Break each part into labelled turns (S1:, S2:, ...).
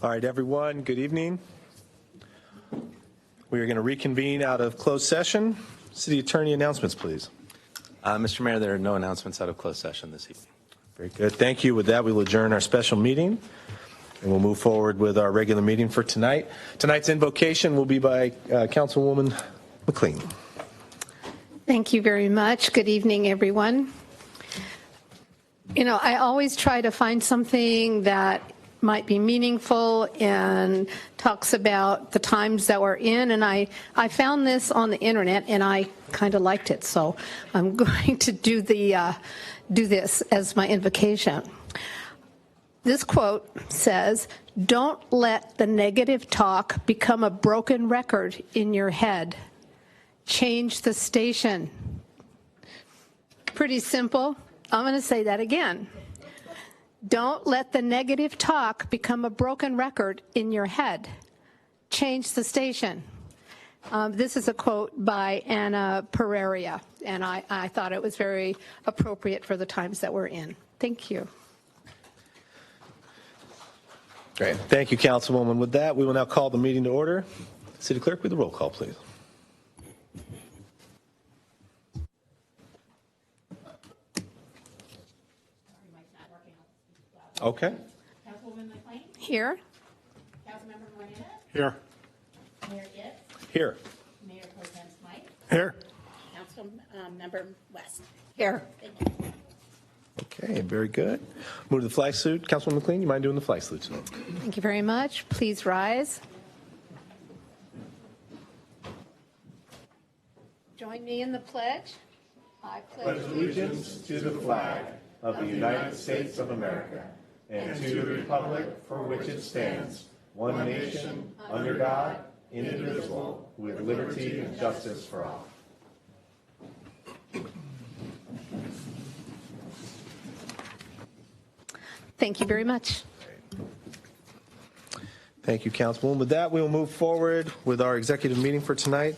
S1: All right, everyone, good evening. We are going to reconvene out of closed session. City Attorney, announcements, please.
S2: Mr. Mayor, there are no announcements out of closed session this evening.
S1: Very good. Thank you. With that, we will adjourn our special meeting, and we'll move forward with our regular meeting for tonight. Tonight's invocation will be by Councilwoman McLean.
S3: Thank you very much. Good evening, everyone. You know, I always try to find something that might be meaningful and talks about the times that we're in, and I found this on the internet and I kind of liked it, so I'm going to do this as my invocation. This quote says, "Don't let the negative talk become a broken record in your head. Change the station." Pretty simple. I'm going to say that again. Don't let the negative talk become a broken record in your head. Change the station. This is a quote by Anna Pereira, and I thought it was very appropriate for the times that we're in. Thank you.
S1: Great. Thank you, Councilwoman. With that, we will now call the meeting to order. City Clerk, with the roll call, please. Okay.
S4: Councilwoman McLean?
S3: Here.
S4: Councilmember Miranda?
S5: Here.
S4: Mayor Gibbs?
S1: Here.
S4: Mayor Pro Tem Smythe?
S5: Here.
S4: Councilmember West?
S3: Here.
S4: Thank you.
S1: Okay, very good. Move to the flag salute. Councilwoman McLean, you mind doing the flag salute tonight?
S3: Thank you very much. Please rise. Join me in the pledge. I pledge
S6: allegiance to the flag of the United States of America and to the republic for which it stands, one nation, under God, indivisible, with liberty and justice for all.
S3: Thank you very much.
S1: Thank you, Councilwoman. With that, we will move forward with our executive meeting for tonight.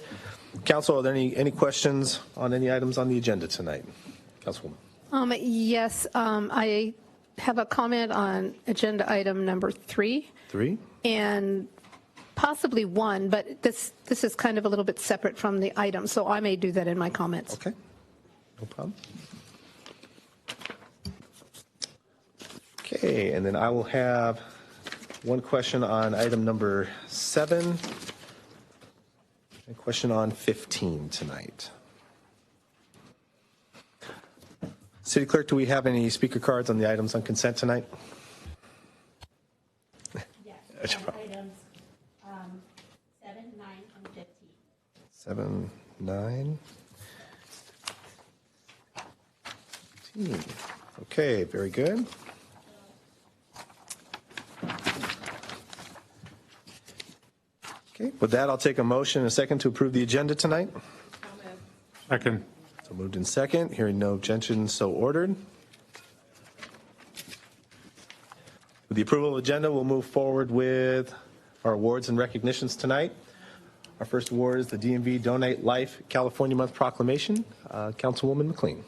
S1: Council, are there any questions on any items on the agenda tonight? Councilwoman.
S3: Yes, I have a comment on agenda item number 3.
S1: 3?
S3: And possibly 1, but this is kind of a little bit separate from the item, so I may do that in my comments.
S1: Okay, no problem. Okay, and then I will have one question on item number 7, a question on 15 tonight. City Clerk, do we have any speaker cards on the items on consent tonight?
S4: Yes, items 7, 9, and 15.
S1: 7, 9, 15. Okay, very good. Okay, with that, I'll take a motion and a second to approve the agenda tonight.
S5: Second.
S1: So moved in second. Hearing no objections, so ordered. With the approval of the agenda, we'll move forward with our awards and recognitions tonight. Our first award is the DMV Donate Life California Month Proclamation. Councilwoman McLean.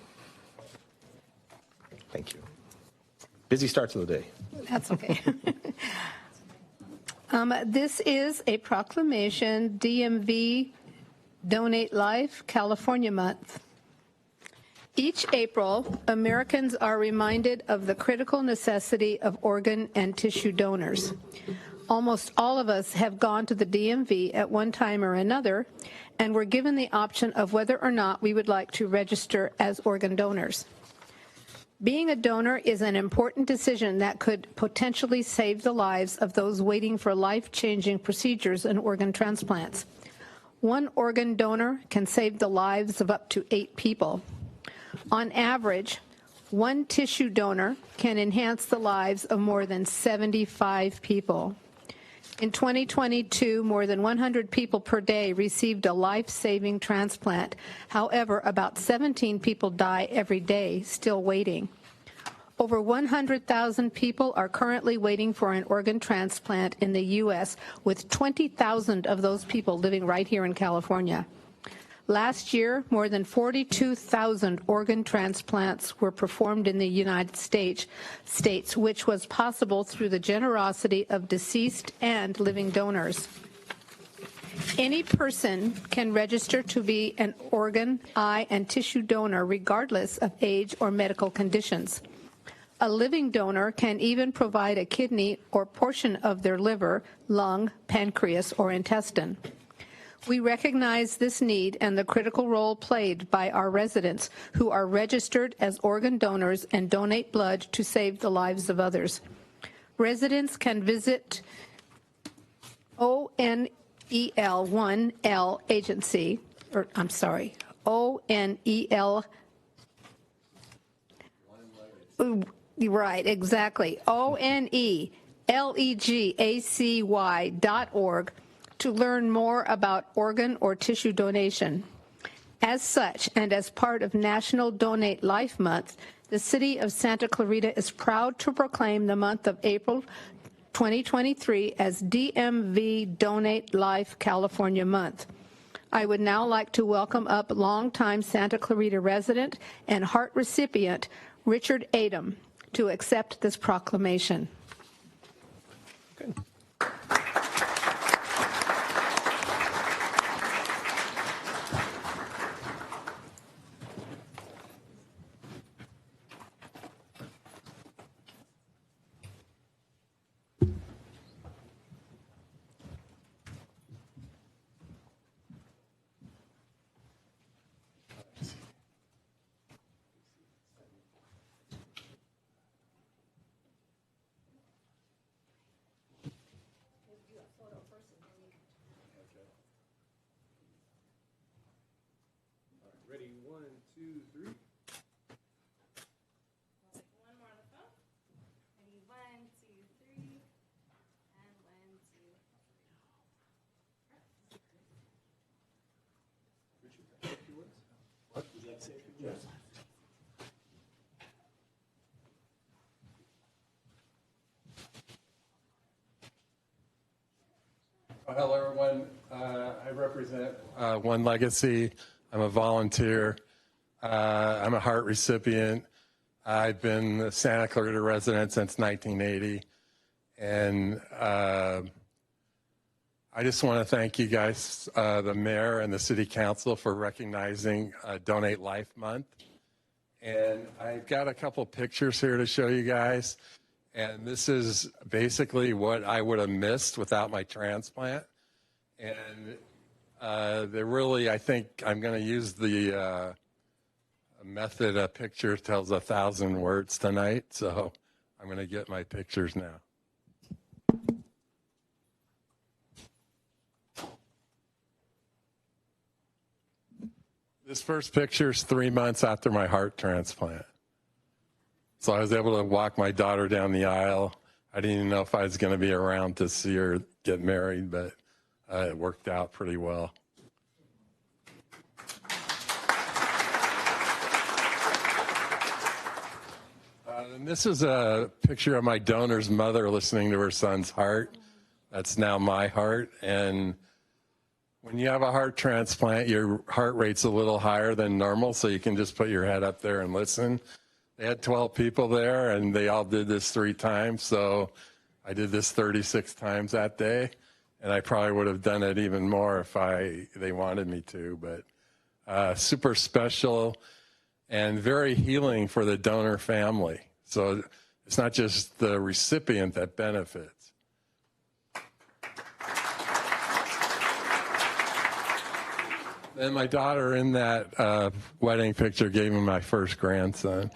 S1: Thank you. Busy start to the day.
S3: That's okay. This is a proclamation, DMV Donate Life California Month. Each April, Americans are reminded of the critical necessity of organ and tissue donors. Almost all of us have gone to the DMV at one time or another, and were given the option of whether or not we would like to register as organ donors. Being a donor is an important decision that could potentially save the lives of those waiting for life-changing procedures and organ transplants. One organ donor can save the lives of up to 8 people. On average, one tissue donor can enhance the lives of more than 75 people. In 2022, more than 100 people per day received a life-saving transplant. However, about 17 people die every day, still waiting. Over 100,000 people are currently waiting for an organ transplant in the U.S., with 20,000 of those people living right here in California. Last year, more than 42,000 organ transplants were performed in the United States, which was possible through the generosity of deceased and living donors. Any person can register to be an organ, eye, and tissue donor regardless of age or medical conditions. A living donor can even provide a kidney or portion of their liver, lung, pancreas, or intestine. We recognize this need and the critical role played by our residents who are registered as organ donors and donate blood to save the lives of others. Residents can visit ONEL agency, ONEL. Right, exactly. ONELEGACY.org to learn more about organ or tissue donation. As such, and as part of National Donate Life Month, the City of Santa Clarita is proud to proclaim the month of April 2023 as DMV Donate Life California Month. I would now like to welcome up longtime Santa Clarita resident and heart recipient Richard Adam to accept this proclamation.
S1: Good.
S5: Ready, 1, 2, 3.
S7: One more on the phone. Ready, 1, 2, 3. And 1, 2.
S5: Hello, everyone. I represent One Legacy. I'm a volunteer. I'm a heart recipient. I've been a Santa Clarita resident since 1980. And I just want to thank you guys, the mayor and the city council, for recognizing Donate Life Month. And I've got a couple pictures here to show you guys. And this is basically what I would have missed without my transplant. And they're really, I think I'm going to use the method a picture tells 1,000 words tonight. So I'm going to get my pictures now. This first picture is 3 months after my heart transplant. So I was able to walk my daughter down the aisle. I didn't even know if I was going to be around to see her get married, but it worked out pretty well. And this is a picture of my donor's mother listening to her son's heart. That's now my heart. And when you have a heart transplant, your heart rate's a little higher than normal, so you can just put your head up there and listen. They had 12 people there, and they all did this 3 times, so I did this 36 times that day, and I probably would have done it even more if they wanted me to, but super special and very healing for the donor family. So it's not just the recipient that benefits. And my daughter in that wedding picture gave me my first grandson.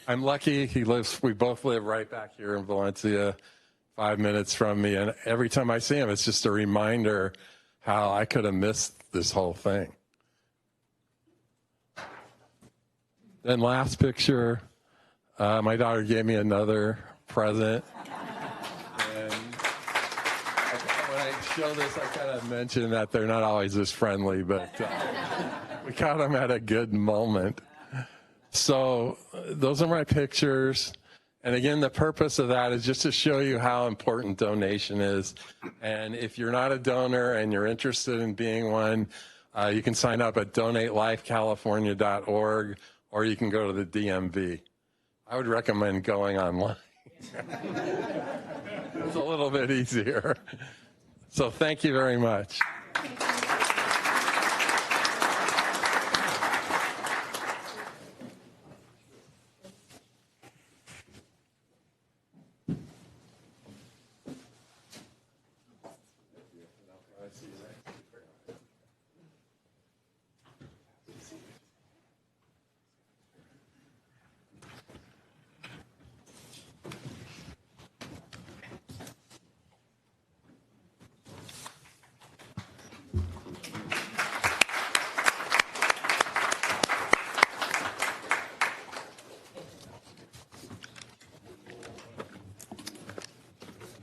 S5: I'm lucky we both live right back here in Valencia, 5 minutes from me. And every time I see him, it's just a reminder how I could have missed this whole thing. Then last picture, my daughter gave me another present. And when I show this, I kind of mention that they're not always this friendly, but we caught them at a good moment. So those are my pictures, And again, the purpose of that is just to show you how important donation is. And if you're not a donor and you're interested in being one, you can sign up at donatelifecalifornia.org, or you can go to the DMV. I would recommend going online. It's a little bit easier. So thank you very much.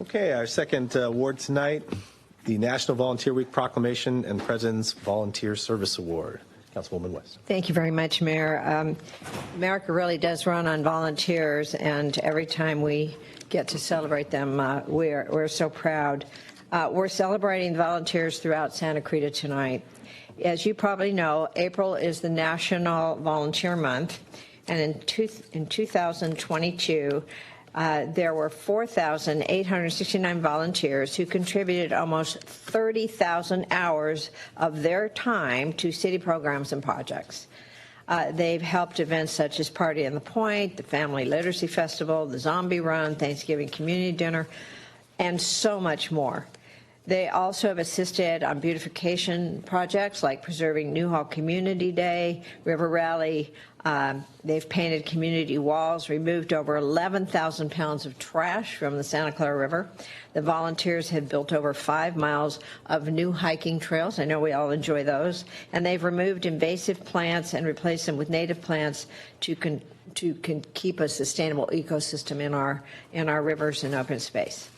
S1: Okay, our second award tonight, the National Volunteer Week Proclamation and President's Volunteer Service Award. Councilwoman West.
S8: Thank you very much, Mayor. America really does run on volunteers, and every time we get to celebrate them, we're so proud. We're celebrating volunteers throughout Santa Clarita tonight. As you probably know, April is the National Volunteer Month, and in 2022, there were 4,869 volunteers who contributed almost 30,000 hours of their time to city programs and projects. They've helped events such as Party on the Point, the Family Literacy Festival, the Zombie Run, Thanksgiving Community Dinner, and so much more. They also have assisted on beautification projects like preserving Newhall Community Day, River Rally. They've painted community walls, removed over 11,000 pounds of trash from the Santa Clara River. The volunteers have built over 5 miles of new hiking trails. I know we all enjoy those. And they've removed invasive plants and replaced them with native plants to keep a sustainable ecosystem in our rivers and open space.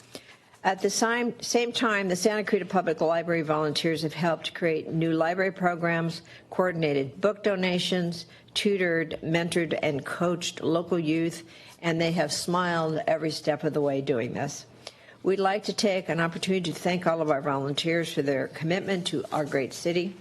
S8: At the same time, the Santa Clarita Public Library volunteers have helped create new library programs, coordinated book donations, tutored, mentored, and coached local youth, and they have smiled every step of the way doing this. We'd like to take an opportunity to thank all of our volunteers for their commitment to our great city.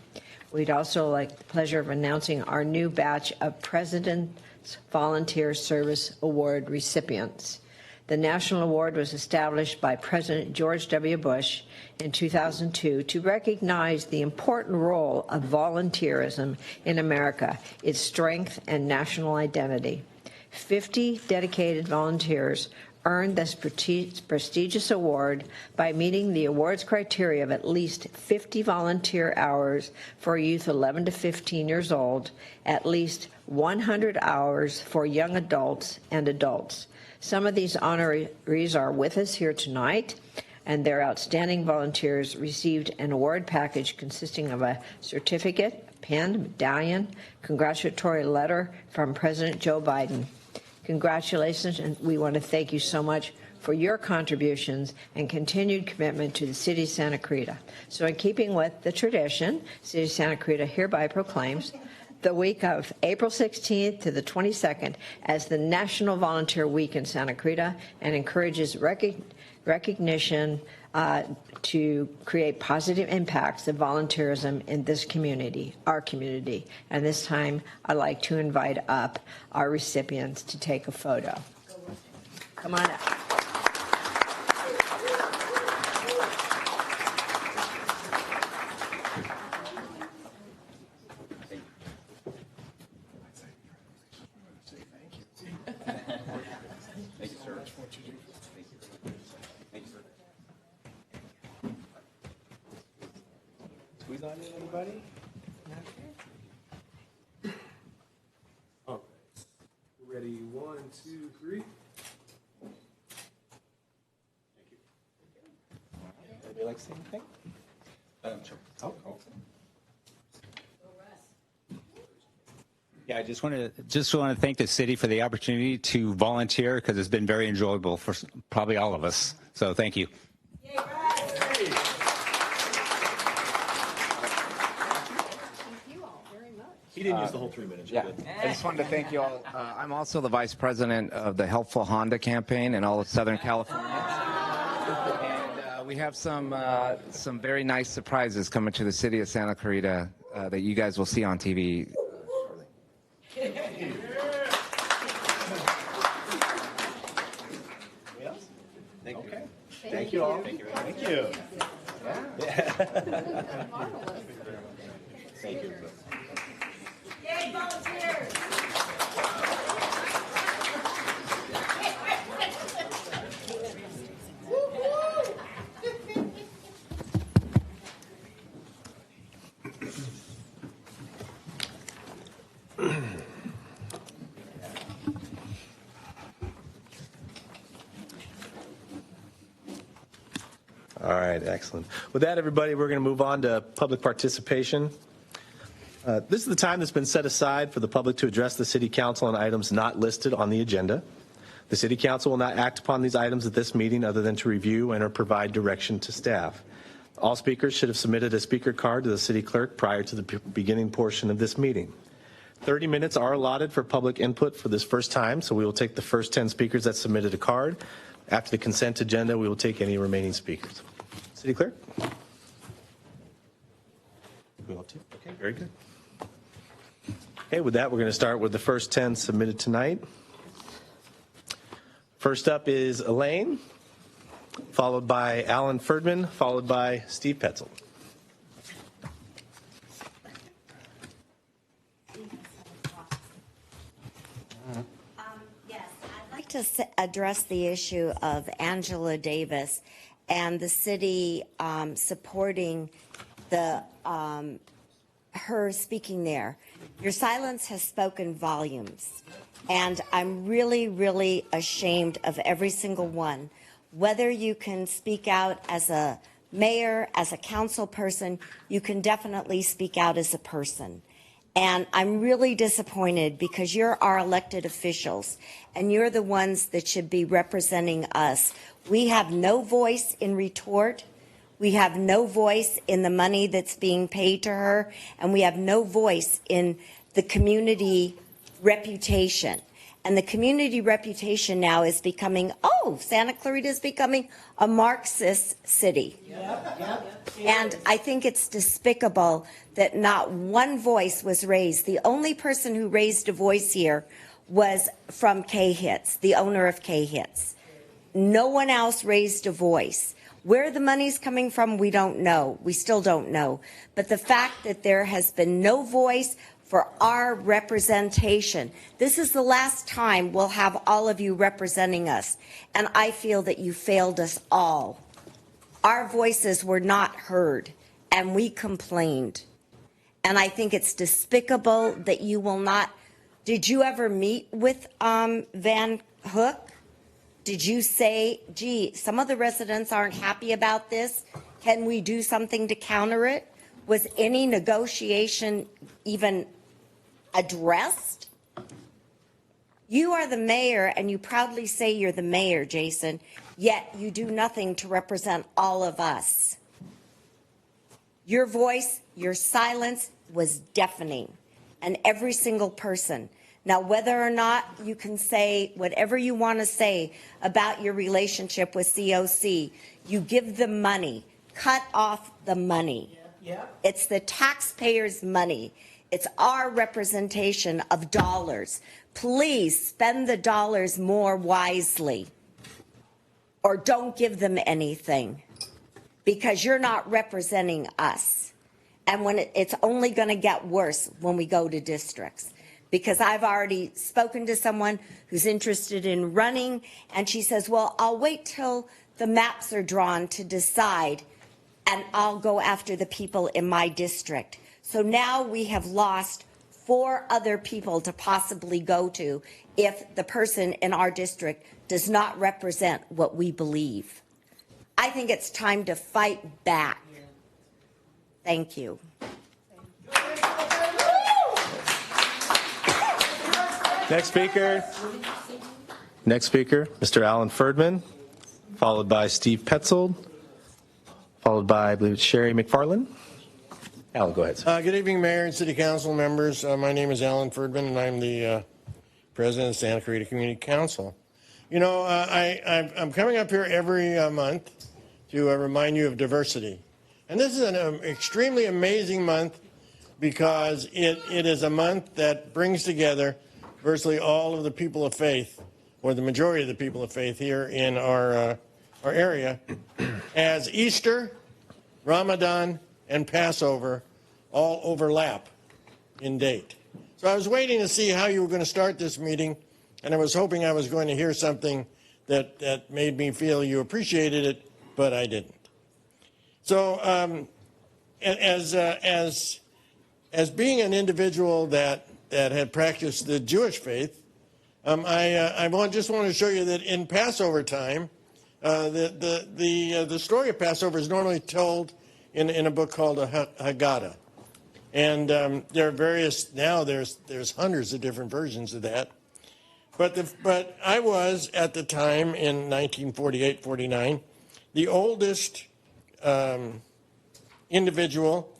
S8: We'd also like the pleasure of announcing our new batch of President's Volunteer Service Award recipients. The National Award was established by President George W. Bush in 2002 to recognize the important role of volunteerism in America, its strength and national identity. 50 dedicated volunteers earned this prestigious award by meeting the awards criteria of at least 50 volunteer hours for youth 11 to 15 years old, at least 100 hours for young adults and adults. Some of these honorees are with us here tonight, and their outstanding volunteers received an award package consisting of a certificate, a pen, medallion, congratulatory letter from President Joe Biden. Congratulations, and we want to thank you so much for your contributions and continued commitment to the City of Santa Clarita. So in keeping with the tradition, City of Santa Clarita hereby proclaims the week of April 16th to the 22nd as the National Volunteer Week in Santa Clarita, and encourages recognition to create positive impacts of volunteerism in this community, our community. And this time, I'd like to invite up our recipients to take a photo. Come on up.
S1: Squeeze on in, everybody. Oh, ready? 1, 2, 3. Thank you. Anybody like to say anything? Sure. Oh.
S9: Yeah, I just want to thank the city for the opportunity to volunteer, because it's been very enjoyable for probably all of us. So thank you.
S1: You didn't use the whole 3 minutes. You're
S10: Yeah,
S1: good.
S10: I just wanted to thank you all. I'm also the vice president of the Helpful Honda campaign in all of Southern California. And we have some very nice surprises coming to the city of Santa Clarita that you guys will see on TV.
S1: Okay. Thank you all. Thank you. Thank you.
S8: Yay, volunteers!
S1: All right, excellent. With that, everybody, we're going to move on to public participation. This is the time that's been set aside for the public to address the City Council on items not listed on the agenda. The City Council will not act upon these items at this meeting other than to review and or provide direction to staff. All speakers should have submitted a speaker card to the City Clerk prior to the beginning portion of this meeting. 30 minutes are allotted for public input for this first time, so we will take the first 10 speakers that submitted a card. After the consent agenda, we will take any remaining speakers. City Clerk? We all two? Okay, very good. Okay, with that, we're going to start with the first 10 submitted tonight. First up is Elaine, followed by Alan Ferdman, followed by Steve Petzel.
S11: Yes, I'd like to address the issue of Angela Davis and the city supporting the her speaking there. Your silence has spoken volumes, and I'm really, really ashamed of every single one. Whether you can speak out as a mayor, as a council person, you can definitely speak out as a person. And I'm really disappointed because you're our elected officials and you're the ones that should be representing us. We have no voice in retort. We have no voice in the money that's being paid to her, and we have no voice in the community reputation. And the community reputation now is becoming, Santa Clarita is becoming a Marxist city. And I think it's despicable that not one voice was raised. The only person who raised a voice here was from K-Hits, the owner of K-Hits. No one else raised a voice. Where the money's coming from, we don't know. We still don't know. But the fact that there has been no voice for our representation, this is the last time we'll have all of you representing us. And I feel that you failed us all. Our voices were not heard, and we complained. And I think it's despicable that you will not. Did you ever meet with Van Hook? Did you say, gee, some of the residents aren't happy about this? Can we do something to counter it? Was any negotiation even addressed? You are the mayor, and you proudly say you're the mayor, Jason, yet you do nothing to represent all of us. Your voice, your silence was deafening, and every single person. Now, whether or not you can say whatever you want to say about your relationship with COC, you give them money. Cut off the money. It's the taxpayers' money. It's our representation of dollars. Please spend the dollars more wisely, or don't give them anything, because you're not representing us. And when it's only going to get worse when we go to districts. Because I've already spoken to someone who's interested in running, and she says, well, I'll wait till the maps are drawn to decide, and I'll go after the people in my district. So now we have lost 4 other people to possibly go to if the person in our district does not represent what we believe. I think it's time to fight back. Thank you.
S1: Next speaker, Mr. Alan Ferdman, followed by Steve Petzold, followed by, I believe, Sherry McFarland.
S2: Alan, go ahead, sir.
S12: Good evening, Mayor and City Council members. My name is Alan Ferdman, and I'm the President of Santa Clarita Community Council. You know, I'm coming up here every month to remind you of diversity. And this is an extremely amazing month because it is a month that brings together virtually all of the people of faith, or the majority of the people of faith here in our area, as Easter, Ramadan, and Passover all overlap in date. So I was waiting to see how you were going to start this meeting, and I was hoping I was going to hear something that made me feel you appreciated it, but I didn't. So as being an individual that had practiced the Jewish faith, I just want to show you that in Passover time, the story of Passover is normally told in a book called a Haggadah. And there are various, now there's hundreds of different versions of that. But I was, at the time, in 1948, 49, the oldest individual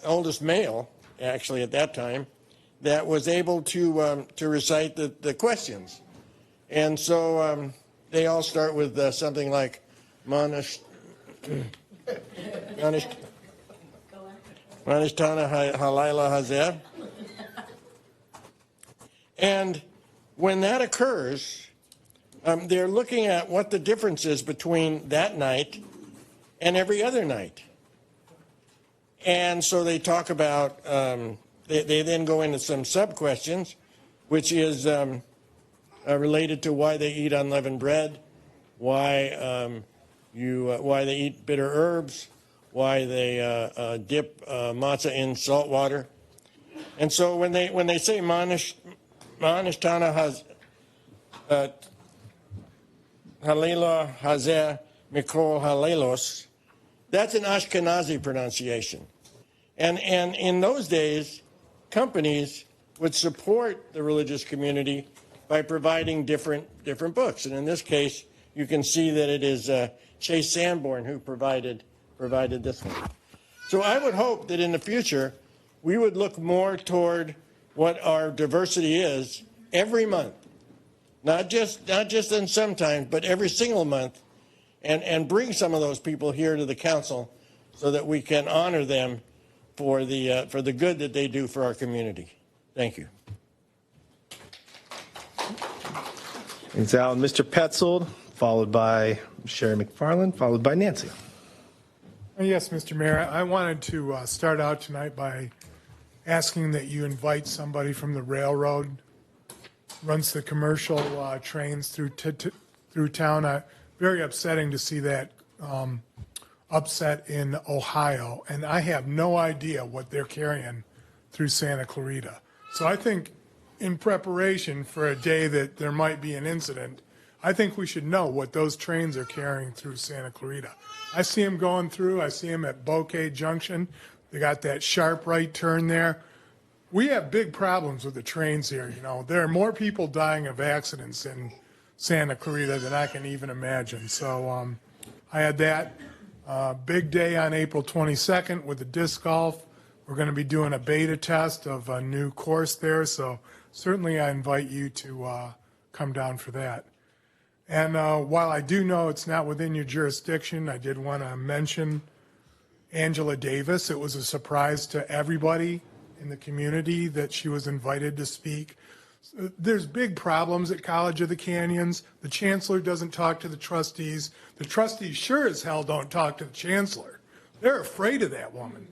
S12: oldest male, actually, at that time, that was able to recite the questions. And so they all start with something like, Manishtana Halayla Hazeh. And when that occurs, they're looking at what the difference is between that night and every other night. And so they talk about, they then go into some sub-questions, which is related to why they eat unleavened bread, why they eat bitter herbs, why they dip matzah in salt water. And so when they say Manishtana Halela Hazeh Mikol Halelos, that's an Ashkenazi pronunciation. And in those days, companies would support the religious community by providing different books. And in this case, you can see that it is Chase Sanborn who provided this one. So I would hope that in the future, we would look more toward what our diversity is every month, not just in sometimes, but every single month, and bring some of those people here to the council so that we can honor them for the good that they do for our community. Thank you.
S1: Thanks, Alan. Mr. Petzold, followed by Sherry McFarland, followed by Nancy.
S13: Yes, Mr. Mayor, I wanted to start out tonight by asking that you invite somebody from the railroad, runs the commercial trains through town. Very upsetting to see that upset in Ohio, and I have no idea what they're carrying through Santa Clarita. So I think in preparation for a day that there might be an incident, I think we should know what those trains are carrying through Santa Clarita. I see them going through. I see them at Bouquet Junction. They got that sharp right turn there. We have big problems with the trains here. You know, there are more people dying of accidents in Santa Clarita than I can even imagine. So I had that big day on April 22nd with the disc golf. We're going to be doing a beta test of a new course there. So certainly I invite you to come down for that. And while I do know it's not within your jurisdiction, I did want to mention Angela Davis. It was a surprise to everybody in the community that she was invited to speak. There's big problems at College of the Canyons. The chancellor doesn't talk to the trustees. The trustees sure as hell don't talk to the chancellor. They're afraid of that woman.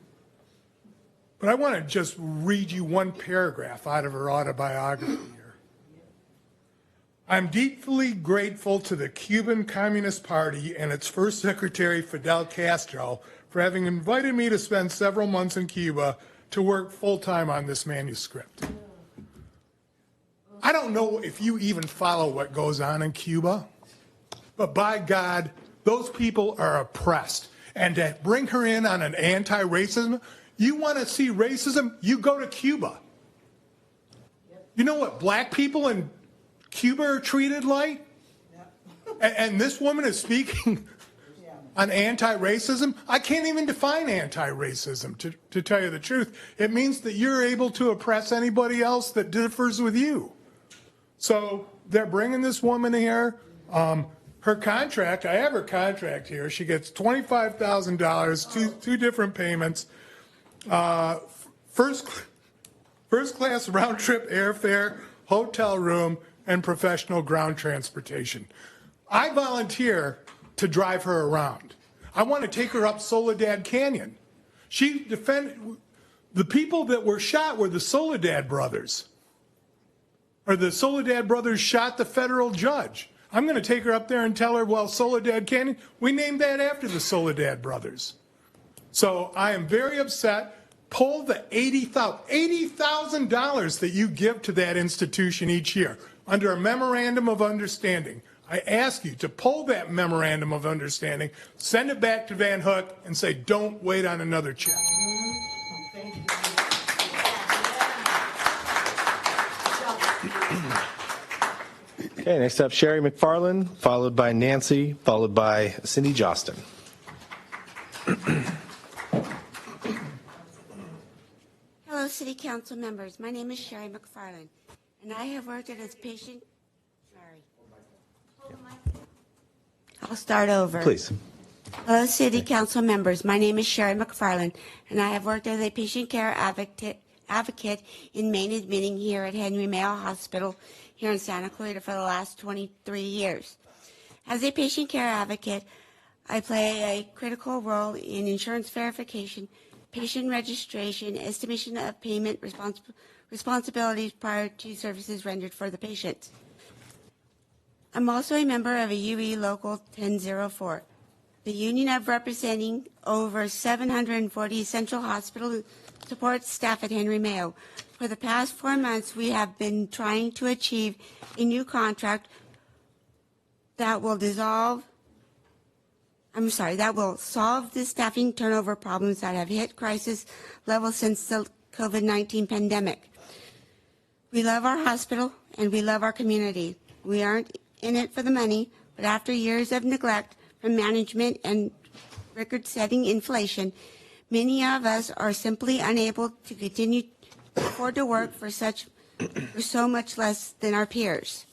S13: But I want to just read you one paragraph out of her autobiography here. I'm deeply grateful to the Cuban Communist Party and its first secretary, Fidel Castro, for having invited me to spend several months in Cuba to work full-time on this manuscript. I don't know if you even follow what goes on in Cuba, but by God, those people are oppressed. And to bring her in on an anti-racism, you want to see racism, you go to Cuba. You know what black people in Cuba are treated like? And this woman is speaking on anti-racism? I can't even define anti-racism, to tell you the truth. It means that you're able to oppress anybody else that differs with you. So they're bringing this woman here. Her contract, I have her contract here. She gets $25,000, two different payments. First class round trip airfare, hotel room, and professional ground transportation. I volunteer to drive her around. I want to take her up Soledad Canyon. The people that were shot were the Soledad brothers. Or the Soledad brothers shot the federal judge. I'm going to take her up there and tell her, well, Soledad Canyon, we named that after the Soledad brothers. So I am very upset. Pull the $80,000 that you give to that institution each year under a memorandum of understanding. I ask you to pull that memorandum of understanding, send it back to Van Hook, and say, don't wait on another check.
S1: Okay, next up, Sherry McFarland, followed by Nancy, followed by Cindy Jostin.
S4: Hello, City Council members. My name is Sherry McFarland, and I have worked as patient. I'll start over.
S1: Please.
S4: Hello, City Council members. My name is Sherry McFarland, and I have worked as a patient care advocate in main admitting here at Henry Mayo Hospital here in Santa Clarita for the last 23 years. As a patient care advocate, I play a critical role in insurance verification, patient registration, estimation of payment responsibilities prior to services rendered for the patient. I'm also a member of a UE Local 1004, the union of representing over 740 central hospital support staff at Henry Mayo. For the past 4 months, we have been trying to achieve a new contract that will solve the staffing turnover problems that have hit crisis levels since the COVID-19 pandemic. We love our hospital and we love our community. We aren't in it for the money, but after years of neglect from management and record-setting inflation, many of us are simply unable to continue to afford to work for so much less than our peers.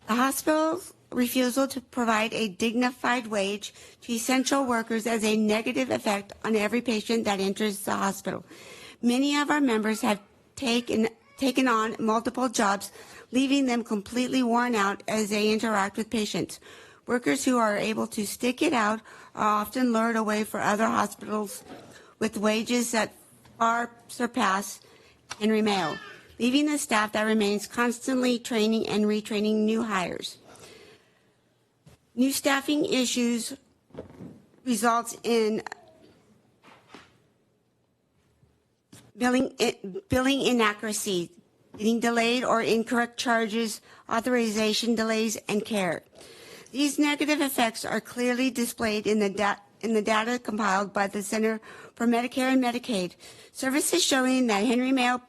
S4: The hospital's refusal to provide a dignified wage to essential workers has a negative effect on every patient that enters the hospital. Many of our members have taken on multiple jobs, leaving them completely worn out as they interact with patients. Workers who are able to stick it out are often lured away for other hospitals with wages that far surpass Henry Mayo, leaving the staff that remains constantly training and retraining new hires. New staffing issues results in billing inaccuracy, getting delayed or incorrect charges, authorization delays, and care. These negative effects are clearly displayed in the data compiled by the Center for Medicare and Medicaid, services showing that Henry Mayo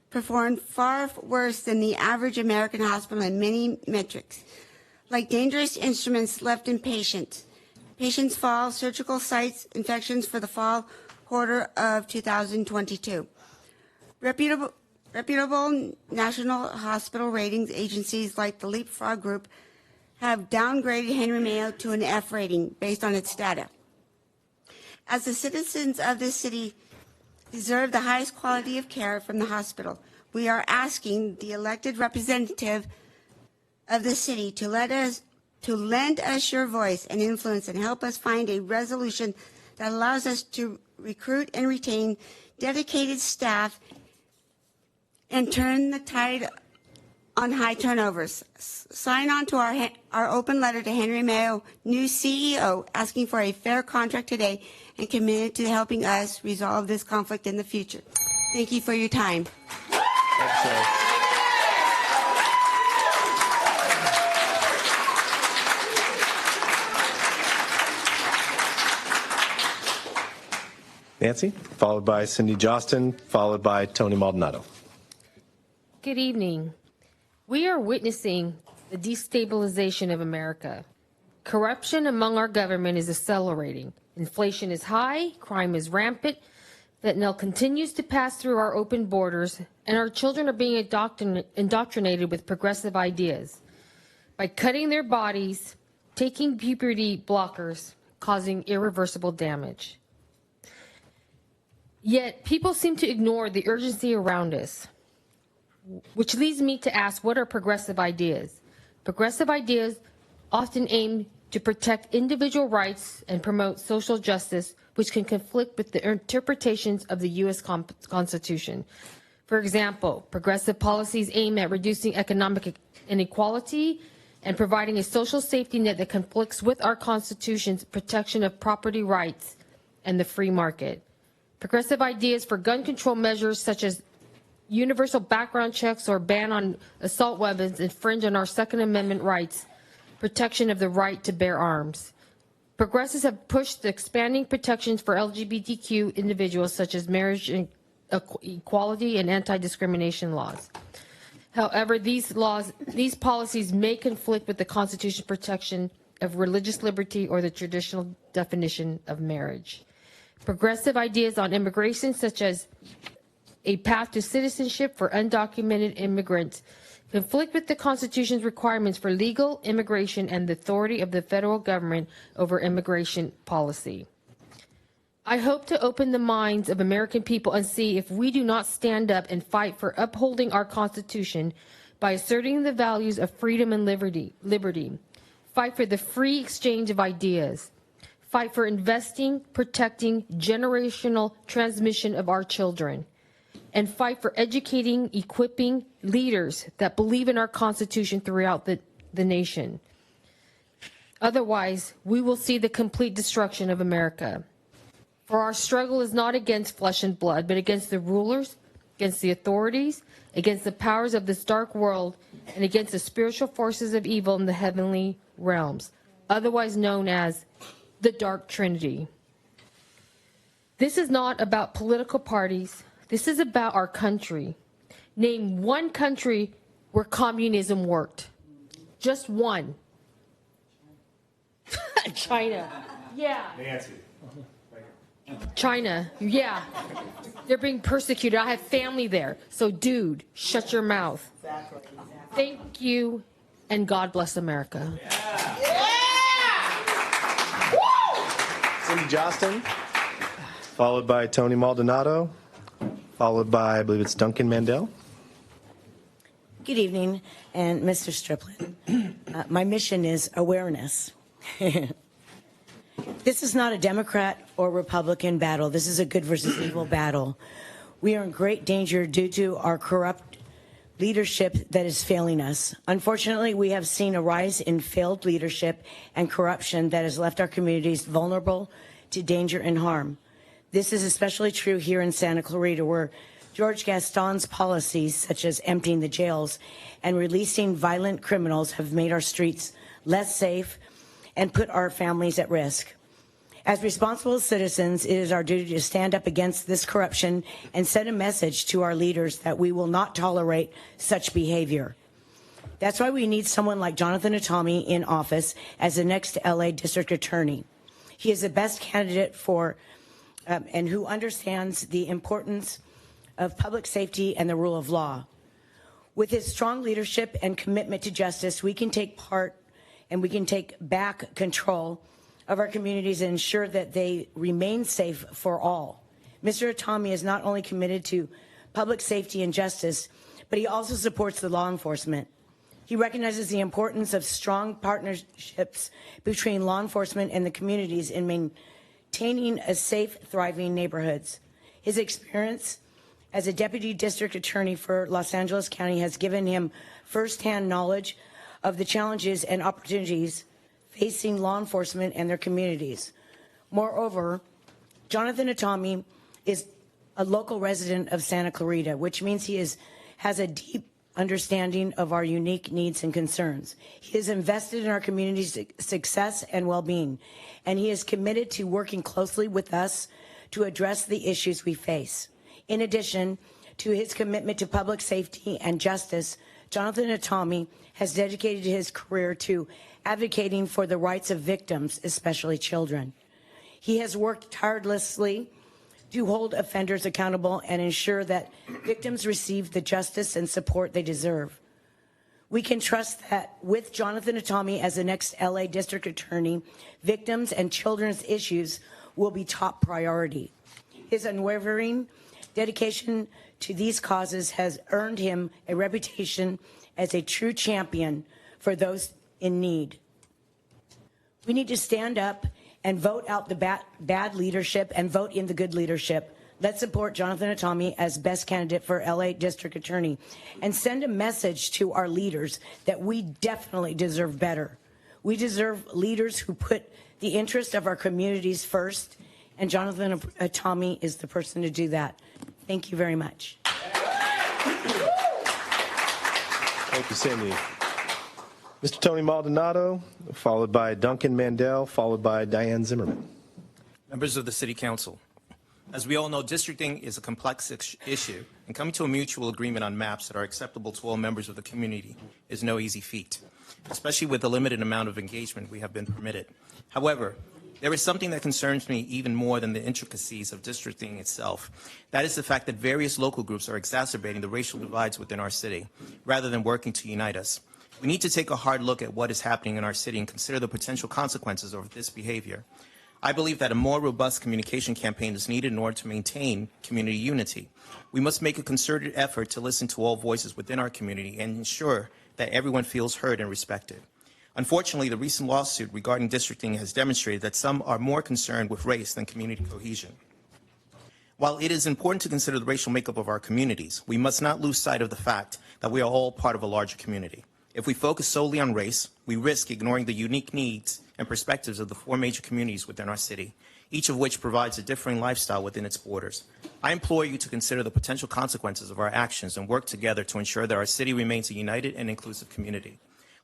S4: performed far worse than the average American hospital in many metrics, like dangerous instruments left in patients fall, surgical sites infections for the fall quarter of 2022. Reputable national hospital ratings agencies like the Leapfrog Group have downgraded Henry Mayo to an F rating based on its data. As the citizens of this city deserve the highest quality of care from the hospital, we are asking the elected representative of the city to lend us your voice and influence and help us find a resolution that allows us to recruit and retain dedicated staff and turn the tide on high turnovers. Sign on to our open letter to Henry Mayo, new CEO, asking for a fair contract today and committed to helping us resolve this conflict in the future. Thank you for your time.
S1: Thanks, Sherry. Nancy, followed by Cindy Jostin, followed by Tony Maldonado.
S14: Good evening. We are witnessing the destabilization of America. Corruption among our government is accelerating. Inflation is high, crime is rampant, fentanyl continues to pass through our open borders, and our children are being indoctrinated with progressive ideas by cutting their bodies, taking puberty blockers, causing irreversible damage. Yet people seem to ignore the urgency around us, which leads me to ask, what are progressive ideas? Progressive ideas often aim to protect individual rights and promote social justice, which can conflict with the interpretations of the U.S. Constitution. For example, progressive policies aim at reducing economic inequality and providing a social safety net that conflicts with our Constitution's protection of property rights and the free market. Progressive ideas for gun control measures such as universal background checks or ban on assault weapons infringe on our Second Amendment rights, protection of the right to bear arms. Progressives have pushed the expanding protections for LGBTQ individuals such as marriage equality and anti-discrimination laws. However, these policies may conflict with the Constitution's protection of religious liberty or the traditional definition of marriage. Progressive ideas on immigration, such as a path to citizenship for undocumented immigrants, conflict with the Constitution's requirements for legal immigration and the authority of the federal government over immigration policy. I hope to open the minds of American people and see if we do not stand up and fight for upholding our Constitution by asserting the values of freedom and liberty, fight for the free exchange of ideas, fight for investing, protecting generational transmission of our children, and fight for educating, equipping leaders that believe in our Constitution throughout the nation. Otherwise, we will see the complete destruction of America. For our struggle is not against flesh and blood, but against the rulers, against the authorities, against the powers of this dark world, and against the spiritual forces of evil in the heavenly realms, otherwise known as the Dark Trinity. This is not about political parties. This is about our country. Name one country where communism worked. Just one. China. Yeah.
S6: Nancy.
S14: China. Yeah. They're being persecuted. I have family there. So, dude, shut your mouth. Thank you, and God bless America.
S1: Cindy Johnston, followed by Tony Maldonado, followed by, I believe it's Duncan Mandel.
S15: Good evening, and Mr. Striplin. My mission is awareness. This is not a Democrat or Republican battle. This is a good versus evil battle. We are in great danger due to our corrupt leadership that is failing us. Unfortunately, we have seen a rise in failed leadership and corruption that has left our communities vulnerable to danger and harm. This is especially true here in Santa Clarita, where George Gaston's policies, such as emptying the jails and releasing violent criminals, have made our streets less safe and put our families at risk. As responsible citizens, it is our duty to stand up against this corruption and send a message to our leaders that we will not tolerate such behavior. That's why we need someone like Jonathan Atami in office as the next LA District Attorney. He is the best candidate for and who understands the importance of public safety and the rule of law. With his strong leadership and commitment to justice, we can take part and we can take back control of our communities and ensure that they remain safe for all. Mr. Atami is not only committed to public safety and justice, but he also supports the law enforcement. He recognizes the importance of strong partnerships between law enforcement and the communities in maintaining a safe, thriving neighborhoods. His experience as a deputy district attorney for Los Angeles County has given him firsthand knowledge of the challenges and opportunities facing law enforcement and their communities. Moreover, Jonathan Atami is a local resident of Santa Clarita, which means he has a deep understanding of our unique needs and concerns. He is invested in our community's success and well-being, and he is committed to working closely with us to address the issues we face. In addition, to his commitment to public safety and justice, Jonathan Atami has dedicated his career to advocating for the rights of victims, especially children. He has worked tirelessly to hold offenders accountable and ensure that victims receive the justice and support they deserve. We can trust that with Jonathan Atami as the next LA District Attorney, victims and children's issues will be top priority. His unwavering dedication to these causes has earned him a reputation as a true champion for those in need. We need to stand up and vote out the bad leadership and vote in the good leadership. Let's support Jonathan Atami as best candidate for LA District Attorney and send a message to our leaders that we definitely deserve better. We deserve leaders who put the interest of our communities first, and Jonathan Atami is the person to do that. Thank you very much.
S1: Thank you, Cindy. Mr. Tony Maldonado, followed by Duncan Mandel, followed by Diane Zimmerman.
S16: Members of the City Council, as we all know, districting is a complex issue, and coming to a mutual agreement on maps that are acceptable to all members of the community is no easy feat, especially with the limited amount of engagement we have been permitted. However, there is something that concerns me even more than the intricacies of districting itself. That is the fact that various local groups are exacerbating the racial divides within our city, rather than working to unite us. We need to take a hard look at what is happening in our city and consider the potential consequences of this behavior. I believe that a more robust communication campaign is needed in order to maintain community unity. We must make a concerted effort to listen to all voices within our community and ensure that everyone feels heard and respected. Unfortunately, the recent lawsuit regarding districting has demonstrated that some are more concerned with race than community cohesion. While it is important to consider the racial makeup of our communities, we must not lose sight of the fact that we are all part of a larger community. If we focus solely on race, we risk ignoring the unique needs and perspectives of the 4 major communities within our city, each of which provides a differing lifestyle within its borders. I implore you to consider the potential consequences of our actions and work together to ensure that our city remains a united and inclusive community.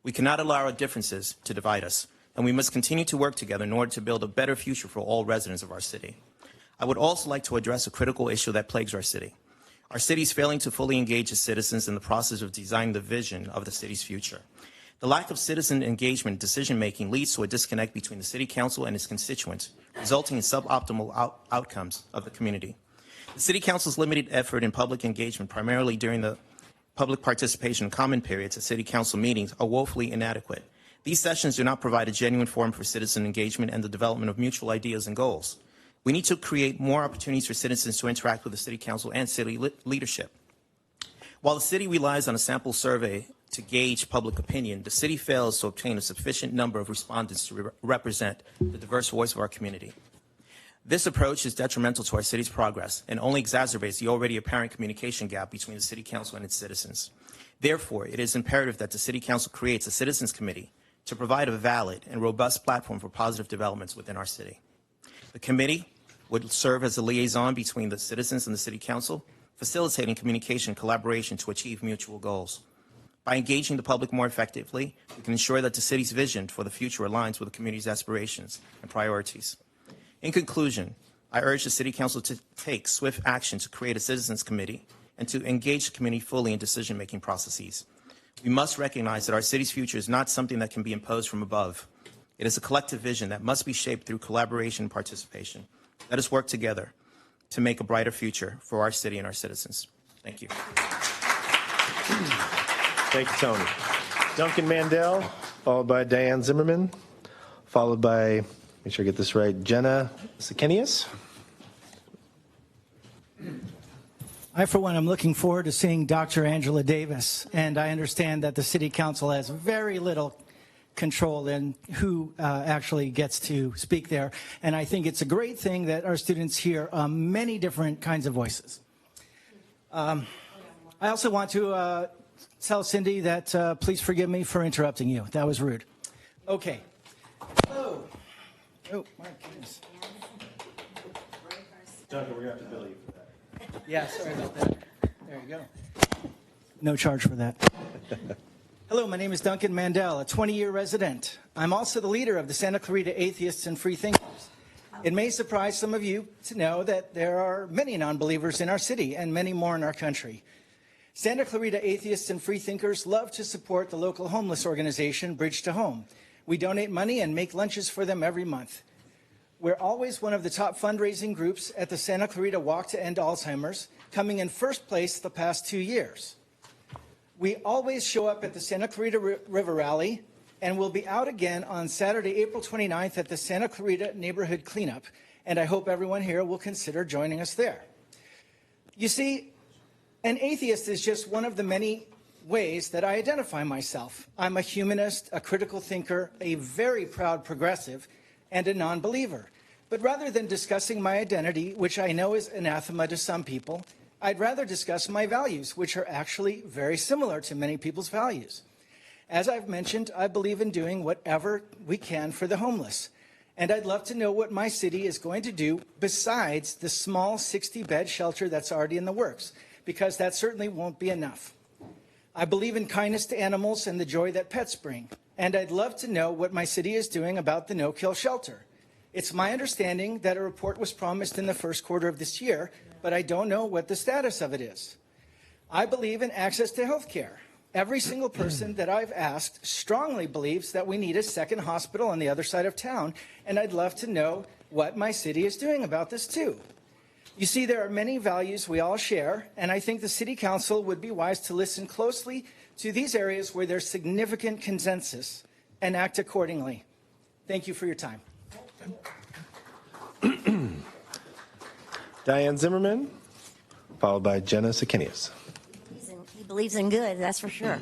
S16: We cannot allow our differences to divide us, and we must continue to work together in order to build a better future for all residents of our city. I would also like to address a critical issue that plagues our city. Our city is failing to fully engage its citizens in the process of designing the vision of the city's future. The lack of citizen engagement and decision-making leads to a disconnect between the City Council and its constituents, resulting in suboptimal outcomes of the community. The City Council's limited effort in public engagement, primarily during the public participation and comment periods at City Council meetings, are woefully inadequate. These sessions do not provide a genuine forum for citizen engagement and the development of mutual ideas and goals. We need to create more opportunities for citizens to interact with the City Council and city leadership. While the city relies on a sample survey to gauge public opinion, the city fails to obtain a sufficient number of respondents to represent the diverse voice of our community. This approach is detrimental to our city's progress and only exacerbates the already apparent communication gap between the City Council and its citizens. Therefore, it is imperative that the City Council creates a citizens committee to provide a valid and robust platform for positive developments within our city. The committee would serve as a liaison between the citizens and the City Council, facilitating communication and collaboration to achieve mutual goals. By engaging the public more effectively, we can ensure that the city's vision for the future aligns with the community's aspirations and priorities. In conclusion, I urge the City Council to take swift action to create a citizens committee and to engage the community fully in decision-making processes. We must recognize that our city's future is not something that can be imposed from above. It is a collective vision that must be shaped through collaboration and participation. Let us work together to make a brighter future for our city and our citizens. Thank you.
S1: Thank you, Tony. Duncan Mandel, followed by Diane Zimmerman, followed by, make sure I get this right, Jenna Sakenius.
S17: I, for one, am looking forward to seeing Dr. Angela Davis, and I understand that the City Council has very little control in who actually gets to speak there, and I think it's a great thing that our students hear many different kinds of voices. I also want to tell Cindy that please forgive me for interrupting you. That was rude. Okay. Oh, my goodness.
S1: Duncan, we're going to have to bill you for that.
S17: Yeah, sorry about that. There you go. No charge for that. Hello, my name is Duncan Mandel, a 20-year resident. I'm also the leader of the Santa Clarita Atheists and Free Thinkers. It may surprise some of you to know that there are many non-believers in our city and many more in our country. Santa Clarita atheists and freethinkers love to support the local homeless organization, Bridge to Home. We donate money and make lunches for them every month. We're always one of the top fundraising groups at the Santa Clarita Walk to End Alzheimer's, coming in first place the past 2 years. We always show up at the Santa Clarita River Rally, and we'll be out again on Saturday, April 29th at the Santa Clarita Neighborhood Cleanup, and I hope everyone here will consider joining us there. You see, an atheist is just one of the many ways that I identify myself. I'm a humanist, a critical thinker, a very proud progressive, and a non-believer. But rather than discussing my identity, which I know is anathema to some people, I'd rather discuss my values, which are actually very similar to many people's values. As I've mentioned, I believe in doing whatever we can for the homeless. And I'd love to know what my city is going to do besides the small 60-bed shelter that's already in the works, because that certainly won't be enough. I believe in kindness to animals and the joy that pets bring. And I'd love to know what my city is doing about the no-kill shelter. It's my understanding that a report was promised in the first quarter of this year, but I don't know what the status of it is. I believe in access to health care. Every single person that I've asked strongly believes that we need a second hospital on the other side of town, and I'd love to know what my city is doing about this too. You see, there are many values we all share, and I think the City Council would be wise to listen closely to these areas where there's significant consensus and act accordingly. Thank you for your time.
S1: Diane Zimmerman, followed by Jenna Sakinius.
S18: He believes in good, that's for sure.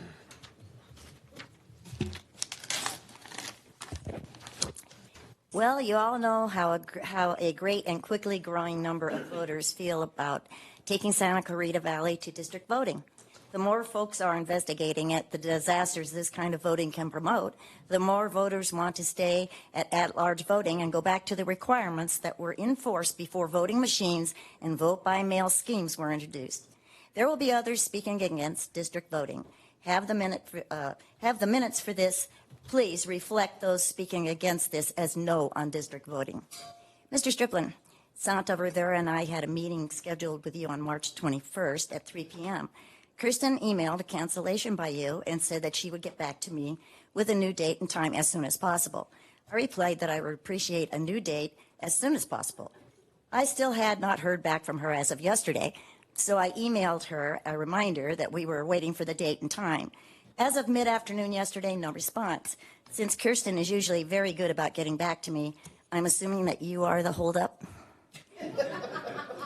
S18: Well, you all know how a great and quickly growing number of voters feel about taking Santa Clarita Valley to district voting. The more folks are investigating it, the disasters this kind of voting can promote, the more voters want to stay at-large voting and go back to the requirements that were in force before voting machines and vote-by-mail schemes were introduced. There will be others speaking against district voting. Have the minutes for this. Please reflect those speaking against this as no on district voting. Mr. Striplin, Santa Rivera and I had a meeting scheduled with you on March 21st at 3 p.m. Kirsten emailed a cancellation by you and said that she would get back to me with a new date and time as soon as possible. I replied that I would appreciate a new date as soon as possible. I still had not heard back from her as of yesterday, so I emailed her a reminder that we were waiting for the date and time. As of mid-afternoon yesterday, no response. Since Kirsten is usually very good about getting back to me, I'm assuming that you are the holdup.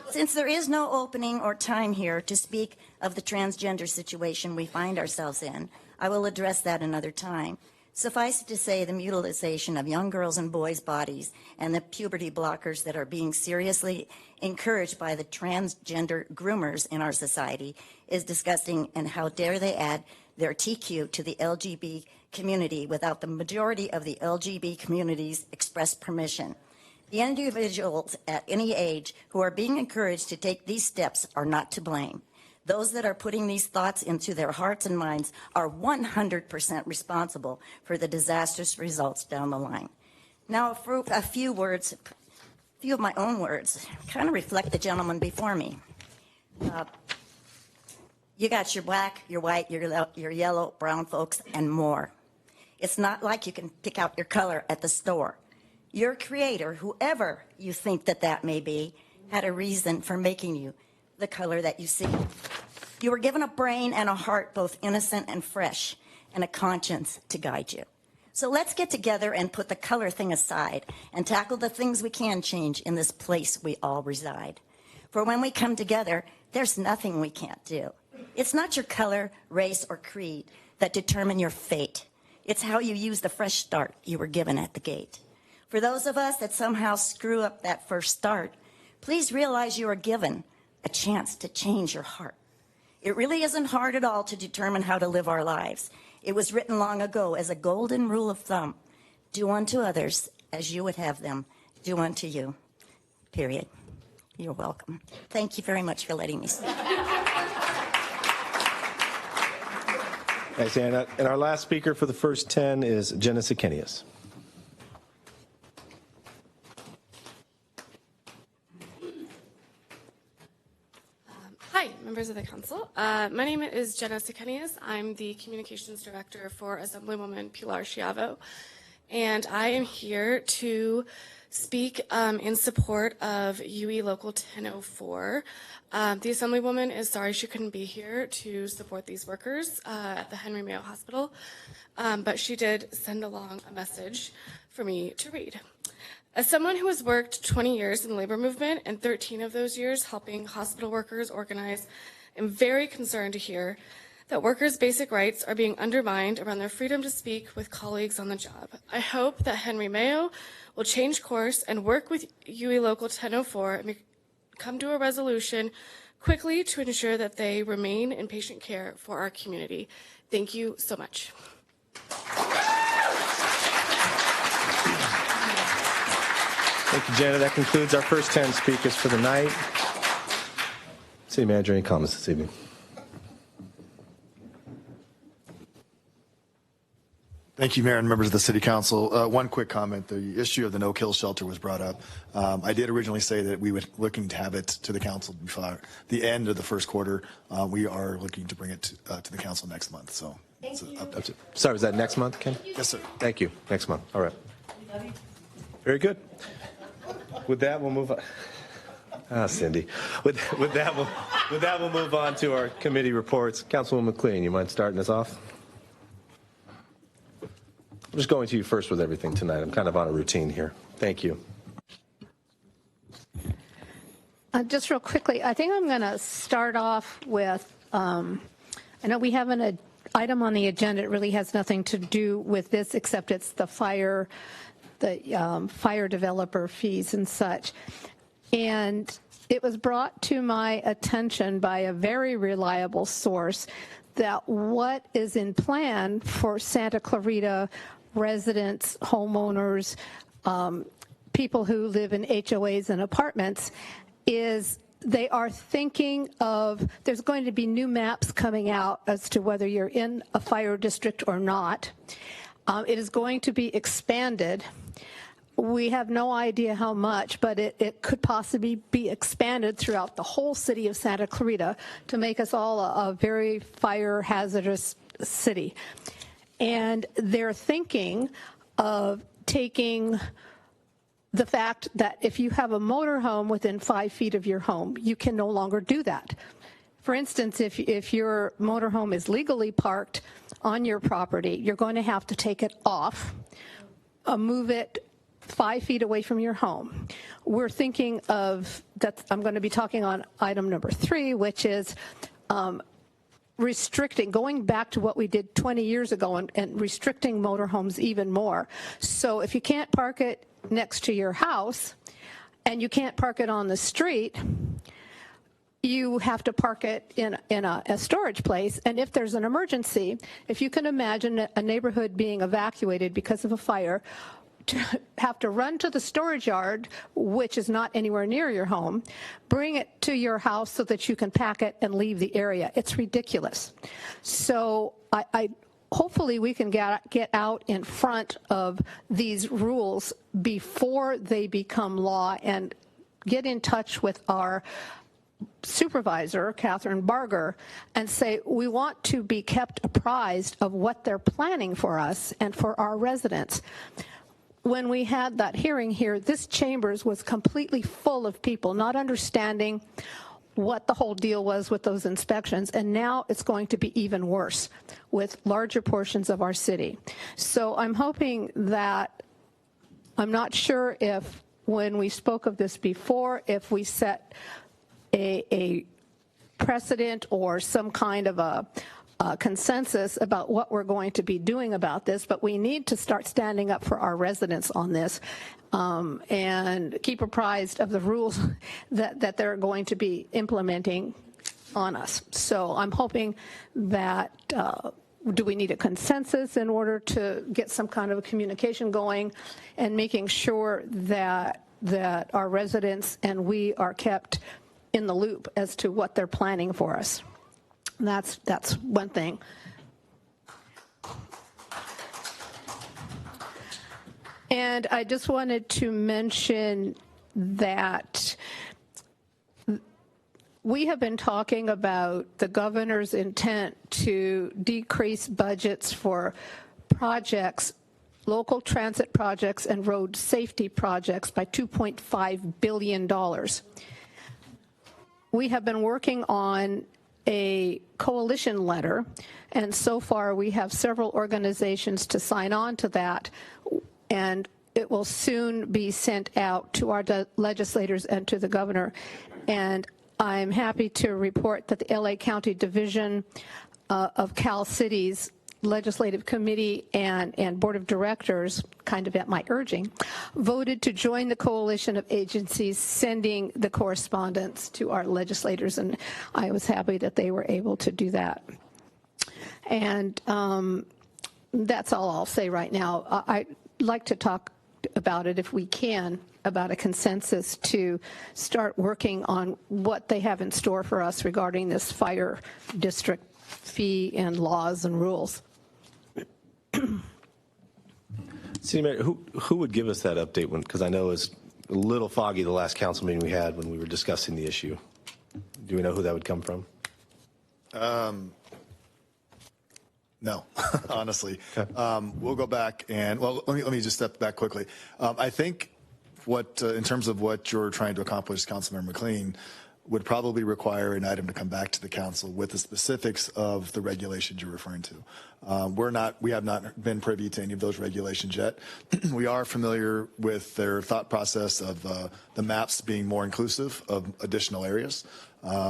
S18: Since there is no opening or time here to speak of the transgender situation we find ourselves in, I will address that another time. Suffice it to say, the mutilization of young girls' and boys' bodies and the puberty blockers that are being seriously encouraged by the transgender groomers in our society is disgusting, and how dare they add their TQ to the LGBT community without the majority of the LGBT community's express permission. The individuals at any age who are being encouraged to take these steps are not to blame. Those that are putting these thoughts into their hearts and minds are 100% responsible for the disastrous results down the line. Now, a few of my own words kind of reflect the gentleman before me. You got your black, your white, your yellow, brown folks, and more. It's not like you can pick out your color at the store. Your creator, whoever you think that may be, had a reason for making you the color that you see. You were given a brain and a heart, both innocent and fresh, and a conscience to guide you. So let's get together and put the color thing aside and tackle the things we can change in this place we all reside. For when we come together, there's nothing we can't do. It's not your color, race, or creed that determine your fate. It's how you use the fresh start you were given at the gate. For those of us that somehow screw up that first start, please realize you are given a chance to change your heart. It really isn't hard at all to determine how to live our lives. It was written long ago as a golden rule of thumb. Do unto others as you would have them do unto you. Period. You're welcome. Thank you very much for letting me speak.
S1: Thanks, Anna. And our last speaker for the first 10 is Jenna Sakinius.
S19: members of the council. My name is Jenna Sekenius. I'm the communications director for Assemblywoman Pilar Schiavo, and I am here to speak in support of UE Local 1004. The Assemblywoman is sorry she couldn't be here to support these workers at the Henry Mayo Hospital, but she did send along a message for me to read. As someone who has worked 20 years in the labor movement and 13 of those years helping hospital workers organize, I'm very concerned to hear that workers' basic rights are being undermined around their freedom to speak with colleagues on the job. I hope that Henry Mayo will change course and work with UE Local 1004 and come to a resolution quickly to ensure that they remain in patient care for our community. Thank you so much.
S1: Thank you, Janet. That concludes our first 10 speakers for the night. City Manager, any comments this evening?
S20: Thank you, Mayor and members of the City Council. One quick comment. The issue of the no-kill shelter was brought up. I did originally say that we were looking to have it to the council before the end of the first quarter. We are looking to bring it to the council next month. So,
S1: Sorry, was that next month, Ken?
S20: Yes, sir.
S1: Thank you. Next month. All right. Very good. With that, we'll move on. Cindy. With that, we'll move on to our committee reports. Councilwoman McLean, you mind starting us off? I'm just going to you first with everything tonight. I'm kind of on a routine here. Thank you.
S3: Just real quickly, I think I'm going to start off with, I know we have an item on the agenda. It really has nothing to do with this, except it's the fire developer fees and such. And it was brought to my attention by a very reliable source that what is in plan for Santa Clarita residents, homeowners, people who live in HOAs and apartments is they are thinking of, there's going to be new maps coming out as to whether you're in a fire district or not. It is going to be expanded. We have no idea how much, but it could possibly be expanded throughout the whole city of Santa Clarita to make us all a very fire hazardous city. And they're thinking of taking the fact that if you have a motorhome within 5 feet of your home, you can no longer do that. For instance, if your motorhome is legally parked on your property, you're going to have to take it off, move it 5 feet away from your home. We're thinking of that. I'm going to be talking on item number 3, which is restricting, going back to what we did 20 years ago and restricting motorhomes even more. So if you can't park it next to your house and you can't park it on the street, you have to park it in a storage place. And if there's an emergency, if you can imagine a neighborhood being evacuated because of a fire, to have to run to the storage yard, which is not anywhere near your home, bring it to your house so that you can pack it and leave the area. It's ridiculous. So I hopefully we can get out in front of these rules before they become law and get in touch with our supervisor, Catherine Barger, and say, we want to be kept apprised of what they're planning for us and for our residents. When we had that hearing here, this chambers was completely full of people not understanding what the whole deal was with those inspections, and now it's going to be even worse with larger portions of our city. So I'm hoping that, I'm not sure if when we spoke of this before, if we set a precedent or some kind of a consensus about what we're going to be doing about this, but we need to start standing up for our residents on this and keep apprised of the rules that they're going to be implementing on us. So I'm hoping that, do we need a consensus in order to get some kind of a communication going and making sure that our residents and we are kept in the loop as to what they're planning for us. That's one thing. And I just wanted to mention that We have been talking about the governor's intent to decrease budgets for projects, local transit projects and road safety projects by $2.5 billion. We have been working on a coalition letter, and so far we have several organizations to sign on to that, and it will soon be sent out to our legislators and to the governor. And I'm happy to report that the LA County Division of Cal Cities Legislative Committee and Board of Directors, kind of at my urging, voted to join the coalition of agencies sending the correspondence to our legislators, and I was happy that they were able to do that. And that's all I'll say right now. I'd like to talk about it, if we can, about a consensus to start working on what they have in store for us regarding this fire district fee and laws and rules.
S1: City Mayor, who would give us that update? Because I know it was a little foggy the last council meeting we had when we were discussing the issue. Do we know who that would come from?
S20: No, honestly. We'll go back and, well, let me just step back quickly. I think what, in terms of what you're trying to accomplish, Councilmember McLean, would probably require an item to come back to the council with the specifics of the regulations you're referring to. We have not been privy to any of those regulations yet. We are familiar with their thought process of the maps being more inclusive of additional areas.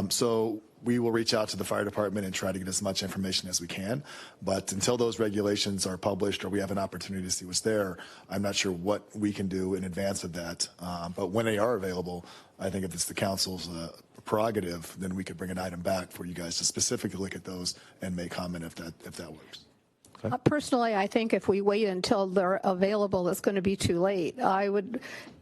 S20: So we will reach out to the fire department and try to get as much information as we can. But until those regulations are published or we have an opportunity to see what's there, I'm not sure what we can do in advance of that. But when they are available, I think if it's the council's prerogative, then we could bring an item back for you guys to specifically look at those and make comment if that works.
S1: Okay.
S3: Personally, I think if we wait until they're available, it's going to be too late. I would,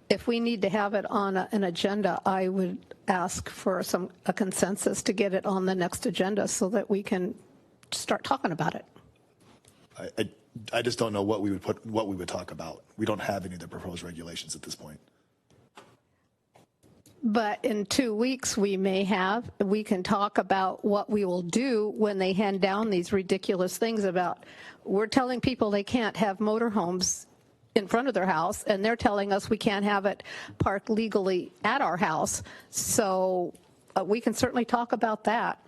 S3: if we need to have it on an agenda, I would ask for a consensus to get it on the next agenda so that we can start talking about it.
S20: I just don't know what we would talk about. We don't have any of the proposed regulations at this point.
S3: But in 2 weeks, we can talk about what we will do when they hand down these ridiculous things about, we're telling people they can't have motorhomes in front of their house, and they're telling us we can't have it parked legally at our house. So we can certainly talk about that.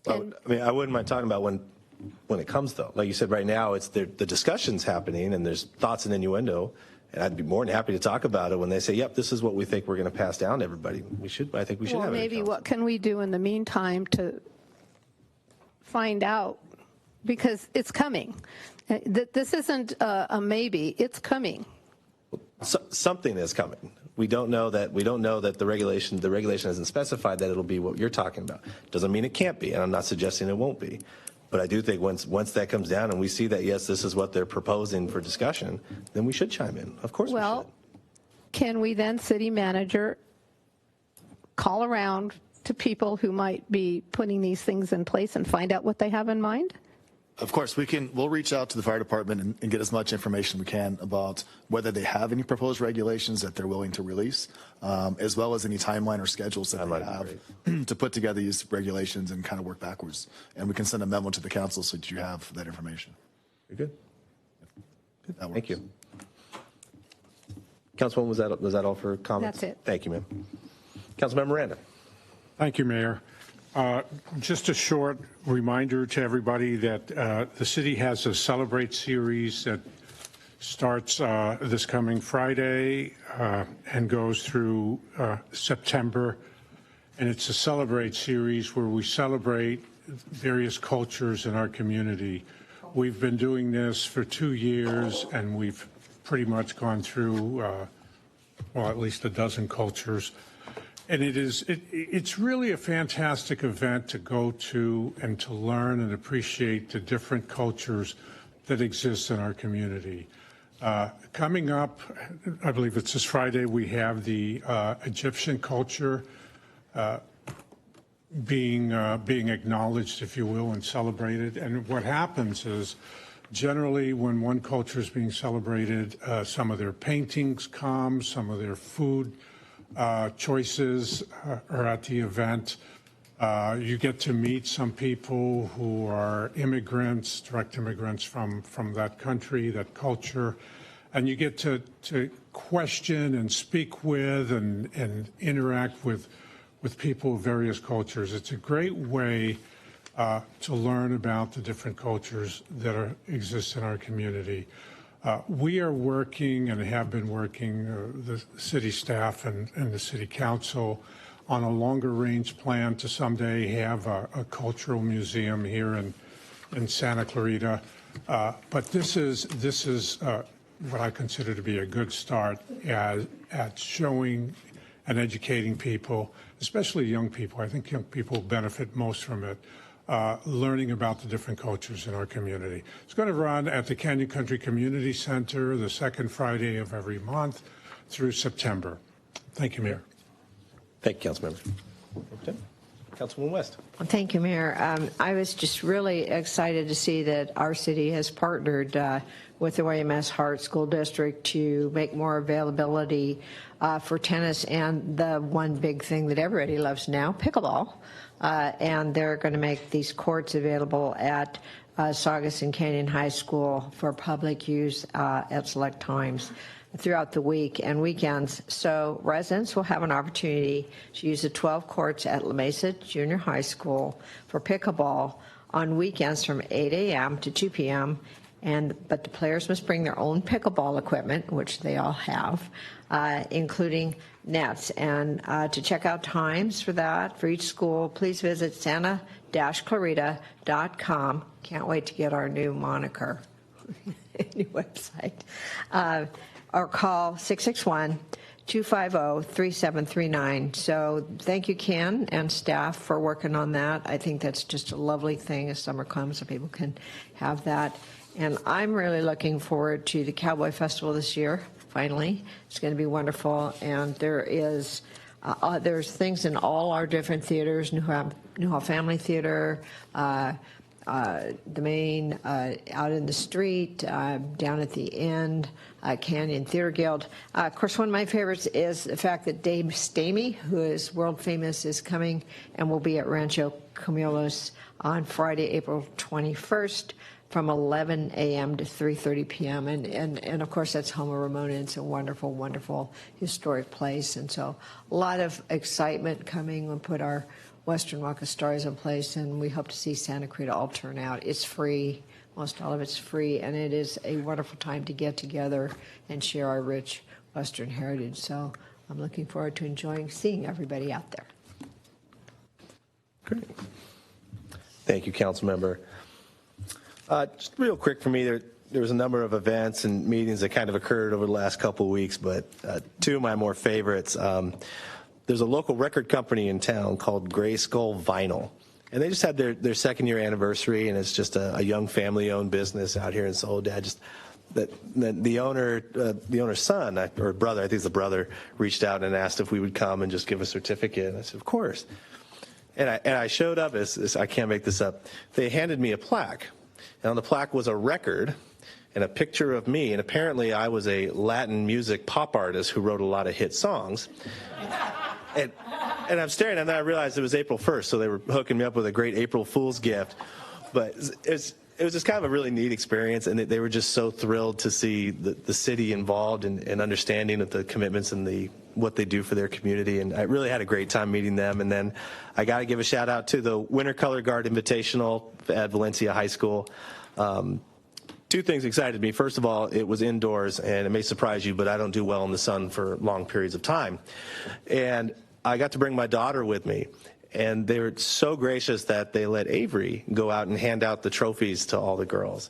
S1: Well, I mean, I wouldn't mind talking about when it comes, though. Like you said, right now, it's the discussion's happening, and there's thoughts and innuendo. And I'd be more than happy to talk about it when they say, yep, this is what we think we're going to pass down to everybody. I think we should have it.
S3: Maybe what can we do in the meantime to find out, because it's coming. This isn't a maybe, it's coming.
S1: Something is coming. We don't know that the regulation hasn't specified that it'll be what you're talking about. Doesn't mean it can't be, and I'm not suggesting it won't be. But I do think once that comes down and we see that, yes, this is what they're proposing for discussion, then we should chime in. Of course we should.
S3: Can we then, city manager, call around to people who might be putting these things in place and find out what they have in mind?
S20: Of course, we'll reach out to the fire department and get as much information we can about whether they have any proposed regulations that they're willing to release, as well as any timeline or schedules that they have to put together these regulations and kind of work backwards. And we can send a memo to the council so that you have that information.
S1: You're good. Thank you. Councilwoman, was that all for comments?
S3: That's it.
S1: Thank you, ma'am. Councilmember Miranda.
S21: Thank you, Mayor. Just a short reminder to everybody that the city has a Celebrate series that starts this coming Friday and goes through September. And it's a Celebrate series where we celebrate various cultures in our community. We've been doing this for 2 years, and we've pretty much gone through, well, at least a dozen cultures. And it's really a fantastic event to go to and to learn and appreciate the different cultures that exist in our community. Coming up, I believe it's this Friday, we have the Egyptian culture being acknowledged, if you will, and celebrated. And what happens is, generally, when one culture is being celebrated, some of their paintings come, some of their food choices are at the event. You get to meet some people who are immigrants, direct immigrants from that country, that culture, and you get to question and speak with and interact with people of various cultures. It's a great way to learn about the different cultures that exist in our community. We are working and have been working, the city staff and the city council, on a longer range plan to someday have a cultural museum here in Santa Clarita. But this is what I consider to be a good start at showing and educating people, especially young people. I think young people benefit most from it, learning about the different cultures in our community. It's going to run at the Canyon Country Community Center the second Friday of every month through September. Thank you, Mayor.
S1: Thank you, Councilmember. Councilwoman West.
S8: Well, thank you, Mayor. I was just really excited to see that our city has partnered with the YMS Hart School District to make more availability for tennis and the one big thing that everybody loves now, pickleball. And they're going to make these courts available at Saugus and Canyon High School for public use at select times throughout the week and weekends. So residents will have an opportunity to use the 12 courts at La Mesa Junior High School for pickleball on weekends from 8 a.m. to 2 p.m. But the players must bring their own pickleball equipment, which they all have, including nets. And to check out times for that, for each school, please visit santa-clarita.com. Can't wait to get our new moniker, new website. Or call 661-250-3739. So thank you, Ken and staff, for working on that. I think that's just a lovely thing as summer comes so people can have that. And I'm really looking forward to the Cowboy Festival this year, finally. It's going to be wonderful. And there's things in all our different theaters, Newhall Family Theater, the main, out in the street, down at the end, Canyon Theater Guild. Of course, one of my favorites is the fact that Dave Stamey, who is world famous, is coming and will be at Rancho Comulos on Friday, April 21st from 11 a.m. to 3:30 p.m. And of course, that's home of Ramona. It's a wonderful, wonderful historic place. And so a lot of excitement coming. We'll put our Western Walk of Stars in place, and we hope to see Santa Clarita all turn out. It's free. Most all of it's free, and it is a wonderful time to get together and share our rich Western heritage. So I'm looking forward to seeing everybody out there.
S1: Great. Thank you, Councilmember. Just real quick for me, there was a number of events and meetings that kind of occurred over the last couple of weeks, but two of my more favorites. There's a local record company in town called Gray Skull Vinyl, and they just had their second year anniversary, and it's just a young family-owned business out here in Soledad. The owner's son or brother, I think it's the brother, reached out and asked if we would come and just give a certificate. And I said, of course. And I showed up I can't make this up. They handed me a plaque, and on the plaque was a record and a picture of me. And apparently, I was a Latin music pop artist who wrote a lot of hit songs. And I'm staring, and then I realized it was April 1st, so they were hooking me up with a great April Fool's gift. But it was just kind of a really neat experience, and they were just so thrilled to see the city involved and understanding of the commitments and what they do for their community. And I really had a great time meeting them. And then I got to give a shout out to the Winter Color Guard Invitational at Valencia High School. Two things excited me. First of all, it was indoors, and it may surprise you, but I don't do well in the sun for long periods of time. And I got to bring my daughter with me, and they were so gracious that they let Avery go out and hand out the trophies to all the girls.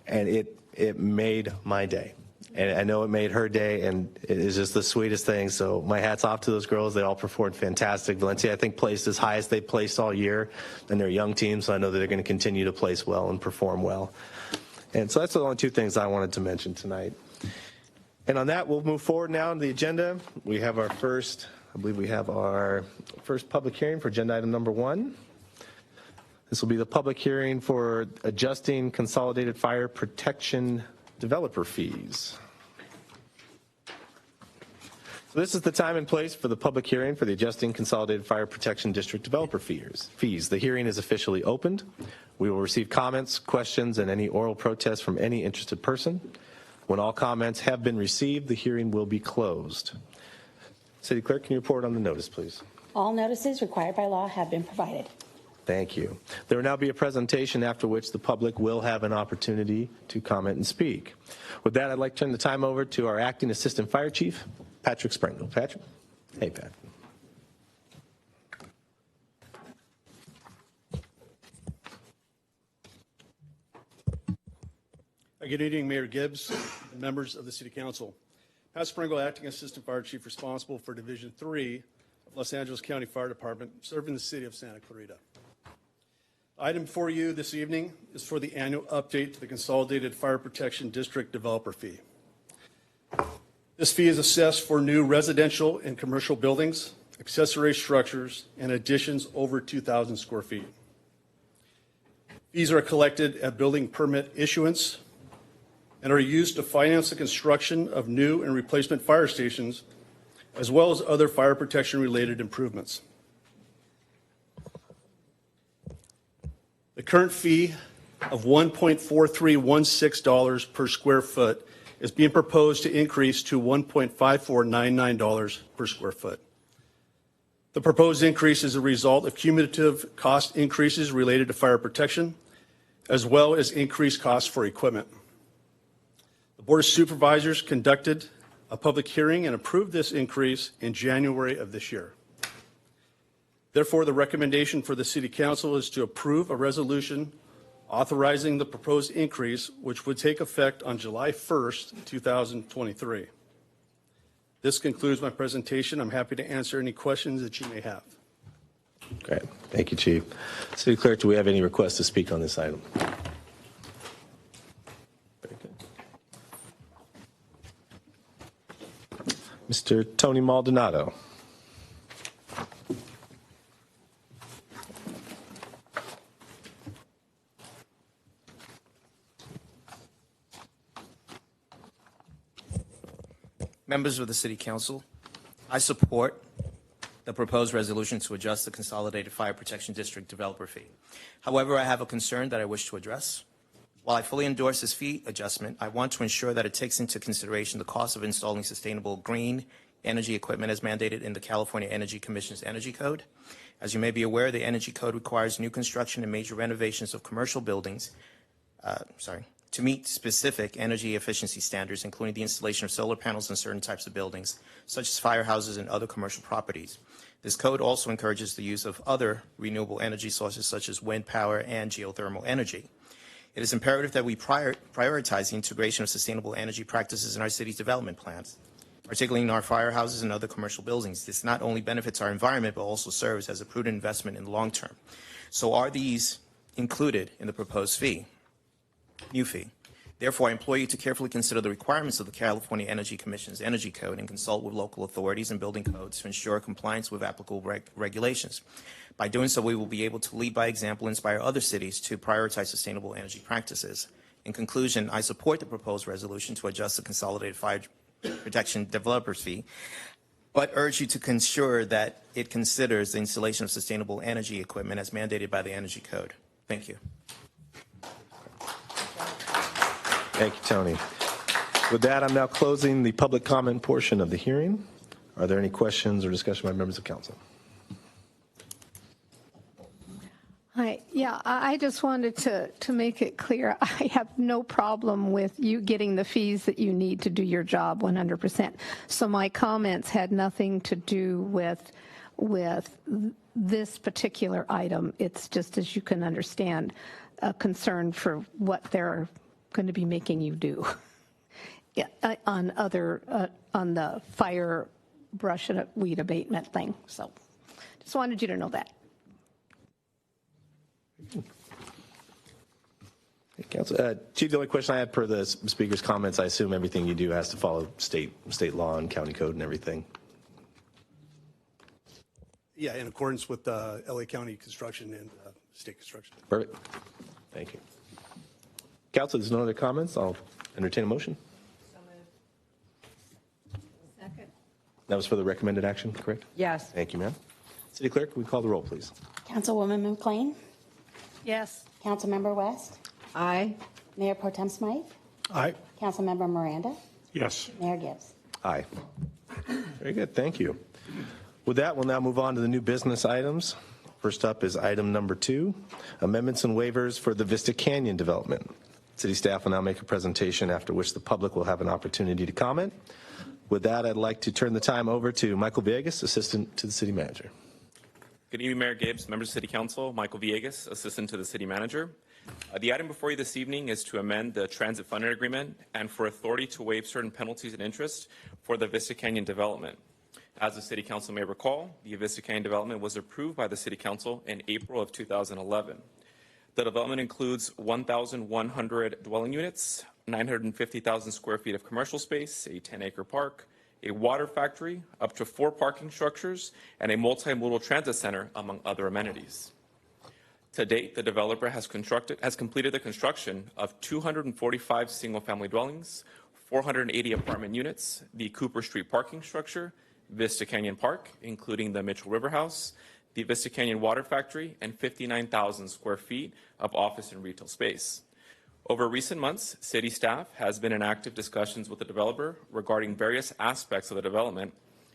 S1: And it made my day. And I know it made her day, and it is just the sweetest thing. So my hat's off to those girls. They all performed fantastic. Valencia, I think, placed as high as they placed all year, and they're a young team, so I know that they're going to continue to place well and perform well. And so that's the only two things I wanted to mention tonight. And on that, we'll move forward now on the agenda. We have our first public hearing for agenda item number 1. This will be the public hearing for adjusting consolidated fire protection developer fees. So this is the time and place for the public hearing for the Adjusting Consolidated Fire Protection District Developer fees. The hearing is officially opened. We will receive comments, questions, and any oral protests from any interested person. When all comments have been received, the hearing will be closed. City Clerk, can you report on the notice, please?
S7: All notices required by law have been provided.
S1: Thank you. There will now be a presentation after which the public will have an opportunity to comment and speak. With that, I'd like to turn the time over to our Acting Assistant Fire Chief, Patrick Springle. Patrick? Hey, Pat.
S22: Good evening, Mayor Gibbs and members of the City Council. Pat Springle, Acting Assistant Fire Chief responsible for Division 3 of Los Angeles County Fire Department, serving the city of Santa Clarita. The item before you this evening is for the annual update to the Consolidated Fire Protection District Developer Fee. This fee is assessed for new residential and commercial buildings, accessory structures, and additions over 2,000 square feet. Fees are collected at building permit issuance and are used to finance the construction of new and replacement fire stations, as well as other fire protection-related improvements. The current fee of $1.4316 per square foot is being proposed to increase to $1.5499 per square foot. The proposed increase is a result of cumulative cost increases related to fire protection, as well as increased costs for equipment. The Board of Supervisors conducted a public hearing and approved this increase in January of this year. Therefore, the recommendation for the City Council is to approve a resolution authorizing the proposed increase, which would take effect on July 1st, 2023. This concludes my presentation. I'm happy to answer any questions that you may have.
S1: Great. Thank you, Chief. City Clerk, do we have any requests to speak on this item? Very good. Mr. Tony Maldonado.
S16: Members of the City Council, I support the proposed resolution to adjust the Consolidated Fire Protection District developer fee. However, I have a concern that I wish to address. While I fully endorse this fee adjustment, I want to ensure that it takes into consideration the cost of installing sustainable green energy equipment as mandated in the California Energy Commission's Energy Code. As you may be aware, the Energy Code requires new construction and major renovations of commercial buildings, to meet specific energy efficiency standards, including the installation of solar panels in certain types of buildings, such as firehouses and other commercial properties. This code also encourages the use of other renewable energy sources, such as wind power and geothermal energy. It is imperative that we prioritize the integration of sustainable energy practices in our city's development plans, particularly in our firehouses and other commercial buildings. This not only benefits our environment, but also serves as a prudent investment in the long term. So are these included in the proposed fee? New fee. Therefore, I implore you to carefully consider the requirements of the California Energy Commission's Energy Code and consult with local authorities and building codes to ensure compliance with applicable regulations. By doing so, we will be able to lead by example and inspire other cities to prioritize sustainable energy practices. In conclusion, I support the proposed resolution to adjust the Consolidated Fire Protection Developers Fee, but urge you to ensure that it considers the installation of sustainable energy equipment as mandated by the Energy Code. Thank you.
S1: Thank you, Tony. With that, I'm now closing the public comment portion of the hearing. Are there any questions or discussion by members of council?
S3: Hi. Yeah, I just wanted to make it clear, I have no problem with you getting the fees that you need to do your job 100%. So my comments had nothing to do with this particular item. It's just, as you can understand, a concern for what they're going to be making you do on the fire, brush, and weed abatement thing. So just wanted you to know that.
S1: Hey, Council. Chief, the only question I had per the speaker's comments, I assume everything you do has to follow state law and county code and everything.
S22: Yeah, in accordance with LA County construction and state construction.
S1: Perfect. Thank you. Council, there's no other comments. I'll entertain a motion.
S3: Second.
S1: That was for the recommended action, correct?
S8: Yes.
S1: Thank you, ma'am. City Clerk, can we call the roll, please?
S7: Councilwoman McLean?
S3: Yes.
S7: Councilmember West?
S8: Aye.
S7: Mayor Pro Tem Smythe?
S21: Aye.
S7: Councilmember Miranda?
S21: Yes.
S7: Mayor Gibbs?
S1: Aye. Very good, thank you. With that, we'll now move on to the new business items. First up is item number 2, amendments and waivers for the Vista Canyon development. City staff will now make a presentation, after which the public will have an opportunity to comment. With that, I'd like to turn the time over to Michael Villegas, Assistant to the City Manager.
S5: Good evening, Mayor Gibbs, members of City Council. Michael Villegas, Assistant to the City Manager. The item before you this evening is to amend the transit funding agreement and for authority to waive certain penalties and interest for the Vista Canyon development. As the City Council may recall, the Vista Canyon development was approved by the City Council in April of 2011. The development includes 1,100 dwelling units, 950,000 square feet of commercial space, a 10-acre park, a water factory, up to 4 parking structures, and a multimodal transit center, among other amenities. To date, the developer has completed the construction of 245 single-family dwellings, 480 apartment units, the Cooper Street parking structure, Vista Canyon Park, including the Mitchell River House, the Vista Canyon Water Factory, and 59,000 square feet of office and retail space. Over recent months, city staff has been in active discussions with the developer regarding various aspects of the development,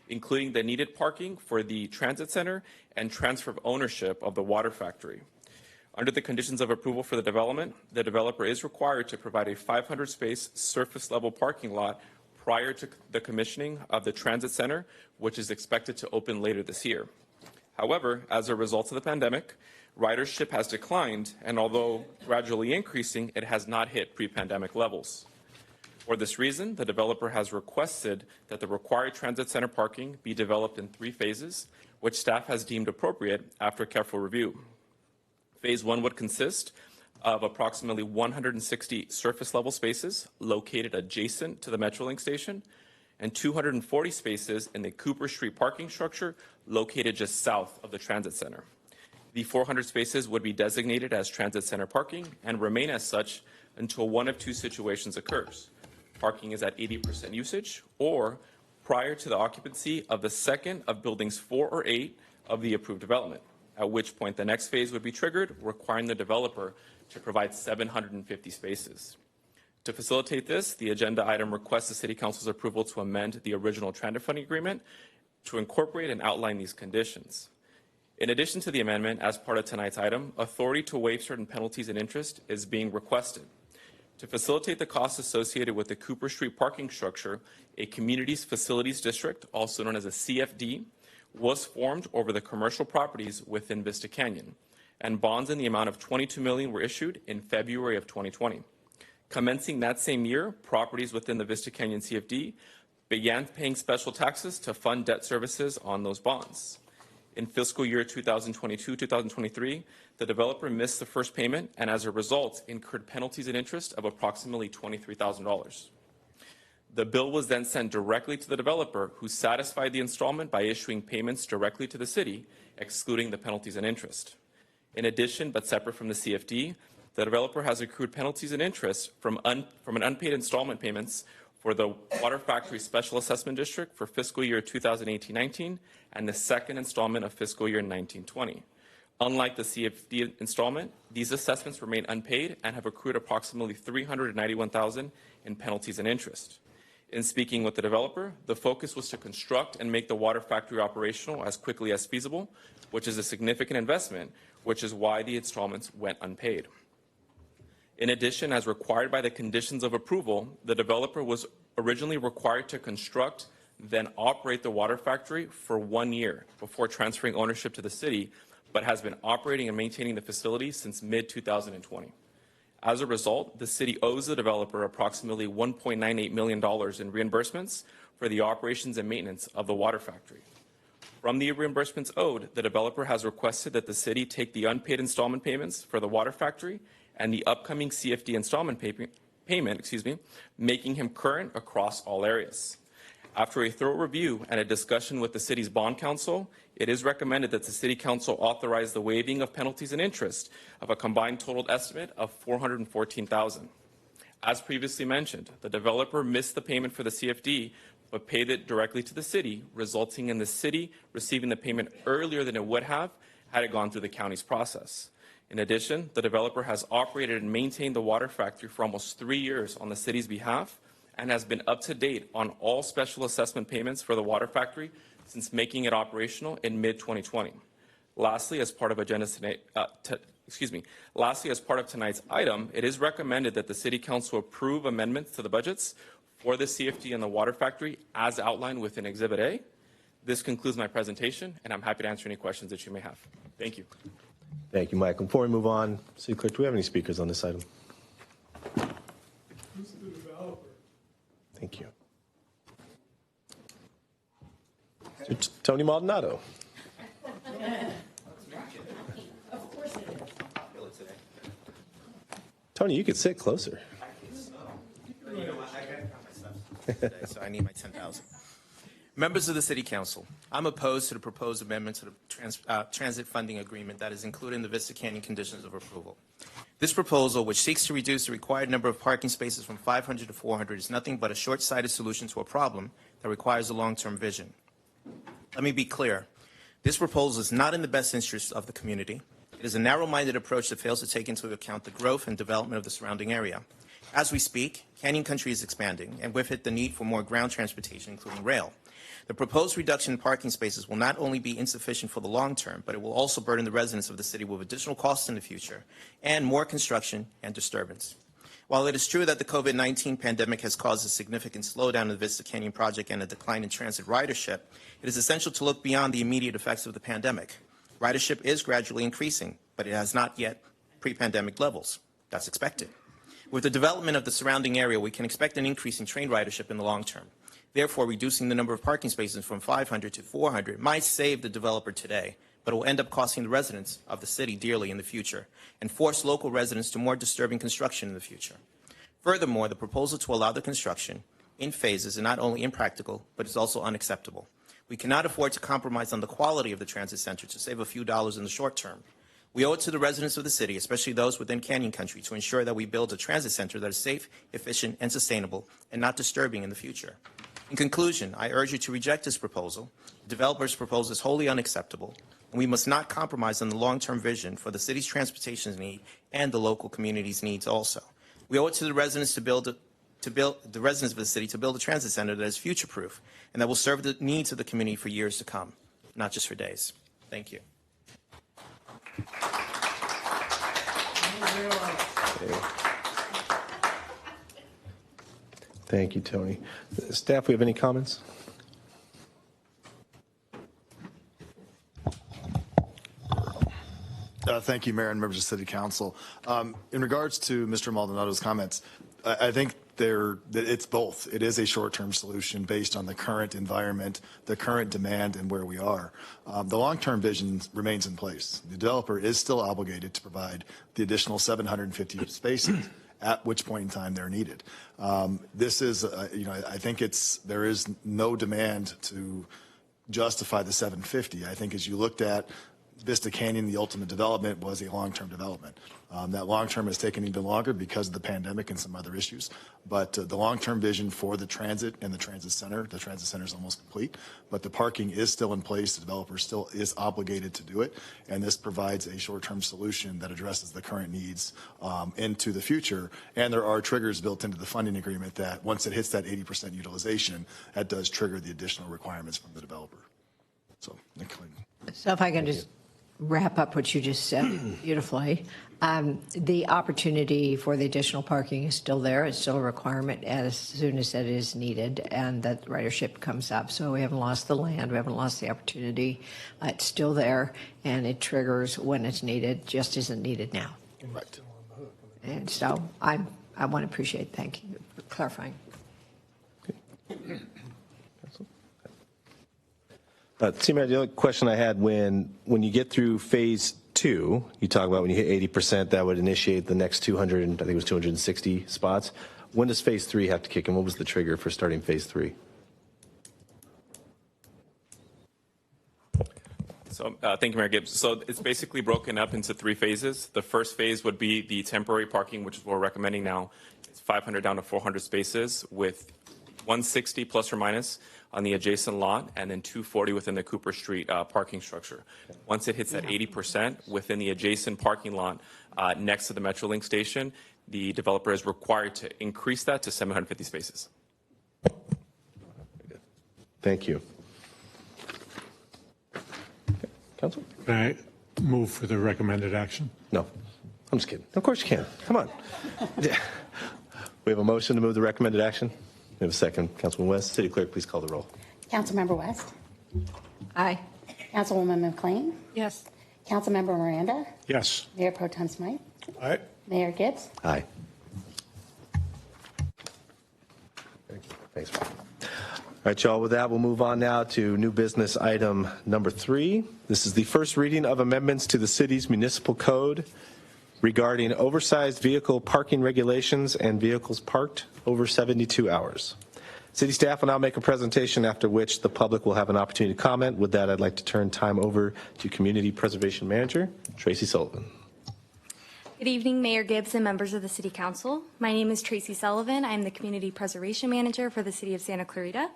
S5: including the needed parking for the transit center and transfer of ownership of the water factory. Under the conditions of approval for the development, the developer is required to provide a 500-space surface-level parking lot prior to the commissioning of the transit center, which is expected to open later this year. However, as a result of the pandemic, ridership has declined, and although gradually increasing, it has not hit pre-pandemic levels. For this reason, the developer has requested that the required transit center parking be developed in 3 phases, which staff has deemed appropriate after careful review. Phase 1 would consist of approximately 160 surface-level spaces located adjacent to the Metrolink station and 240 spaces in the Cooper Street parking structure located just south of the transit center. The 400 spaces would be designated as transit center parking and remain as such until one of 2 situations occurs. Parking is at 80% usage or prior to the occupancy of the second of buildings 4 or 8 of the approved development, at which point the next phase would be triggered, requiring the developer to provide 750 spaces. To facilitate this, the agenda item requests the City Council's approval to amend the original transit funding agreement to incorporate and outline these conditions. In addition to the amendment, as part of tonight's item, authority to waive certain penalties and interest is being requested. To facilitate the costs associated with the Cooper Street parking structure, a Communities Facilities District, also known as a CFD, was formed over the commercial properties within Vista Canyon, and bonds in the amount of $22 million were issued in February of 2020. Commencing that same year, properties within the Vista Canyon CFD began paying special taxes to fund debt services on those bonds. In fiscal year 2022-2023, the developer missed the first payment and as a result incurred penalties and interest of approximately $23,000. The bill was then sent directly to the developer, who satisfied the installment by issuing payments directly to the city, excluding the penalties and interest. In addition, but separate from the CFD, the developer has accrued penalties and interest from an unpaid installment payments for the Water Factory Special Assessment District for fiscal year 2018-19 and the second installment of fiscal year 19-20. Unlike the CFD installment, these assessments remain unpaid and have accrued approximately $391,000 in penalties and interest. In speaking with the developer, the focus was to construct and make the water factory operational as quickly as feasible, which is a significant investment, which is why the installments went unpaid. In addition, as required by the conditions of approval, the developer was originally required to construct, then operate the water factory for 1 year before transferring ownership to the city, but has been operating and maintaining the facility since mid-2020. As a result, the city owes the developer approximately $1.98 million in reimbursements for the operations and maintenance of the water factory. From the reimbursements owed, the developer has requested that the city take the unpaid installment payments for the water factory and the upcoming CFD installment payment, making him current across all areas. After a thorough review and a discussion with the city's bond counsel, it is recommended that the City Council authorize the waiving of penalties and interest of a combined total estimate of $414,000. As previously mentioned, the developer missed the payment for the CFD but paid it directly to the city, resulting in the city receiving the payment earlier than it would have had it gone through the county's process. In addition, the developer has operated and maintained the water factory for almost 3 years on the city's behalf and has been up to date on all special assessment payments for the water factory since making it operational in mid-2020. Lastly, as part of tonight's item, it is recommended that the City Council approve amendments to the budgets for the CFD and the water factory as outlined within Exhibit A. This concludes my presentation, and I'm happy to answer any questions that you may have. Thank you.
S1: Thank you, Michael. Before we move on, City Clerk, do we have any speakers on this item?
S13: Who's the developer?
S1: Thank you. Mr. Tony Maldonado. Tony, you could sit closer.
S16: So I need my 10,000. Members of the City Council, I'm opposed to the proposed amendment to the transit funding agreement that is included in the Vista Canyon conditions of approval. This proposal, which seeks to reduce the required number of parking spaces from 500 to 400, is nothing but a short-sighted solution to a problem that requires a long-term vision. Let me be clear. This proposal is not in the best interest of the community. It is a narrow-minded approach that fails to take into account the growth and development of the surrounding area. As we speak, Canyon Country is expanding, and with it the need for more ground transportation, including rail. The proposed reduction in parking spaces will not only be insufficient for the long term, but it will also burden the residents of the city with additional costs in the future and more construction and disturbance. While it is true that the COVID-19 pandemic has caused a significant slowdown in the Vista Canyon project and a decline in transit ridership, it is essential to look beyond the immediate effects of the pandemic. Ridership is gradually increasing, but it has not yet pre-pandemic levels. That's expected. With the development of the surrounding area, we can expect an increase in train ridership in the long term. Therefore, reducing the number of parking spaces from 500 to 400 might save the developer today, but it will end up costing the residents of the city dearly in the future and force local residents to more disturbing construction in the future. Furthermore, the proposal to allow the construction in phases is not only impractical, but is also unacceptable. We cannot afford to compromise on the quality of the transit center to save a few dollars in the short term. We owe it to the residents of the city, especially those within Canyon Country, to ensure that we build a transit center that is safe, efficient, and sustainable, and not disturbing in the future. In conclusion, I urge you to reject this proposal. The developer's proposal is wholly unacceptable, and we must not compromise on the long-term vision for the city's transportation need and the local community's needs also. We owe it to the residents the residents of the city to build a transit center that is future-proof and that will serve the needs of the community for years to come, not just for days. Thank you.
S1: Thank you, Tony. Staff, we have any comments?
S20: Thank you, Mayor and members of City Council. In regards to Mr. Maldonado's comments, I think it's both. It is a short-term solution based on the current environment, the current demand, and where we are. The long-term vision remains in place. The developer is still obligated to provide the additional 750 spaces at which point in time they're needed. This is, I think there is no demand to justify the 750. I think as you looked at Vista Canyon, the ultimate development was a long-term development. That long-term has taken even longer because of the pandemic and some other issues. But the long-term vision for the transit and the transit center is almost complete, but the parking is still in place. The developer still is obligated to do it, and this provides a short-term solution that addresses the current needs into the future. And there are triggers built into the funding agreement that once it hits that 80% utilization, that does trigger the additional requirements from the developer. So
S8: if I can just wrap up what you just said beautifully. The opportunity for the additional parking is still there. It's still a requirement as soon as it is needed and that ridership comes up. So we haven't lost the land. We haven't lost the opportunity. It's still there, and it triggers when it's needed, just isn't needed now.
S20: Right.
S8: And so I want to appreciate, thank you for clarifying.
S1: Mayor, the only question I had, when you get through phase 2, you talk about when you hit 80%, that would initiate the next 200, I think it was 260 spots. When does phase 3 have to kick in? What was the trigger for starting phase 3?
S5: So thank you, Mayor Gibbs. So it's basically broken up into 3 phases. The first phase would be the temporary parking, which is what we're recommending now. It's 500 down to 400 spaces with 160 plus or minus on the adjacent lot, and then 240 within the Cooper Street parking structure. Once it hits that 80% within the adjacent parking lot next to the Metrolink station, the developer is required to increase that to 750 spaces.
S1: Thank you. Council?
S21: Can I move for the recommended action?
S1: No, I'm just kidding. Of course you can. Come on. We have a motion to move the recommended action. We have a second. Councilman West. City Clerk, please call the roll.
S7: Councilmember West.
S8: Aye.
S7: Councilwoman McLean.
S3: Yes.
S7: Councilmember Miranda.
S21: Yes.
S7: Mayor Pro Tem Smythe.
S22: Aye.
S7: Mayor Gibbs.
S1: Aye. Thanks. All right, y'all. With that, we'll move on now to new business item number 3. This is the first reading of amendments to the city's municipal code regarding oversized vehicle parking regulations and vehicles parked over 72 hours. City staff will now make a presentation, after which the public will have an opportunity to comment. With that, I'd like to turn time over to Community Preservation Manager Tracy Sullivan.
S9: Good evening, Mayor Gibbs and members of the City Council. My name is Tracy Sullivan. I'm the Community Preservation Manager for the City of Santa Clarita.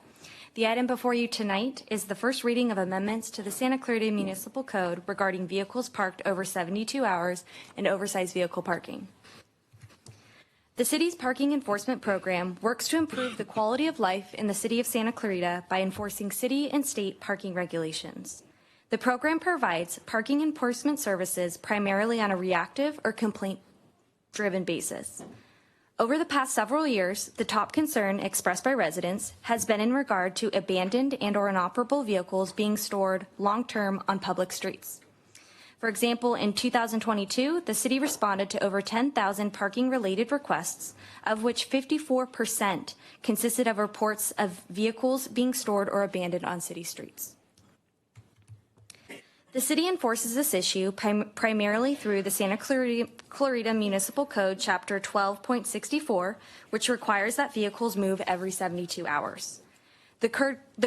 S9: The item before you tonight is the first reading of amendments to the Santa Clarita Municipal Code regarding vehicles parked over 72 hours and oversized vehicle parking. The city's parking enforcement program works to improve the quality of life in the city of Santa Clarita by enforcing city and state parking regulations. The program provides parking enforcement services primarily on a reactive or complaint-driven basis. Over the past several years, the top concern expressed by residents has been in regard to abandoned and/or inoperable vehicles being stored long-term on public streets. For example, in 2022, the city responded to over 10,000 parking-related requests, of which 54% consisted of reports of vehicles being stored or abandoned on city streets. The city enforces this issue primarily through the Santa Clarita Municipal Code, Chapter 12.64, which requires that vehicles move every 72 hours. The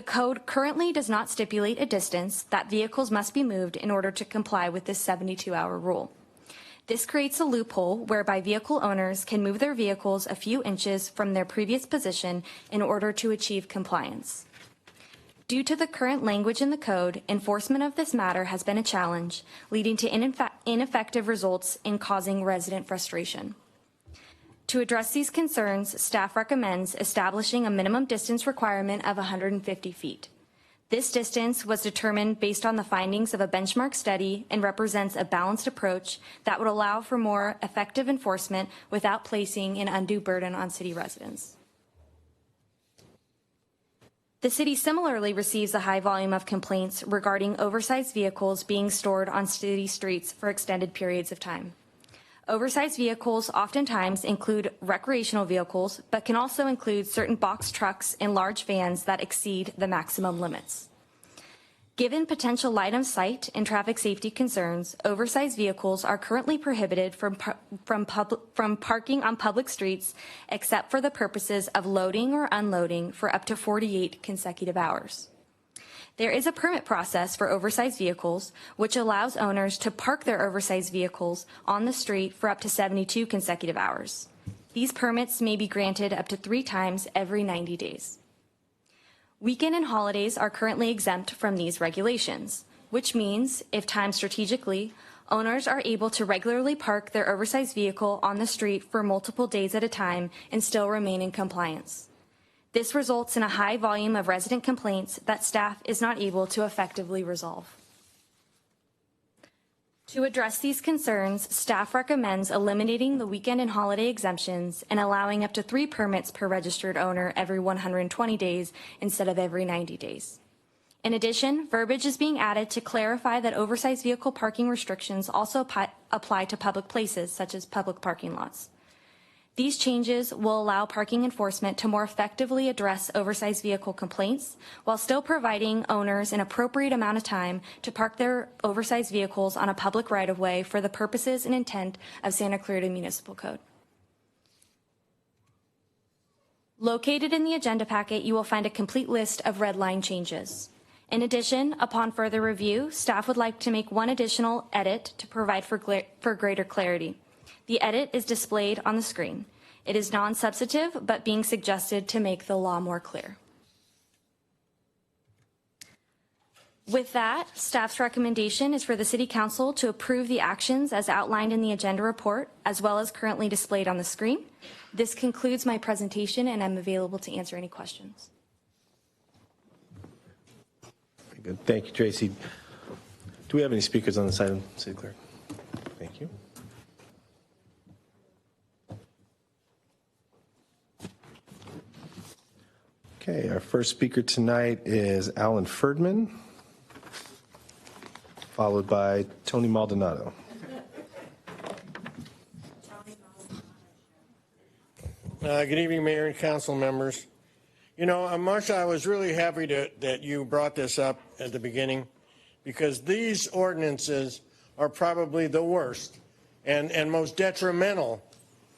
S9: code currently does not stipulate a distance that vehicles must be moved in order to comply with this 72-hour rule. This creates a loophole whereby vehicle owners can move their vehicles a few inches from their previous position in order to achieve compliance. Due to the current language in the code, enforcement of this matter has been a challenge, leading to ineffective results in causing resident frustration. To address these concerns, staff recommends establishing a minimum distance requirement of 150 feet. This distance was determined based on the findings of a benchmark study and represents a balanced approach that would allow for more effective enforcement without placing an undue burden on city residents. The city similarly receives a high volume of complaints regarding oversized vehicles being stored on city streets for extended periods of time. Oversized vehicles oftentimes include recreational vehicles, but can also include certain box trucks and large vans that exceed the maximum limits. Given potential line of sight and traffic safety concerns, oversized vehicles are currently prohibited from parking on public streets except for the purposes of loading or unloading for up to 48 consecutive hours. There is a permit process for oversized vehicles, which allows owners to park their oversized vehicles on the street for up to 72 consecutive hours. These permits may be granted up to 3 times every 90 days. Weekend and holidays are currently exempt from these regulations, which means, if timed strategically, owners are able to regularly park their oversized vehicle on the street for multiple days at a time and still remain in compliance. This results in a high volume of resident complaints that staff is not able to effectively resolve. To address these concerns, staff recommends eliminating the weekend and holiday exemptions and allowing up to 3 permits per registered owner every 120 days instead of every 90 days. In addition, verbiage is being added to clarify that oversized vehicle parking restrictions also apply to public places, such as public parking lots. These changes will allow parking enforcement to more effectively address oversized vehicle complaints while still providing owners an appropriate amount of time to park their oversized vehicles on a public right-of-way for the purposes and intent of Santa Clarita Municipal Code. Located in the agenda packet, you will find a complete list of red line changes. In addition, upon further review, staff would like to make one additional edit to provide for greater clarity. The edit is displayed on the screen. It is non-substantive, but being suggested to make the law more clear. With that, staff's recommendation is for the City Council to approve the actions as outlined in the agenda report, as well as currently displayed on the screen. This concludes my presentation, and I'm available to answer any questions.
S1: Very good. Thank you, Tracy. Do we have any speakers on this item, City Clerk? Thank you. Okay, our first speaker tonight is Alan Ferdman, followed by Tony Maldonado.
S12: Good evening, Mayor and council members. You know, Marsha, I was really happy that you brought this up at the beginning, because these ordinances are probably the worst and most detrimental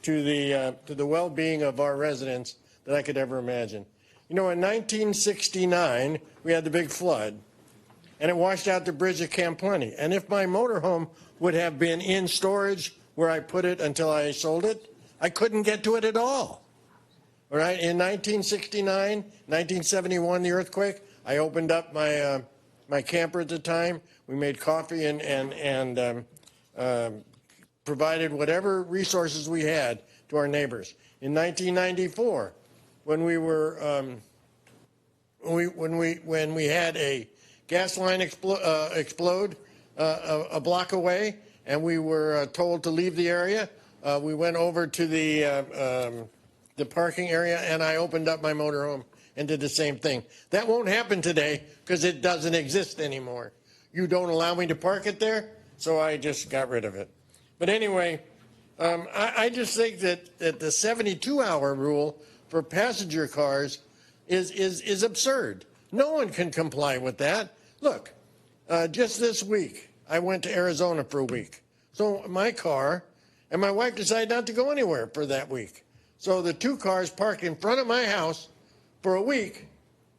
S12: to the well-being of our residents that I could ever imagine. You know, in 1969, we had the big flood, and it washed out the bridge at Camp Plenty. And if my motorhome would have been in storage where I put it until I sold it, I couldn't get to it at all. All right, in 1969, 1971, the earthquake, I opened up my my camper at the time. We made coffee and provided whatever resources we had to our neighbors. In 1994, when we were when we had a gas line explode a block away, and we were told to leave the area, we went over to the parking area, and I opened up my motorhome and did the same thing. That won't happen today because it doesn't exist anymore. You don't allow me to park it there, so I just got rid of it. But anyway, I just think that the 72-hour rule for passenger cars is absurd. No one can comply with that. Look, just this week, I went to Arizona for a week. So my car and my wife decided not to go anywhere for that week. So the two cars parked in front of my house for a week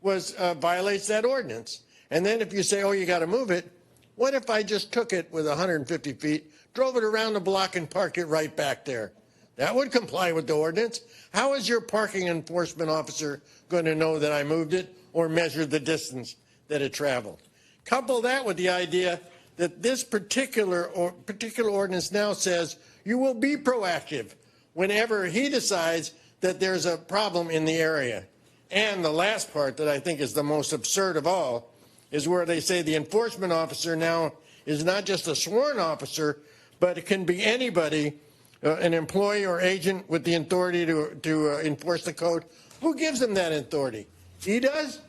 S12: violates that ordinance. And then if you say, oh, you got to move it, what if I just took it with 150 feet, drove it around the block and parked it right back there? That would comply with the ordinance. How is your parking enforcement officer going to know that I moved it or measure the distance that it traveled? Couple that with the idea that this particular ordinance now says you will be proactive whenever he decides that there's a problem in the area. And the last part that I think is the most absurd of all is where they say the enforcement officer now is not just a sworn officer, but it can be anybody, an employee or agent with the authority to enforce the code. Who gives them that authority? He does?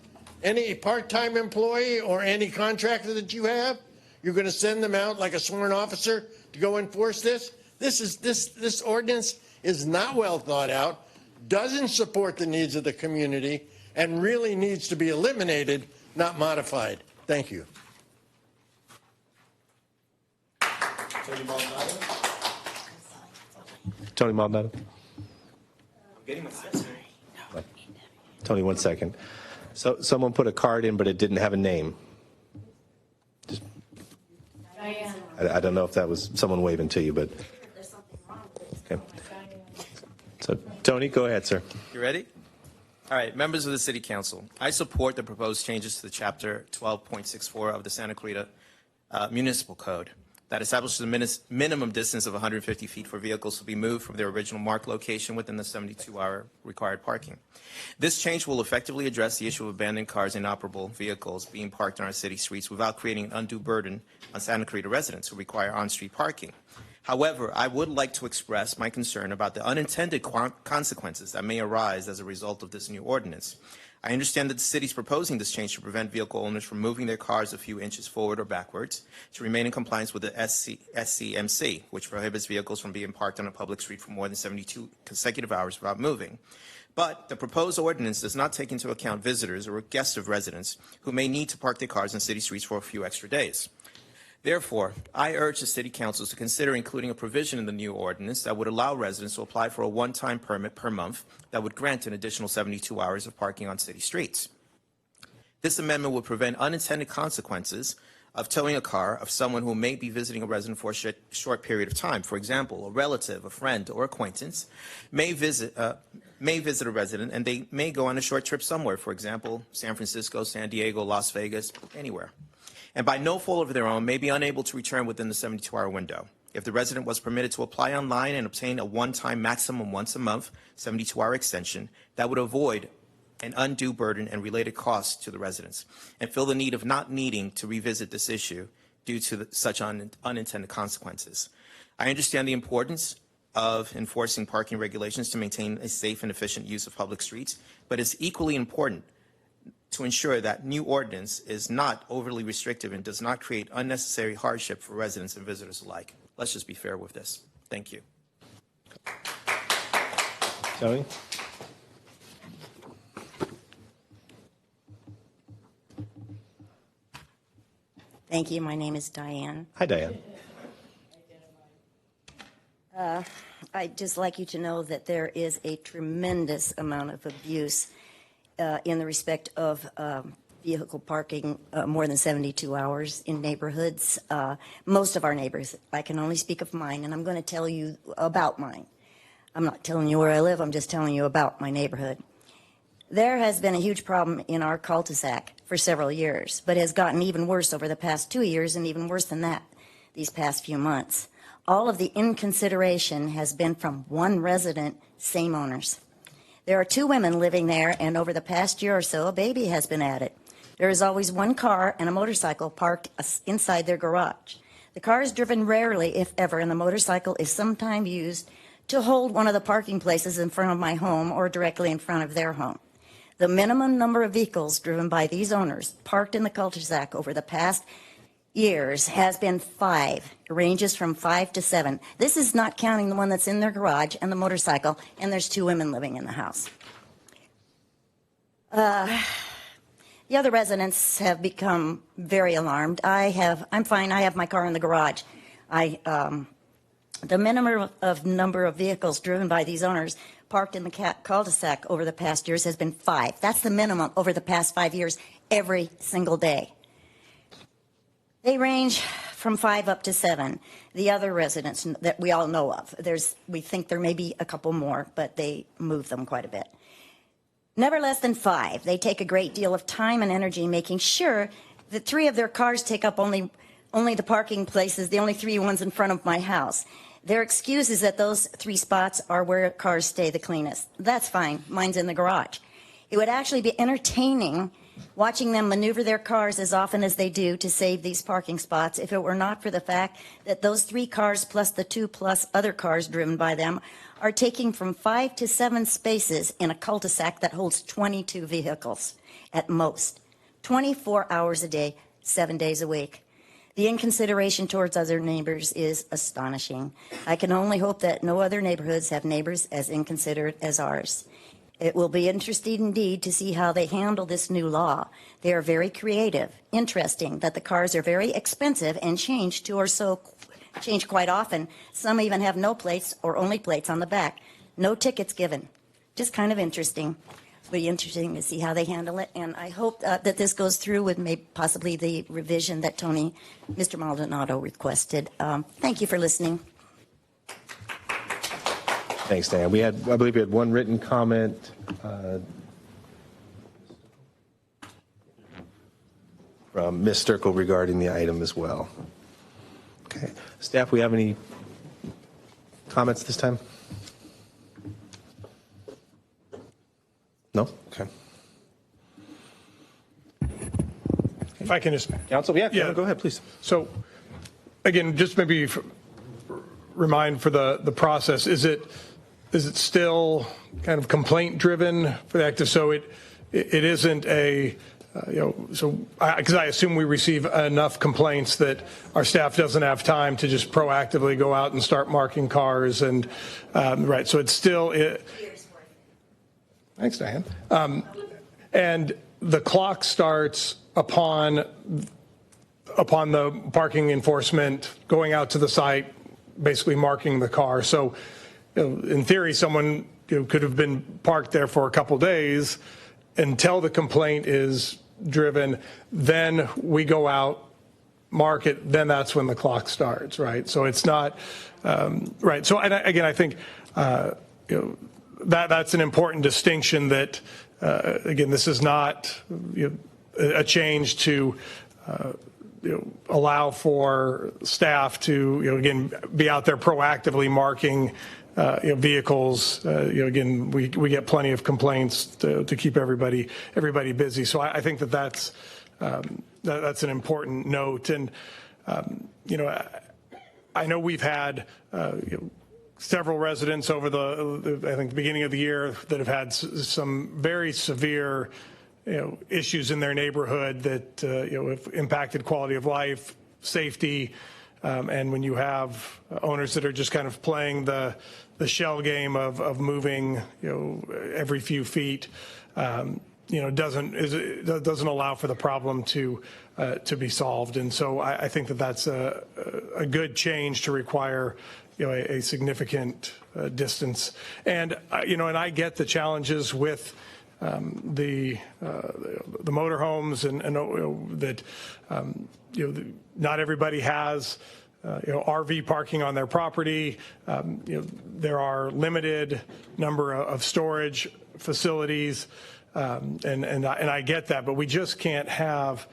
S12: Any part-time employee or any contractor that you have? You're going to send them out like a sworn officer to go enforce this? This ordinance is not well thought out, doesn't support the needs of the community, and really needs to be eliminated, not modified. Thank you.
S1: Tony Maldonado.
S16: I'm getting my sense.
S1: Tony, 1 second. So someone put a card in, but it didn't have a name. Just, I don't know if that was someone waving to you, but okay. So Tony, go ahead, sir.
S16: You ready? All right, members of the City Council, I support the proposed changes to the Chapter 12.64 of the Santa Clarita Municipal Code that establishes a minimum distance of 150 feet for vehicles to be moved from their original marked location within the 72-hour required parking. This change will effectively address the issue of abandoned cars and inoperable vehicles being parked on our city streets without creating an undue burden on Santa Clarita residents who require on-street parking. However, I would like to express my concern about the unintended consequences that may arise as a result of this new ordinance. I understand that the city is proposing this change to prevent vehicle owners from moving their cars a few inches forward or backwards to remain in compliance with the SCMC, which prohibits vehicles from being parked on a public street for more than 72 consecutive hours without moving. But the proposed ordinance does not take into account visitors or guests of residents who may need to park their cars on city streets for a few extra days. Therefore, I urge the City Council to consider including a provision in the new ordinance that would allow residents to apply for a one-time permit per month that would grant an additional 72 hours of parking on city streets. This amendment would prevent unintended consequences of towing a car of someone who may be visiting a resident for a short period of time. For example, a relative, a friend, or acquaintance may visit a resident, and they may go on a short trip somewhere, for example, San Francisco, San Diego, Las Vegas, anywhere, and by no fault of their own may be unable to return within the 72-hour window. If the resident was permitted to apply online and obtain a one-time maximum once a month 72-hour extension, that would avoid an undue burden and related costs to the residents, and fill the need of not needing to revisit this issue due to such unintended consequences. I understand the importance of enforcing parking regulations to maintain a safe and efficient use of public streets, but it's equally important to ensure that new ordinance is not overly restrictive and does not create unnecessary hardship for residents and visitors alike. Let's just be fair with this. Thank you.
S1: Tony?
S18: Thank you. My name is Diane.
S1: Hi, Diane.
S18: I'd just like you to know that there is a tremendous amount of abuse in the respect of vehicle parking more than 72 hours in neighborhoods. Most of our neighbors, I can only speak of mine, and I'm going to tell you about mine. I'm not telling you where I live, I'm just telling you about my neighborhood. There has been a huge problem in our cul-de-sac for several years, but has gotten even worse over the past 2 years, and even worse than that these past few months. All of the inconsideration has been from one resident, same owners. There are 2 women living there, and over the past year or so, a baby has been added. There is always one car and a motorcycle parked inside their garage. The car is driven rarely, if ever, and the motorcycle is sometimes used to hold one of the parking places in front of my home or directly in front of their home. The minimum number of vehicles driven by these owners parked in the cul-de-sac over the past years has been 5. It ranges from 5 to 7. This is not counting the one that's in their garage and the motorcycle, and there's 2 women living in the house. The other residents have become very alarmed. I'm fine. I have my car in the garage. The minimum of number of vehicles driven by these owners parked in the cul-de-sac over the past years has been 5. That's the minimum over the past 5 years, every single day. They range from 5 up to 7. The other residents that we all know of, we think there may be a couple more, but they move them quite a bit. Never less than 5. They take a great deal of time and energy making sure that 3 of their cars take up only the parking places, the only 3 ones in front of my house. Their excuse is that those 3 spots are where cars stay the cleanest. That's fine. Mine's in the garage. It would actually be entertaining watching them maneuver their cars as often as they do to save these parking spots if it were not for the fact that those 3 cars plus the 2 plus other cars driven by them are taking from 5 to 7 spaces in a cul-de-sac that holds 22 vehicles at most, 24 hours a day, 7 days a week. The inconsideration towards other neighbors is astonishing. I can only hope that no other neighborhoods have neighbors as inconsiderate as ours. It will be interesting indeed to see how they handle this new law. They are very creative, interesting that the cars are very expensive and change quite often. Some even have no plates or only plates on the back. No tickets given. Just kind of interesting. It'll be interesting to see how they handle it. And I hope that this goes through with maybe possibly the revision that Mr. Maldonado requested. Thank you for listening.
S1: Thanks, Dan. I believe we had one written comment. From Ms. Sturkle regarding the item as well. Okay. Staff, we have any comments this time? No? Okay.
S10: If I can just...
S1: Council, yeah, go ahead, please.
S10: So, again, just maybe remind for the process, is it still kind of complaint driven for the active? So it isn't a, because I assume we receive enough complaints that our staff doesn't have time to just proactively go out and start marking cars and, right, so it's still... Thanks, Diane. And the clock starts upon the parking enforcement going out to the site, basically marking the car. So, in theory, someone could have been parked there for a couple days until the complaint is driven. Then we go out mark it, then that's when the clock starts, right? So it's not, right. So and again, I think that's an important distinction that, again, this is not a change to allow for staff to, again, be out there proactively marking vehicles. Again, we get plenty of complaints to keep everybody busy. So I think that's an important note. And I know we've had several residents over I think the beginning of the year that have had some very severe issues in their neighborhood that have impacted quality of life, safety, and when you have owners that are just kind of playing the shell game of moving every few feet, doesn't allow for the problem to be solved. And so I think that's a good change to require a significant distance. And and I get the challenges with the motorhomes and that not everybody has RV parking on their property. There are limited number of storage facilities, and I get that, but we just can't have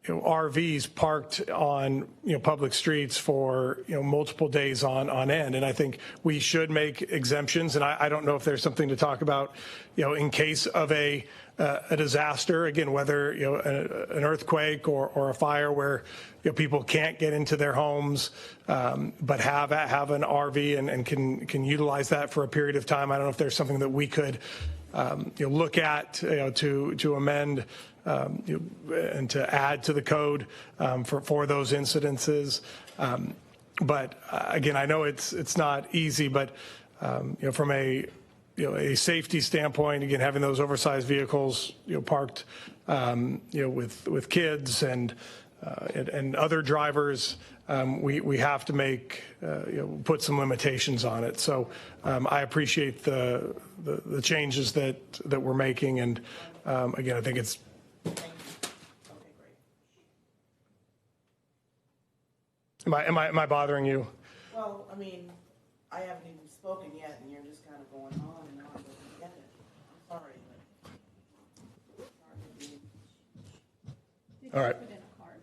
S10: RVs parked on public streets for multiple days on end. And I think we should make exemptions. And I don't know if there's something to talk about in case of a disaster, again, whether an earthquake or a fire where people can't get into their homes, but have an RV and can utilize that for a period of time. I don't know if there's something that we could look at to amend and to add to the code for those incidences. But again, I know it's not easy, but from a safety standpoint, again, having those oversized vehicles parked with kids and other drivers, we have to make put some limitations on it. So I appreciate the changes that we're making, and again, I think it's. Am I bothering you?
S15: Well, I mean, I haven't even spoken yet, and you're just kind of going on and on. I get it. I'm sorry.
S10: All right.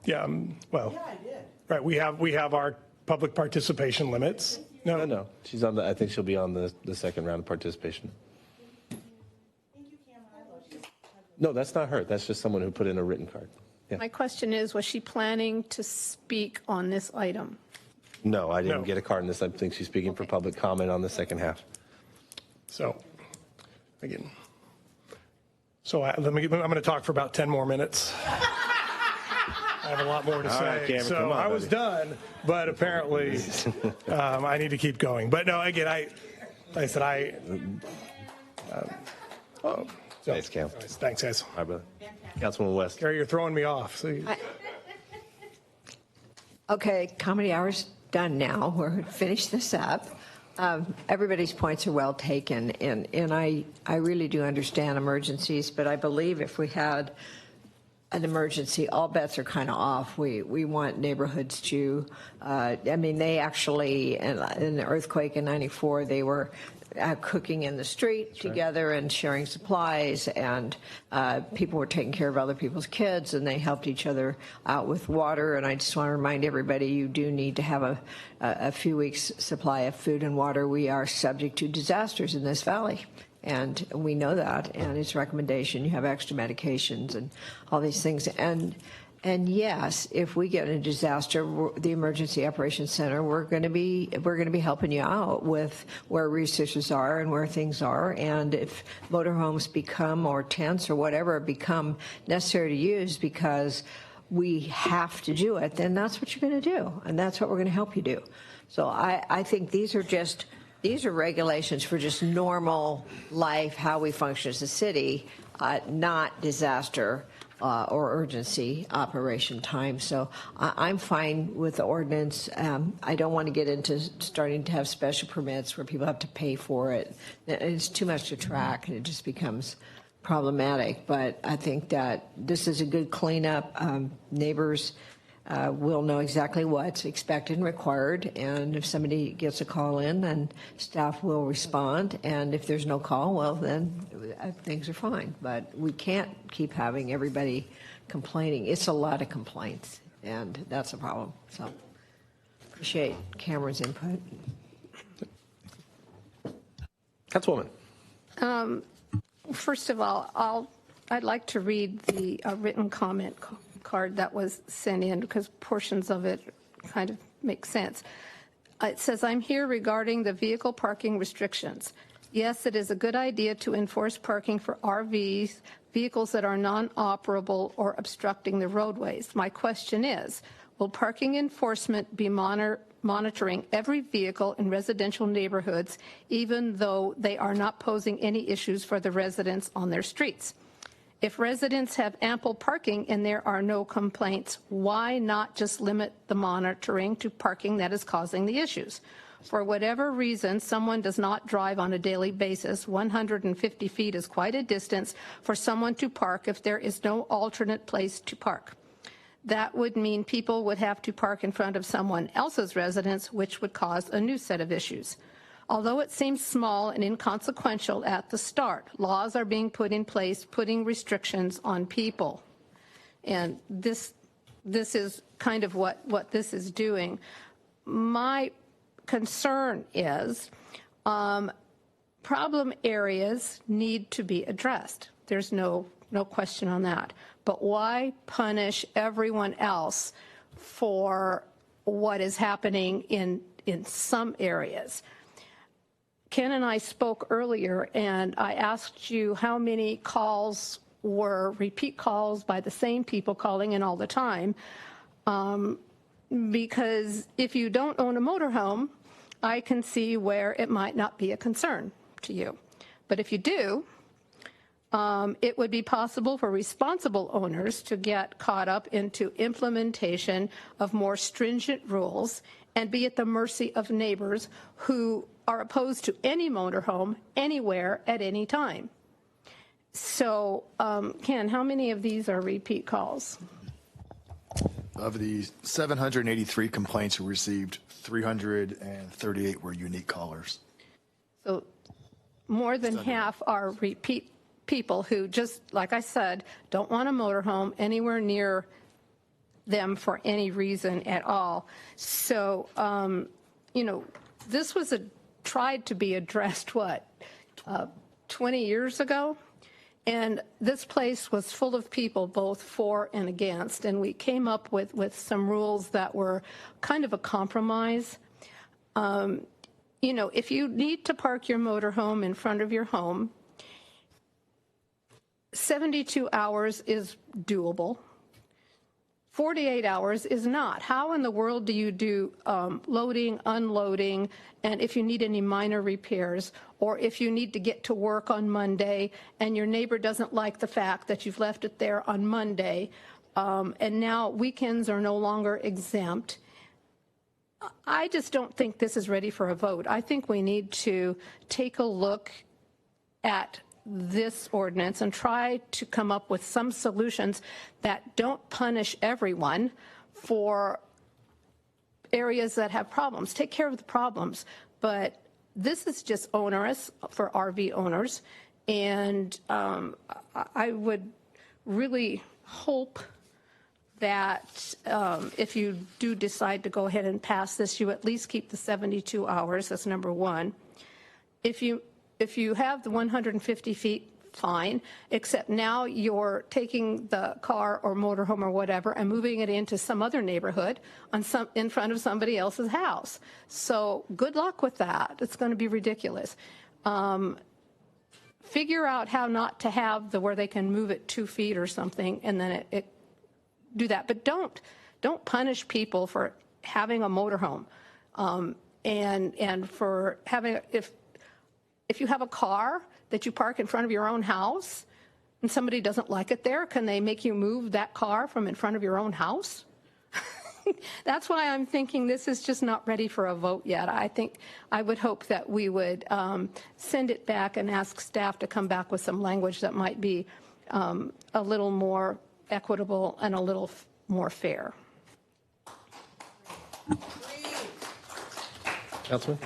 S10: Yeah. Well.
S15: Yeah, I did.
S10: Right. We have our public participation limits.
S1: No. She's on I think she'll be on the second round of participation. No, that's not her. That's just someone who put in a written card. Yeah.
S3: My question is, was she planning to speak on this item?
S1: No, I didn't get a card in this. I think she's speaking for public comment on the second half.
S10: So, again, I'm going to talk for about 10 more minutes. I have a lot more to say.
S1: Right, Cameron,
S10: so I was done, but apparently I need to keep going. But no, again, I said
S1: Thanks, Cam.
S10: Thanks, guys.
S1: All right, brother. Councilman West.
S10: Gary, you're throwing me off.
S8: Okay, comedy hour's done now. We're finished this up. Everybody's points are well taken, and I really do understand emergencies, but I believe if we had an emergency, all bets are kind of off. We want neighborhoods to, they actually, in the earthquake in '94, they were cooking in the street together and sharing supplies, and people were taking care of other people's kids, and they helped each other out with water. And I just want to remind everybody, you do need to have a few weeks supply of food and water. We are subject to disasters in this valley, and we know that, and it's a recommendation. You have extra medications and all these things. And yes, if we get a disaster, the Emergency Operations Center, we're going to be helping you out with where resources are and where things are. And if motorhomes become, or tents or whatever, become necessary to use because we have to do it, then that's what you're going to do, and that's what we're going to help you do. So I think these are regulations for just normal life, how we function as a city, not disaster or urgency operation time. So I'm fine with the ordinance. I don't want to get into starting to have special permits where people have to pay for it. It's too much to track, and it just becomes problematic. But I think that this is a good cleanup. Neighbors we'll know exactly what's expected and required. And if somebody gets a call in, then staff will respond. And if there's no call, well, then things are fine. But we can't keep having everybody complaining. It's a lot of complaints, and that's a problem. So appreciate Cameron's input.
S1: Councilwoman.
S3: First of all, I'd like to read the written comment card that was sent in because portions of it kind of make sense. It says, I'm here regarding the vehicle parking restrictions. Yes, it is a good idea to enforce parking for RVs, vehicles that are non-operable or obstructing the roadways. My question is, will parking enforcement be monitoring every vehicle in residential neighborhoods, even though they are not posing any issues for the residents on their streets? If residents have ample parking and there are no complaints, why not just limit the monitoring to parking that is causing the issues? For whatever reason, someone does not drive on a daily basis. 150 feet is quite a distance for someone to park if there is no alternate place to park. That would mean people would have to park in front of someone else's residence, which would cause a new set of issues. Although it seems small and inconsequential at the start, laws are being put in place, putting restrictions on people. And this is kind of what this is doing. My concern is problem areas need to be addressed. There's no question on that. But why punish everyone else for what is happening in some areas? Ken and I spoke earlier, and I asked you how many calls were repeat calls by the same people calling in all the time. Because if you don't own a motorhome, I can see where it might not be a concern to you. But if you do, it would be possible for responsible owners to get caught up into implementation of more stringent rules and be at the mercy of neighbors who are opposed to any motorhome anywhere at any time. So, Ken, how many of these are repeat calls?
S20: Of the 783 complaints we received, 338 were unique callers.
S3: So more than half are repeat people who just, like I said, don't want a motorhome anywhere near them for any reason at all. So, this was tried to be addressed, 20 years ago? And this place was full of people, both for and against, and we came up with some rules that were kind of a compromise. If you need to park your motorhome in front of your home, 72 hours is doable. 48 hours is not. How in the world do you do loading, unloading, and if you need any minor repairs, or if you need to get to work on Monday and your neighbor doesn't like the fact that you've left it there on Monday, and now weekends are no longer exempt? I just don't think this is ready for a vote. I think we need to take a look at this ordinance and try to come up with some solutions that don't punish everyone for areas that have problems. Take care of the problems, but this is just onerous for RV owners, and I would really hope that if you do decide to go ahead and pass this, you at least keep the 72 hours. That's number one. If you have the 150 feet, fine, except now you're taking the car or motorhome or whatever and moving it into some other neighborhood in front of somebody else's house. So good luck with that. It's going to be ridiculous. Figure out how not to have where they can move it 2 feet or something, and then it do that. But don't punish people for having a motorhome, and for having if you have a car that you park in front of your own house and somebody doesn't like it there, can they make you move that car from in front of your own house? That's why I'm thinking this is just not ready for a vote yet. I would hope that we would send it back and ask staff to come back with some language that might be a little more equitable and a little more fair.
S1: Councilman?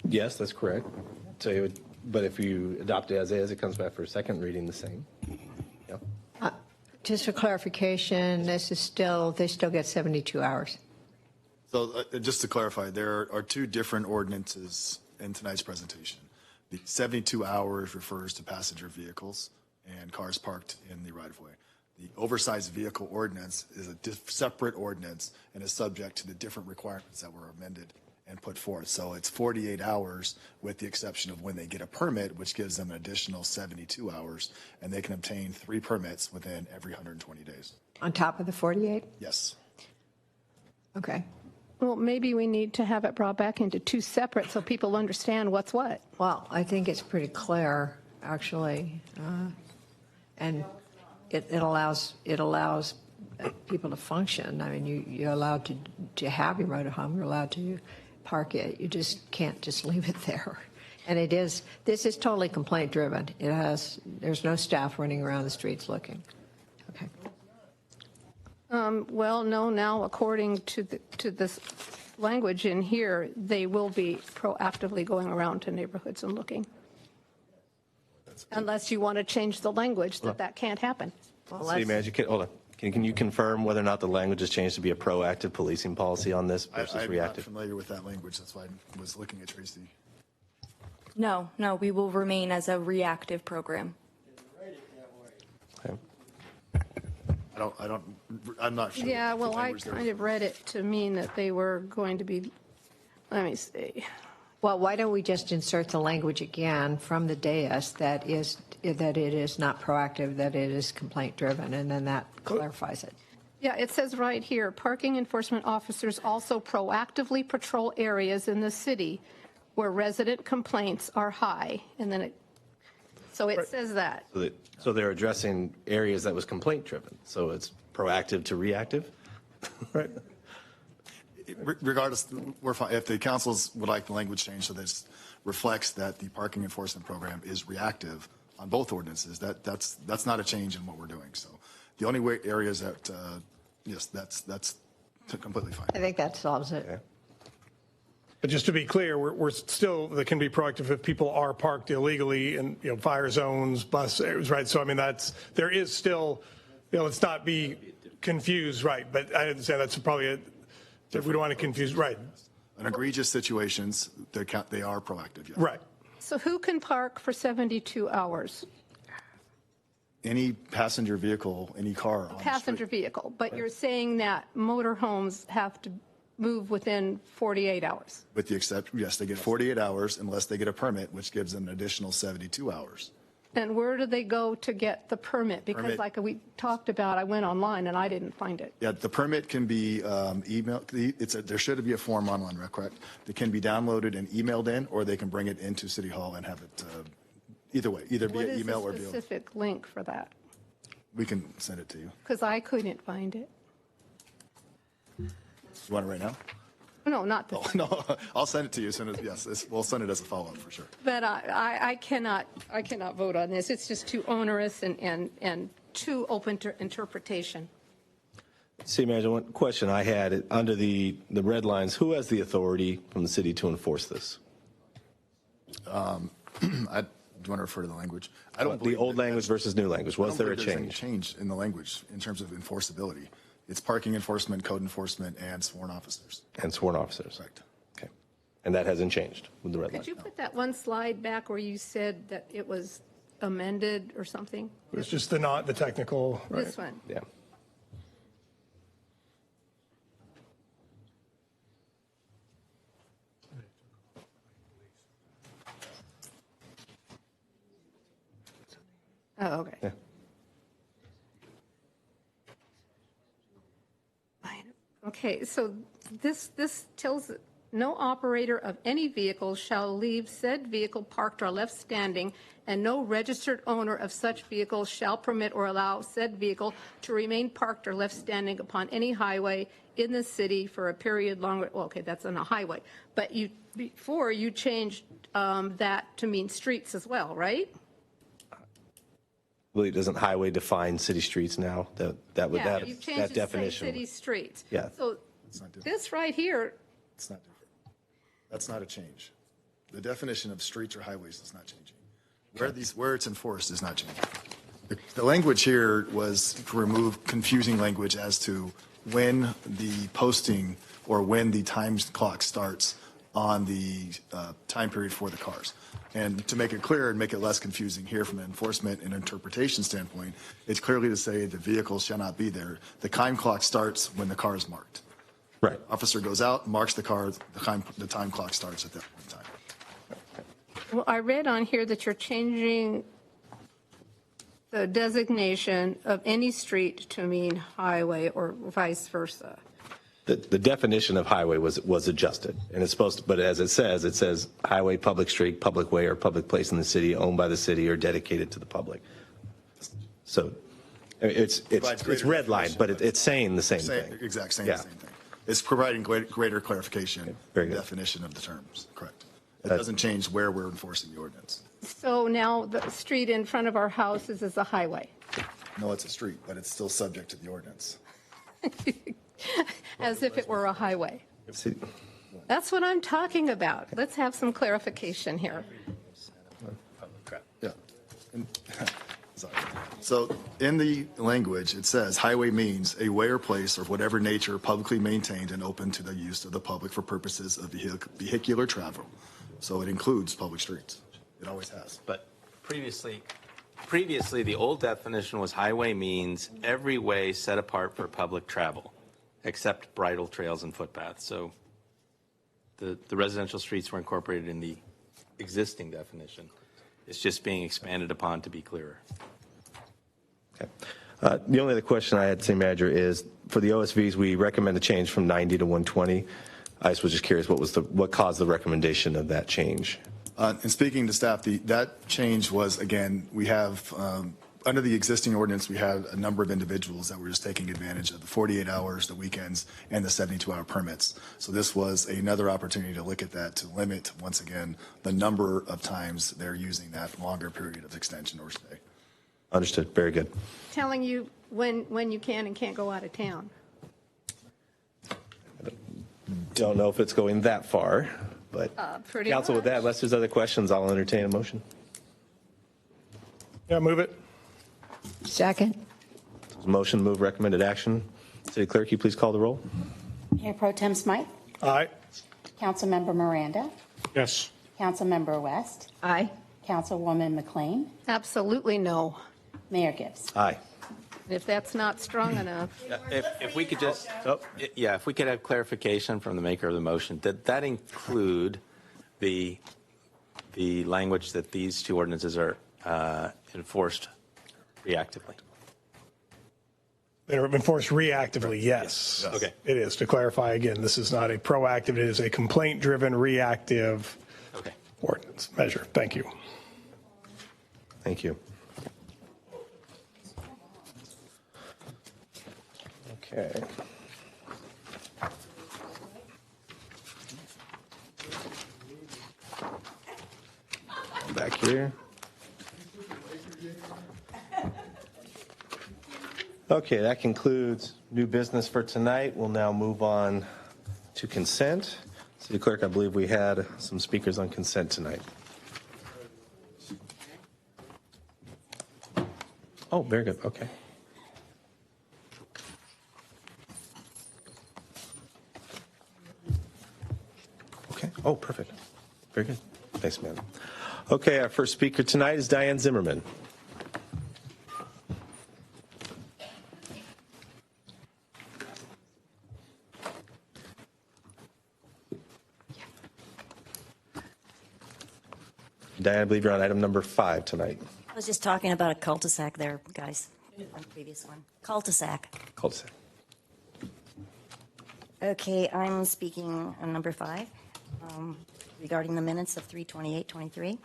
S1: Yes, that's correct. So, but if you adopt it as is, it comes back for second reading the same. Yeah.
S8: Just for clarification, they still get 72 hours.
S20: So just to clarify, there are two different ordinances in tonight's presentation. The 72 hours refers to passenger vehicles and cars parked in the right-of-way. The oversized vehicle ordinance is a separate ordinance and is subject to the different requirements that were amended and put forth. So it's 48 hours with the exception of when they get a permit, which gives them an additional 72 hours, and they can obtain 3 permits within every 120 days.
S8: On top of the 48?
S20: Yes.
S8: Okay.
S3: Well, maybe we need to have it brought back into 2 separate so people understand what's what.
S8: Well, I think it's pretty clear, actually, and it allows people to function. I mean, you're allowed to have your motorhome. You're allowed to park it. You just can't just leave it there. And this is totally complaint driven. There's no staff running around the streets looking. Okay.
S3: Well, no, now according to this language in here, they will be proactively going around to neighborhoods and looking. Unless you want to change the language that can't happen.
S1: City Manager, hold on. Can you confirm whether or not the language has changed to be a proactive policing policy on this versus reactive?
S20: I'm not familiar with that language. That's why I was looking at Tracy.
S9: No, we will remain as a reactive program.
S1: Okay.
S20: I'm not sure.
S3: Yeah, well, I kind of read it to mean that they were going to be, let me see.
S8: Well, why don't we just insert the language again from the dais that it is not proactive, that it is complaint driven, and then that clarifies it.
S3: Yeah, it says right here, parking enforcement officers also proactively patrol areas in the city where resident complaints are high. And then so it says that.
S1: So they're addressing areas that was complaint driven. So it's proactive to reactive?
S20: Right. Regardless, we're fine. If the councils would like the language changed so this reflects that the parking enforcement program is reactive on both ordinances, that's not a change in what we're doing. So the only areas that, yes, that's completely fine.
S8: I think that solves it.
S1: Okay.
S10: But just to be clear, we're still, that can be proactive if people are parked illegally in, fire zones, bus areas, right? So, I mean, there is still, let's not be confused, right? But I understand that's probably if we don't want to confuse, right?
S20: In egregious situations, they are proactive, yes.
S10: Right.
S3: So who can park for 72 hours?
S20: Any passenger vehicle, any car on
S3: Passenger vehicle, but you're saying that motorhomes have to move within 48 hours.
S20: With the exception, yes, they get 48 hours unless they get a permit, which gives them an additional 72 hours.
S3: And where do they go to get the permit? Because like we talked about, I went online and I didn't find it.
S20: Yeah, the permit can be emailed. There should be a form online, correct? It can be downloaded and emailed in, or they can bring it into City Hall and have it either way, either via email or
S3: What is the specific link for that?
S20: We can send it to you.
S3: Because I couldn't find it.
S20: You want it right now?
S3: No, not this.
S20: Oh, no, I'll send it to you as soon as, yes, we'll send it as a follow-up for sure.
S3: But I cannot vote on this. It's just too onerous and too open to interpretation.
S1: City Manager, one question I had under the red lines, who has the authority from the city to enforce this?
S20: Do you want to refer to the language? I don't believe
S1: the old language versus new language. Was there a
S20: there's any
S1: change?
S20: Change in the language in terms of enforceability. It's parking enforcement, code enforcement, and sworn officers.
S1: And sworn officers.
S20: Correct.
S1: Okay. And that hasn't changed with the red line?
S3: Could you put that one slide back where you said that it was amended or something?
S10: It's just the technical. Right.
S3: This one.
S1: Yeah.
S3: Oh, okay.
S1: Yeah.
S3: Okay, so this tells no operator of any vehicle shall leave said vehicle parked or left standing, and no registered owner of such vehicle shall permit or allow said vehicle to remain parked or left standing upon any highway in the city for a period longer. Well, okay, that's on a highway, but before you changed that to mean streets as well, right?
S1: believe, doesn't highway define city streets now? That would,
S3: Yeah,
S1: that,
S3: you've changed
S1: that
S3: it to say
S1: definition.
S3: city streets.
S1: Yeah.
S3: So this right here,
S20: It's not different. That's not a change. The definition of streets or highways is not changing. Where it's enforced is not changing. The language here was to remove confusing language as to when the posting or when the time clock starts on the time period for the cars. And to make it clear and make it less confusing here from an enforcement and interpretation standpoint, it's clearly to say the vehicles shall not be there. The time clock starts when the car is marked.
S1: Right.
S20: Officer goes out, marks the car, the time clock starts at that point in time.
S3: well, I read on here that you're changing the designation of any street to mean highway or vice versa.
S1: The definition of highway was adjusted, and it's supposed to, but as it says highway, public street, public way, or public place in the city owned by the city or dedicated to the public. So I mean, it's red line, but it's saying the same thing.
S20: Exact same,
S1: Yeah.
S20: same thing. It's providing greater clarification,
S1: Very good.
S20: definition of the terms, correct. It doesn't change where we're enforcing the ordinance.
S3: So now the street in front of our houses is a highway,
S20: No, it's a street, but it's still subject to the ordinance.
S3: as if it were a highway.
S1: See,
S3: That's what I'm talking about. Let's have some clarification here.
S20: Yeah. Sorry. So in the language, it says highway means a way or place of whatever nature publicly maintained and open to the use of the public for purposes of vehicular travel. So it includes public streets. It always has.
S2: But previously, the old definition was highway means every way set apart for public travel, except bridle trails and footpaths. So the residential streets were incorporated in the existing definition. It's just being expanded upon to be clearer.
S1: okay. The only other question I had, City Manager, is for the OSVs, we recommend a change from 90 to 120. I just was curious what caused the recommendation of that change.
S20: And speaking to staff, that change was, again, we have, under the existing ordinance, we had a number of individuals that were just taking advantage of the 48 hours, the weekends, and the 72-hour permits. So this was another opportunity to look at that, to limit, once again, the number of times they're using that longer period of extension or stay.
S1: Understood. Very good.
S3: Telling you when you can and can't go out of town.
S1: Don't know if it's going that far, but
S3: Pretty
S1: Council, with
S3: much.
S1: that, unless there's other questions, I'll entertain a motion.
S10: Yeah, move it.
S8: Second.
S1: Motion to move recommended action. City Clerk, you please call the roll.
S7: Mayor Pro Tem Smythe,
S10: Aye.
S7: Councilmember Miranda,
S21: Yes.
S7: Councilmember West,
S8: Aye.
S7: Councilwoman McLean,
S3: Absolutely no.
S7: Mayor Gibbs.
S1: Aye.
S3: If that's not strong enough.
S2: If we could just, if we could have clarification from the maker of the motion, did that include the language that these two ordinances are enforced reactively?
S10: They're enforced reactively, yes.
S2: Okay.
S10: It is. To clarify again, this is not a proactive, it is a complaint-driven reactive ordinance measure. Thank you.
S1: Thank you. Okay. Back here. Okay, that concludes new business for tonight. We'll now move on to consent. City Clerk, I believe we had some speakers on consent tonight. Oh, very good. Okay. Okay. Oh, perfect. Very good. Thanks, man. Okay, our first speaker tonight is Diane Zimmerman. Diane, I believe you're on item number 5 tonight.
S18: I was just talking about a cul-de-sac there, guys, on the previous one. Cul-de-sac.
S1: Cul-de-sac.
S18: Okay, I'm speaking on number 5 regarding the minutes of 3/28/23.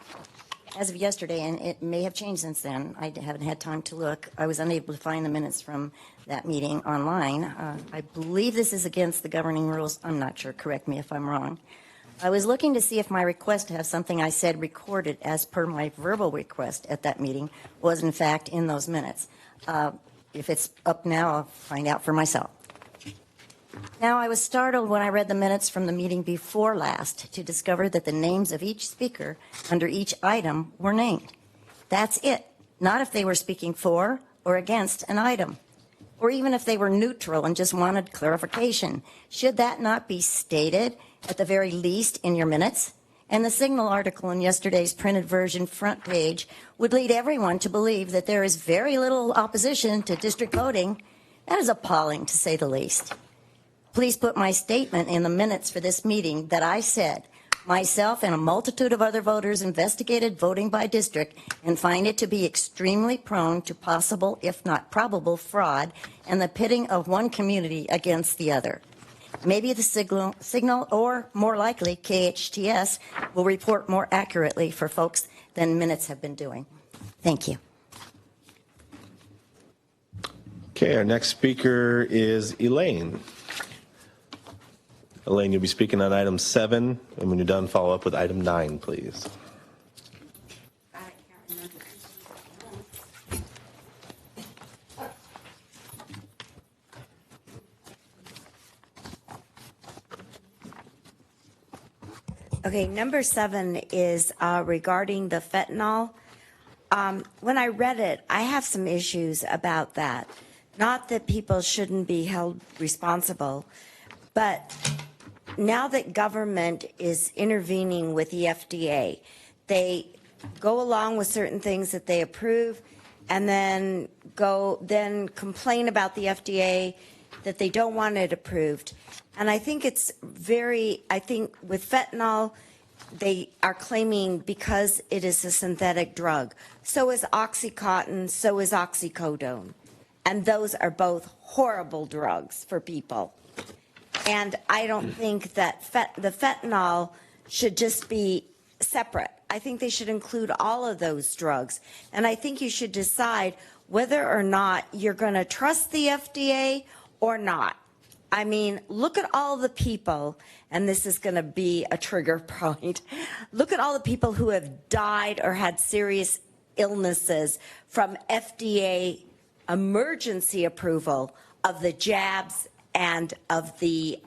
S18: As of yesterday, and it may have changed since then, I haven't had time to look. I was unable to find the minutes from that meeting online. I believe this is against the governing rules. I'm not sure. Correct me if I'm wrong. I was looking to see if my request to have something I said recorded as per my verbal request at that meeting was in fact in those minutes. If it's up now, I'll find out for myself. Now, I was startled when I read the minutes from the meeting before last to discover that the names of each speaker under each item were named. That's it. Not if they were speaking for or against an item, or even if they were neutral and just wanted clarification. Should that not be stated at the very least in your minutes? And the Signal article in yesterday's printed version front page would lead everyone to believe that there is very little opposition to district voting. That is appalling, to say the least. Please put my statement in the minutes for this meeting that I said, myself and a multitude of other voters investigated voting by district and find it to be extremely prone to possible, if not probable, fraud and the pitting of one community against the other. Maybe the Signal, or more likely KHTS, will report more accurately for folks than minutes have been doing. Thank you.
S1: Okay, our next speaker is Elaine. Elaine, you'll be speaking on item 7, and when you're done, follow up with item 9, please.
S4: Okay, number 7 is regarding the fentanyl. When I read it, I have some issues about that. Not that people shouldn't be held responsible, but now that government is intervening with the FDA, they go along with certain things that they approve and then complain about the FDA that they don't want it approved. And I think it's I think with fentanyl, they are claiming because it is a synthetic drug. So is Oxycontin, so is oxycodone. And those are both horrible drugs for people. And I don't think that the fentanyl should just be separate. I think they should include all of those drugs. And I think you should decide whether or not you're going to trust the FDA or not. I mean, look at all the people, and this is going to be a trigger point. Look at all the people who have died or had serious illnesses from FDA emergency approval of the jabs and of the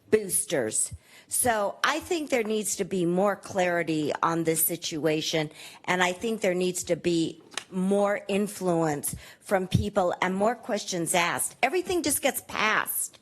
S4: boosters. So I think there needs to be more clarity on this situation, and I think there needs to be more influence from people and more questions asked. Everything just gets passed,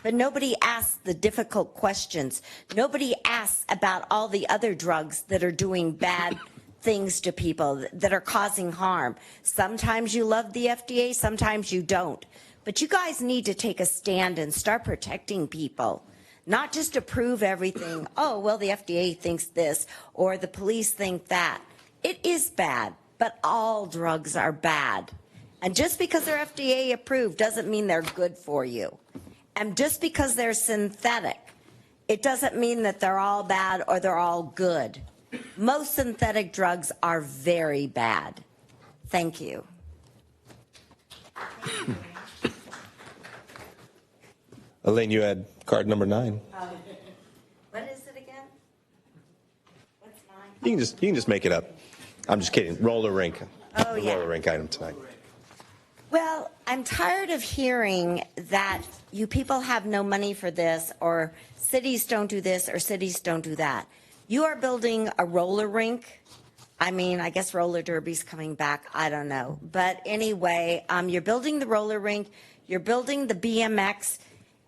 S4: but nobody asks the difficult questions. Nobody asks about all the other drugs that are doing bad things to people, that are causing harm. Sometimes you love the FDA, sometimes you don't. But you guys need to take a stand and start protecting people, not just approve everything. Oh, well, the FDA thinks this or the police think that. It is bad, but all drugs are bad. And just because they're FDA approved doesn't mean they're good for you. And just because they're synthetic, it doesn't mean that they're all bad or they're all good. Most synthetic drugs are very bad. Thank you.
S1: Elaine, you had card number 9.
S4: What is it again? What's 9?
S1: You can just make it up. I'm just kidding. Roller rink.
S4: Oh,
S1: The
S4: yeah.
S1: roller rink item tonight.
S4: Well, I'm tired of hearing that you people have no money for this, or cities don't do this, or cities don't do that. You are building a roller rink. I mean, I guess roller derby's coming back. I don't know. But anyway, you're building the roller rink. You're building the BMX.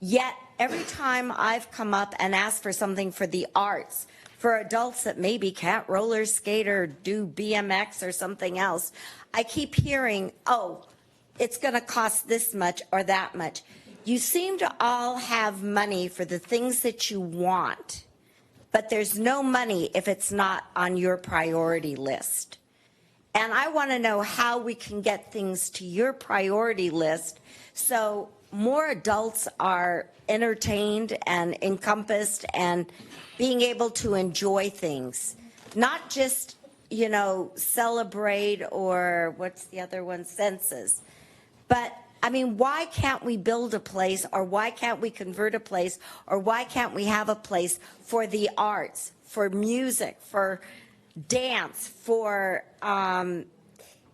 S4: Yet every time I've come up and asked for something for the arts, for adults that maybe can't roller skate or do BMX or something else, I keep hearing, oh, it's going to cost this much or that much. You seem to all have money for the things that you want, but there's no money if it's not on your priority list. And I want to know how we can get things to your priority list so more adults are entertained and encompassed and being able to enjoy things, not just, celebrate or what's the other one, senses, but I mean, why can't we build a place, or why can't we convert a place, or why can't we have a place for the arts, for music, for dance, for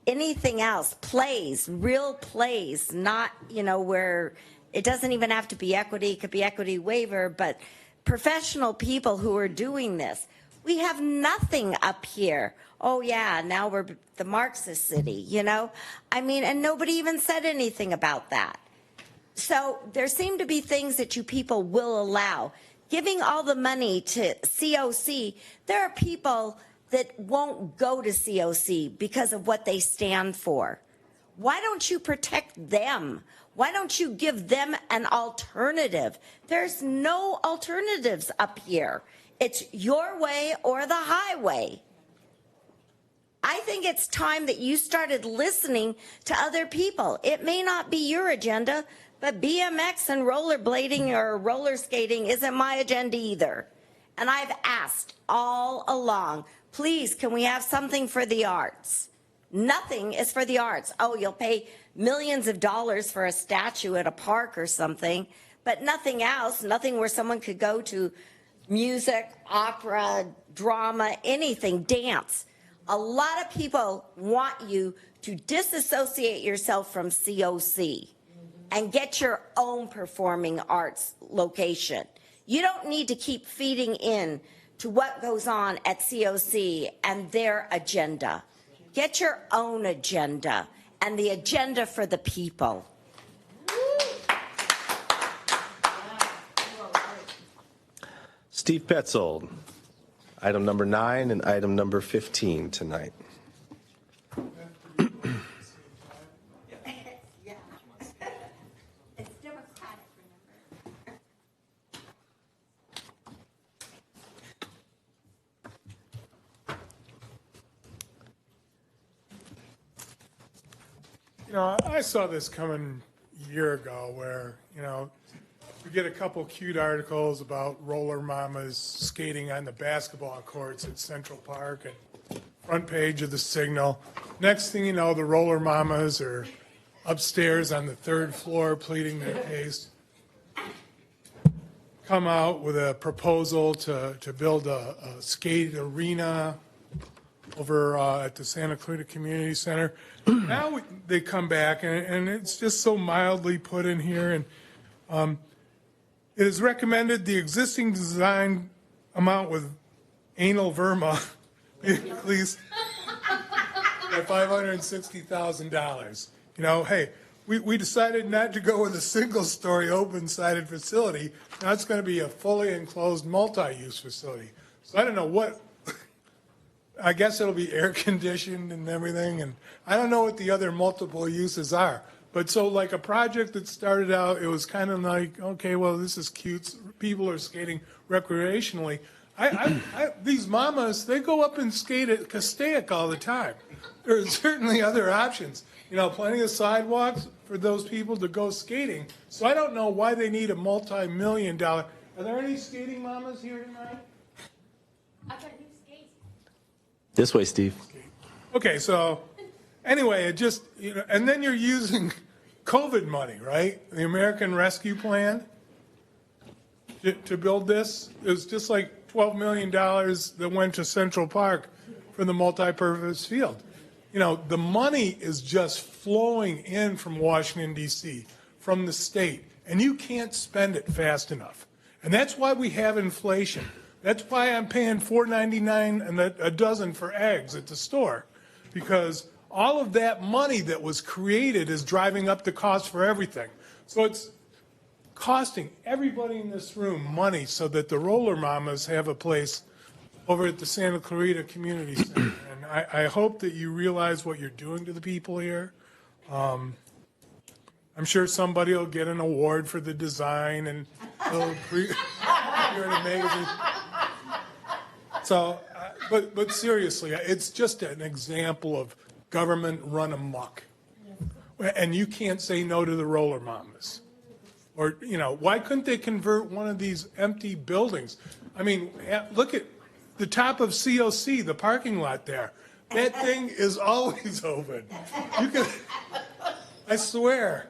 S4: anything else, plays, real plays, not, where it doesn't even have to be equity, it could be equity waiver, but professional people who are doing this. We have nothing up here. Oh yeah, now we're the Marxist city, I mean, and nobody even said anything about that. So there seem to be things that you people will allow. Giving all the money to COC, there are people that won't go to COC because of what they stand for. Why don't you protect them? Why don't you give them an alternative? There's no alternatives up here. It's your way or the highway. I think it's time that you started listening to other people. It may not be your agenda, but BMX and rollerblading or roller skating isn't my agenda either. And I've asked all along, please, can we have something for the arts? Nothing is for the arts. Oh, you'll pay millions of dollars for a statue at a park or something, but nothing else, nothing where someone could go to music, opera, drama, anything, dance. A lot of people want you to disassociate yourself from COC and get your own performing arts location. You don't need to keep feeding in to what goes on at COC and their agenda. Get your own agenda and the agenda for the people.
S1: Steve Petzold, item number 9 and item number 15 tonight.
S13: I saw this coming a year ago where, we get a couple cute articles about roller mamas skating on the basketball courts at Central Park and front page of the Signal. Next thing you know, the roller mamas are upstairs on the 3rd floor pleading their case. Come out with a proposal to build a skate arena over at the Santa Clarita Community Center. Now they come back, and it's just so mildly put in here. And it is recommended the existing design amount with anal verma be increased by $560,000. Hey, we decided not to go with a single-story open-sided facility. Now it's going to be a fully enclosed multi-use facility. So I don't know what. I guess it'll be air conditioned and everything, and I don't know what the other multiple uses are. But so like a project that started out, it was kind of like, okay, well, this is cute. People are skating recreationally. These mamas, they go up and skate at Castaic all the time. There are certainly other options. Plenty of sidewalks for those people to go skating. So I don't know why they need a multi-million-dollar. Are there any skating mamas here tonight?
S1: This way, Steve.
S13: Okay, so anyway, it just, and then you're using COVID money, right? The American Rescue Plan to build this. It was just like $12 million that went to Central Park for the multi-purpose field. The money is just flowing in from Washington, D.C., from the state, and you can't spend it fast enough. And that's why we have inflation. That's why I'm paying $4.99 and a dozen for eggs at the store, because all of that money that was created is driving up the cost for everything. So it's costing everybody in this room money so that the roller mamas have a place over at the Santa Clarita Community Center. And I hope that you realize what you're doing to the people here. I'm sure somebody will get an award for the design and they'll appear in a magazine. So, but seriously, it's just an example of government run amok. And you can't say no to the roller mamas. Or, why couldn't they convert one of these empty buildings? I mean, look at the top of COC, the parking lot there. That thing is always open. I swear.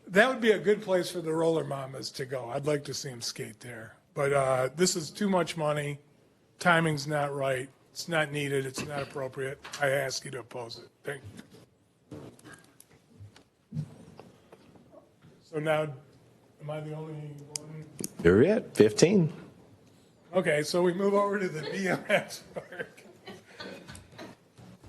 S13: that would be a good place for the roller mamas to go. I'd like to see them skate there. But this is too much money. Timing's not right. It's not needed. It's not appropriate. I ask you to oppose it. Thank you. So now, am I the only one?
S1: You're it, 15.
S13: Okay, so we move over to the BMX park.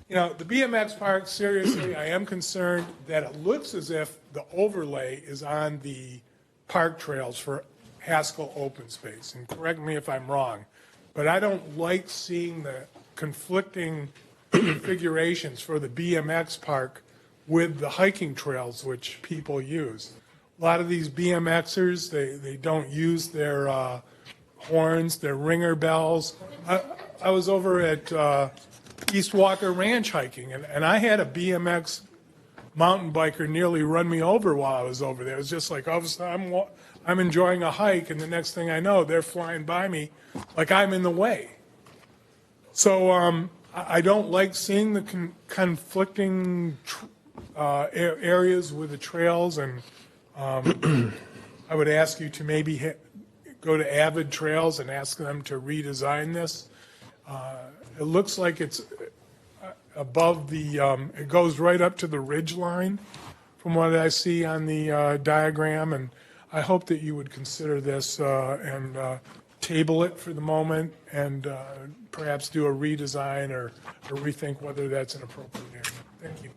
S13: You know, the BMX park, seriously, I am concerned that it looks as if the overlay is on the park trails for Haskell open space. And correct me if I'm wrong, but I don't like seeing the conflicting configurations for the BMX park with the hiking trails which people use. A lot of these BMXers, they don't use their horns, their ringer bells. I was over at East Walker Ranch hiking, and I had a BMX mountain biker nearly run me over while I was over there. It was just like, all of a sudden, I'm enjoying a hike, and the next thing I know, they're flying by me like I'm in the way. So I don't like seeing the conflicting areas with the trails, and I would ask you to maybe go to Avid Trails and ask them to redesign this. It looks like it's above the, it goes right up to the ridge line from what I see on the diagram, and I hope that you would consider this and table it for the moment and perhaps do a redesign or rethink whether that's an appropriate area. Thank you.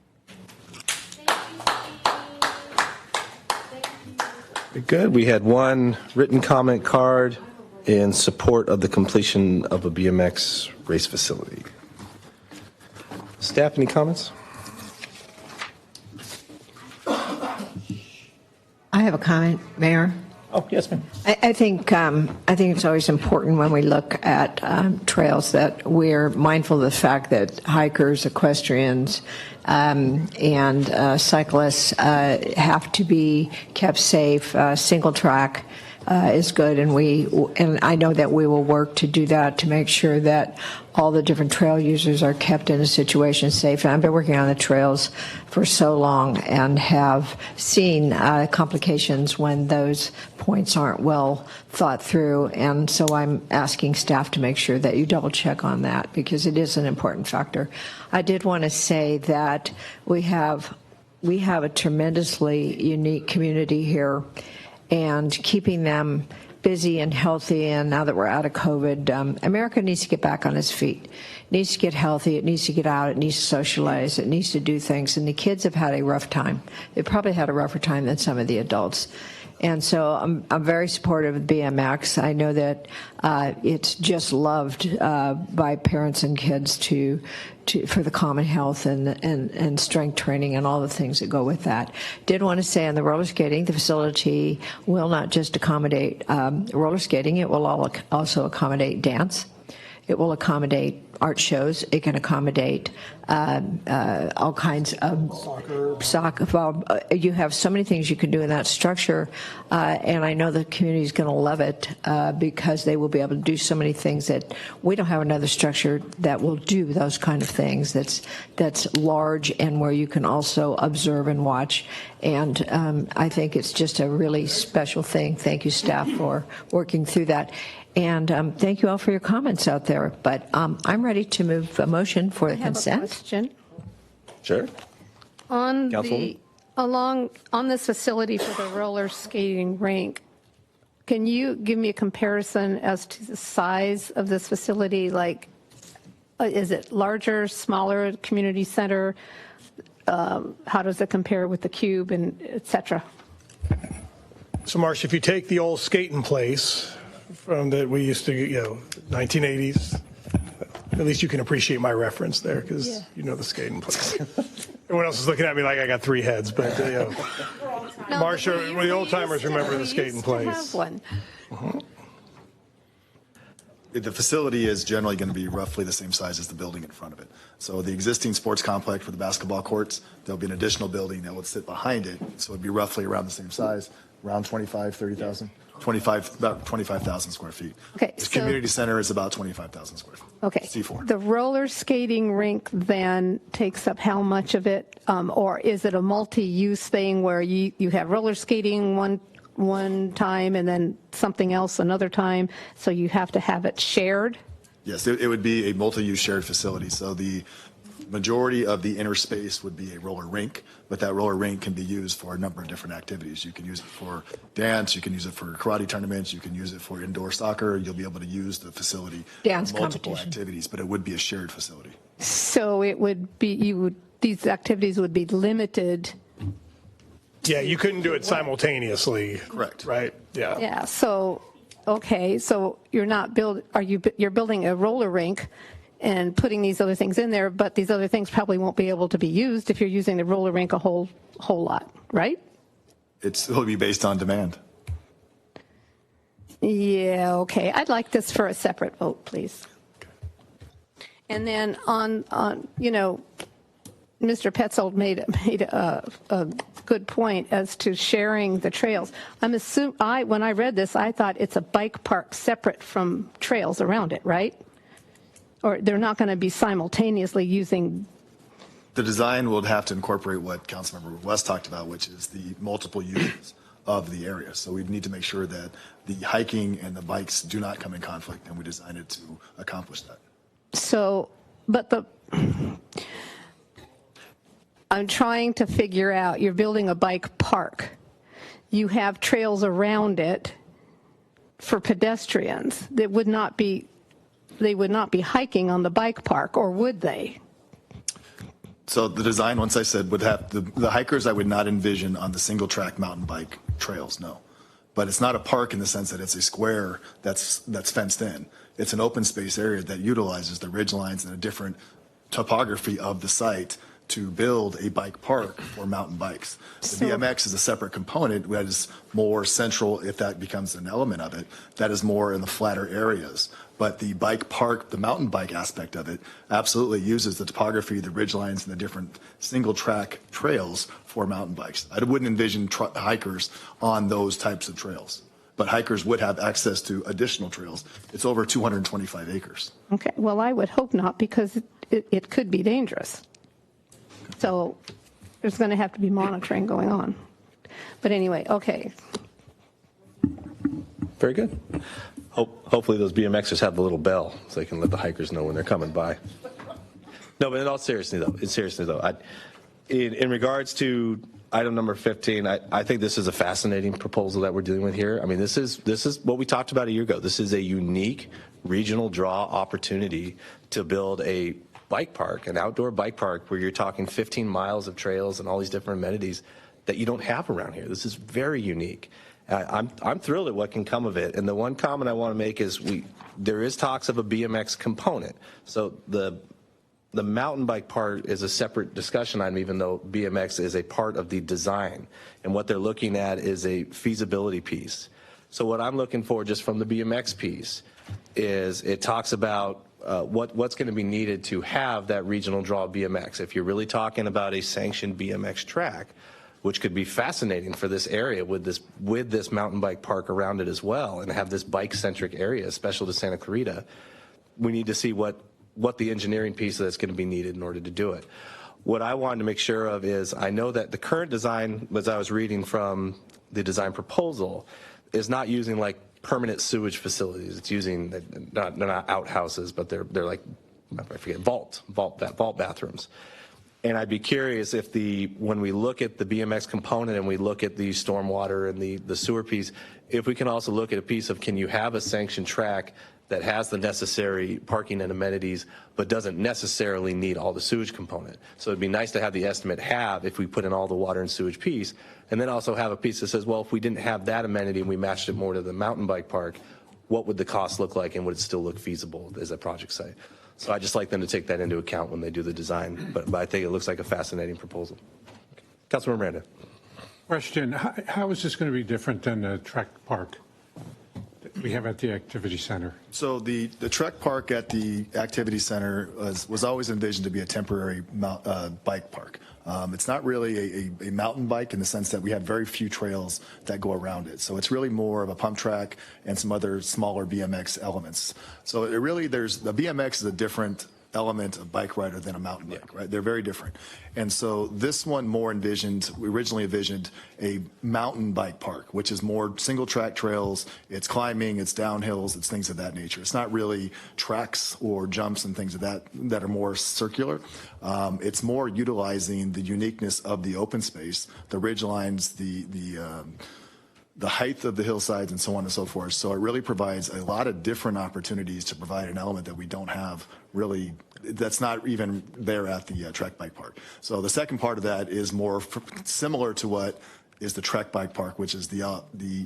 S1: Good. We had one written comment card in support of the completion of a BMX race facility. Staff, any comments?
S8: I have a comment, Mayor.
S1: Oh, yes, ma'am.
S8: I think it's always important when we look at trails that we're mindful of the fact that hikers, equestrians, and cyclists have to be kept safe. Single track is good, and I know that we will work to do that to make sure that all the different trail users are kept in a situation safe. And I've been working on the trails for so long and have seen complications when those points aren't well thought through. And so I'm asking staff to make sure that you double check on that because it is an important factor. I did want to say that we have a tremendously unique community here, and keeping them busy and healthy, and now that we're out of COVID, America needs to get back on its feet. It needs to get healthy. It needs to get out. It needs to socialize. It needs to do things. And the kids have had a rough time. They probably had a rougher time than some of the adults. And so I'm very supportive of BMX. I know that it's just loved by parents and kids for the common health and strength training and all the things that go with that. Did want to say on the roller skating, the facility will not just accommodate roller skating, it will also accommodate dance. It will accommodate art shows. It can accommodate all kinds of soccer. You have so many things you can do in that structure, and I know the community is going to love it because they will be able to do so many things that we don't have another structure that will do those kind of things. That's large and where you can also observe and watch. And I think it's just a really special thing. Thank you, staff, for working through that. And thank you all for your comments out there. But I'm ready to move a motion for the consent.
S3: I have a question.
S1: Sure.
S3: On
S1: Councilwoman?
S3: on this facility for the roller skating rink, can you give me a comparison as to the size of this facility? Like, is it larger, smaller, community center? How does it compare with the Cube and et cetera?
S10: So, Marcia, if you take the old skating place from that we used to, 1980s, at least you can appreciate my reference there because you know the skating place. Everyone else is looking at me like I got three heads, but Marcia, the old timers remember the skating place.
S3: Have one.
S20: The facility is generally going to be roughly the same size as the building in front of it. So the existing sports complex for the basketball courts, there'll be an additional building that will sit behind it. So it'd be roughly around the same size, around 30,000, about 25,000 square feet.
S3: Okay,
S20: The
S3: so-
S20: community center is about 25,000 square feet.
S3: Okay.
S20: C4.
S3: The roller skating rink then takes up how much of it? Or is it a multi-use thing where you have roller skating one time and then something else another time, so you have to have it shared?
S20: Yes, it would be a multi-use shared facility. So the majority of the inner space would be a roller rink, but that roller rink can be used for a number of different activities. You can use it for dance, you can use it for karate tournaments, you can use it for indoor soccer. You'll be able to use the facility
S8: Dance
S20: for multiple
S8: competition.
S20: activities, but it would be a shared facility.
S3: So it would be, these activities would be limited.
S10: Yeah, you couldn't do it simultaneously.
S20: Correct.
S10: Right? Yeah.
S3: Yeah, so, okay, so you're building a roller rink and putting these other things in there, but these other things probably won't be able to be used if you're using the roller rink a whole lot, right?
S20: It'll be based on demand.
S3: Yeah, okay. I'd like this for a separate vote, please. And then on Mr. Petzold made a good point as to sharing the trails. When I read this, I thought it's a bike park separate from trails around it, right? Or they're not going to be simultaneously using.
S20: The design will have to incorporate what Councilmember West talked about, which is the multiple uses of the area. So we need to make sure that the hiking and the bikes do not come in conflict, and we designed it to accomplish that.
S3: So, I'm trying to figure out, you're building a bike park. You have trails around it for pedestrians. They would not be hiking on the bike park, or would they?
S20: So the design, once I said, would have the hikers I would not envision on the single track mountain bike trails, no. But it's not a park in the sense that it's a square that's fenced in. It's an open space area that utilizes the ridge lines and a different topography of the site to build a bike park for mountain bikes. The BMX is a separate component that is more central, if that becomes an element of it, that is more in the flatter areas. But the bike park, the mountain bike aspect of it, absolutely uses the topography, the ridge lines, and the different single track trails for mountain bikes. I wouldn't envision hikers on those types of trails, but hikers would have access to additional trails. It's over 225 acres.
S3: Okay, well, I would hope not, because it could be dangerous. So there's going to have to be monitoring going on. But anyway, okay.
S1: Very good. Hopefully those BMXers have the little bell so they can let the hikers know when they're coming by. No, but in all seriousness, though, in regards to item number 15, I think this is a fascinating proposal that we're dealing with here. I mean, this is what we talked about a year ago. This is a unique regional draw opportunity to build a bike park, an outdoor bike park, where you're talking 15 miles of trails and all these different amenities that you don't have around here. This is very unique. I'm thrilled at what can come of it. And the one comment I want to make is there is talks of a BMX component. So the mountain bike part is a separate discussion item, even though BMX is a part of the design. And what they're looking at is a feasibility piece. So what I'm looking for just from the BMX piece is it talks about what's going to be needed to have that regional draw BMX. If you're really talking about a sanctioned BMX track, which could be fascinating for this area with this mountain bike park around it as well, and have this bike-centric area special to Santa Clarita, we need to see what the engineering piece that's going to be needed in order to do it. What I wanted to make sure of is I know that the current design, as I was reading from the design proposal, is not using like permanent sewage facilities. It's using, they're not outhouses, but they're like, I forget, vault bathrooms. And I'd be curious if when we look at the BMX component and we look at the stormwater and the sewer piece, if we can also look at a piece of, can you have a sanctioned track that has the necessary parking and amenities, but doesn't necessarily need all the sewage component? So it'd be nice to have the estimate if we put in all the water and sewage piece, and then also have a piece that says, well, if we didn't have that amenity and we matched it more to the mountain bike park, what would the cost look like, and would it still look feasible as a project site? So I just like them to take that into account when they do the design, but I think it looks like a fascinating proposal. Councilman Miranda.
S21: Question, how is this going to be different than a track park? we have at the activity center?
S20: So the Trek Park at the Activity Center was always envisioned to be a temporary bike park. It's not really a mountain bike in the sense that we have very few trails that go around it. So it's really more of a pump track and some other smaller BMX elements. So the BMX is a different element of bike rider than a mountain bike, right? They're very different. And so this one we originally envisioned a mountain bike park, which is more single track trails. It's climbing, it's downhills, it's things of that nature. It's not really tracks or jumps and things of that are more circular. It's more utilizing the uniqueness of the open space, the ridge lines, the height of the hillsides and so on and so forth. So it really provides a lot of different opportunities to provide an element that we don't have really, that's not even there at the Trek Bike Park. So the second part of that is more similar to what is the Trek Bike Park, which is the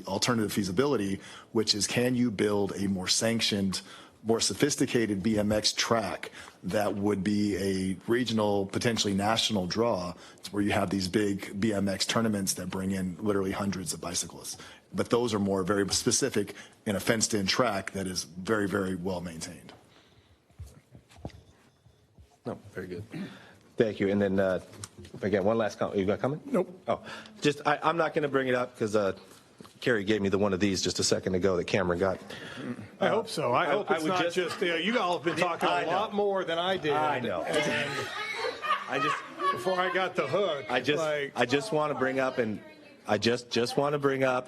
S20: alternative feasibility, which is can you build a more sanctioned, more sophisticated BMX track that would be a regional, potentially national draw, where you have these big BMX tournaments that bring in literally hundreds of bicyclists. But those are more very specific in a fenced-in track that is very, very well maintained.
S1: No, very good. Thank you. And then, again, one last comment. You got a comment?
S10: Nope.
S1: Oh, just, I'm not going to bring it up because Carrie gave me one of these just a second ago that Cameron got.
S10: I hope so. I hope it's not just you all have been talking a lot more than I did.
S1: I know.
S10: And before I got the hook,
S1: I just want to bring up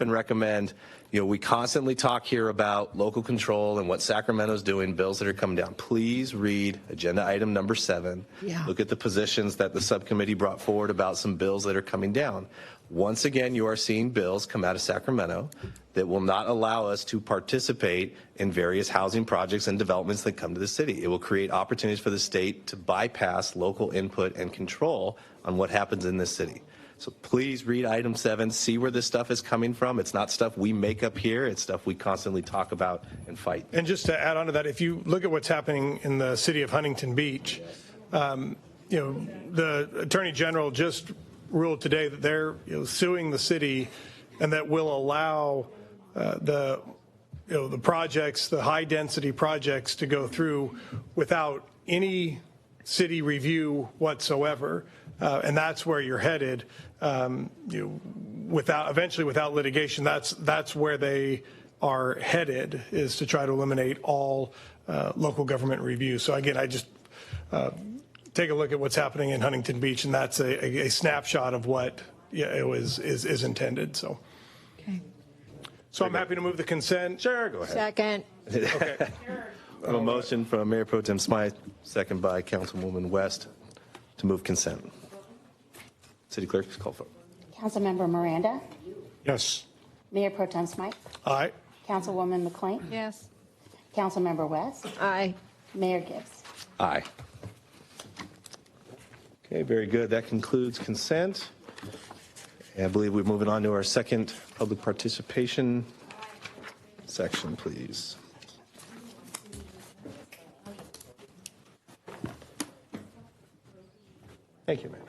S1: and recommend, we constantly talk here about local control and what Sacramento's doing, bills that are coming down. Please read agenda item number 7.
S8: Yeah.
S1: Look at the positions that the subcommittee brought forward about some bills that are coming down. Once again, you are seeing bills come out of Sacramento that will not allow us to participate in various housing projects and developments that come to the city. It will create opportunities for the state to bypass local input and control on what happens in this city. So please read item 7, see where this stuff is coming from. It's not stuff we make up here. It's stuff we constantly talk about and fight.
S10: And just to add on to that, if you look at what's happening in the city of Huntington Beach, the Attorney General just ruled today that they're suing the city and that will allow the projects, the high density projects, to go through without any city review whatsoever. And that's where you're headed. Eventually without litigation, that's where they are headed, is to try to eliminate all local government review. So again, I just take a look at what's happening in Huntington Beach, and that's a snapshot of what is intended. So.
S8: Okay.
S10: So I'm happy to move the consent.
S1: Sure, go ahead.
S8: Second.
S10: Okay.
S1: I have a motion from Mayor Pro Tem Smythe, second by Councilwoman West, to move consent. City Clerk, please call for it.
S7: Councilmember Miranda,
S21: Yes.
S7: Mayor Pro Tem Smythe,
S10: Aye.
S7: Councilwoman McLean,
S3: Yes.
S7: Councilmember West,
S8: Aye.
S7: Mayor Gibbs.
S1: Aye. Okay, very good. That concludes consent. And I believe we're moving on to our second public participation section, please. Thank you, ma'am.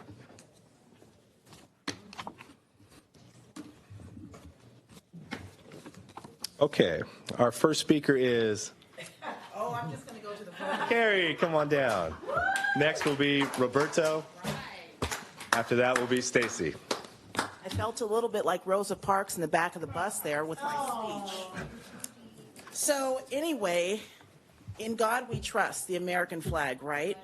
S1: Okay, our first speaker is
S6: I'm just going to go to the podium.
S1: Carrie, come on down. Next will be Roberto. After that will be Stacy.
S6: I felt a little bit like Rosa Parks in the back of the bus there with my speech. So anyway, in God we trust, the American flag, right?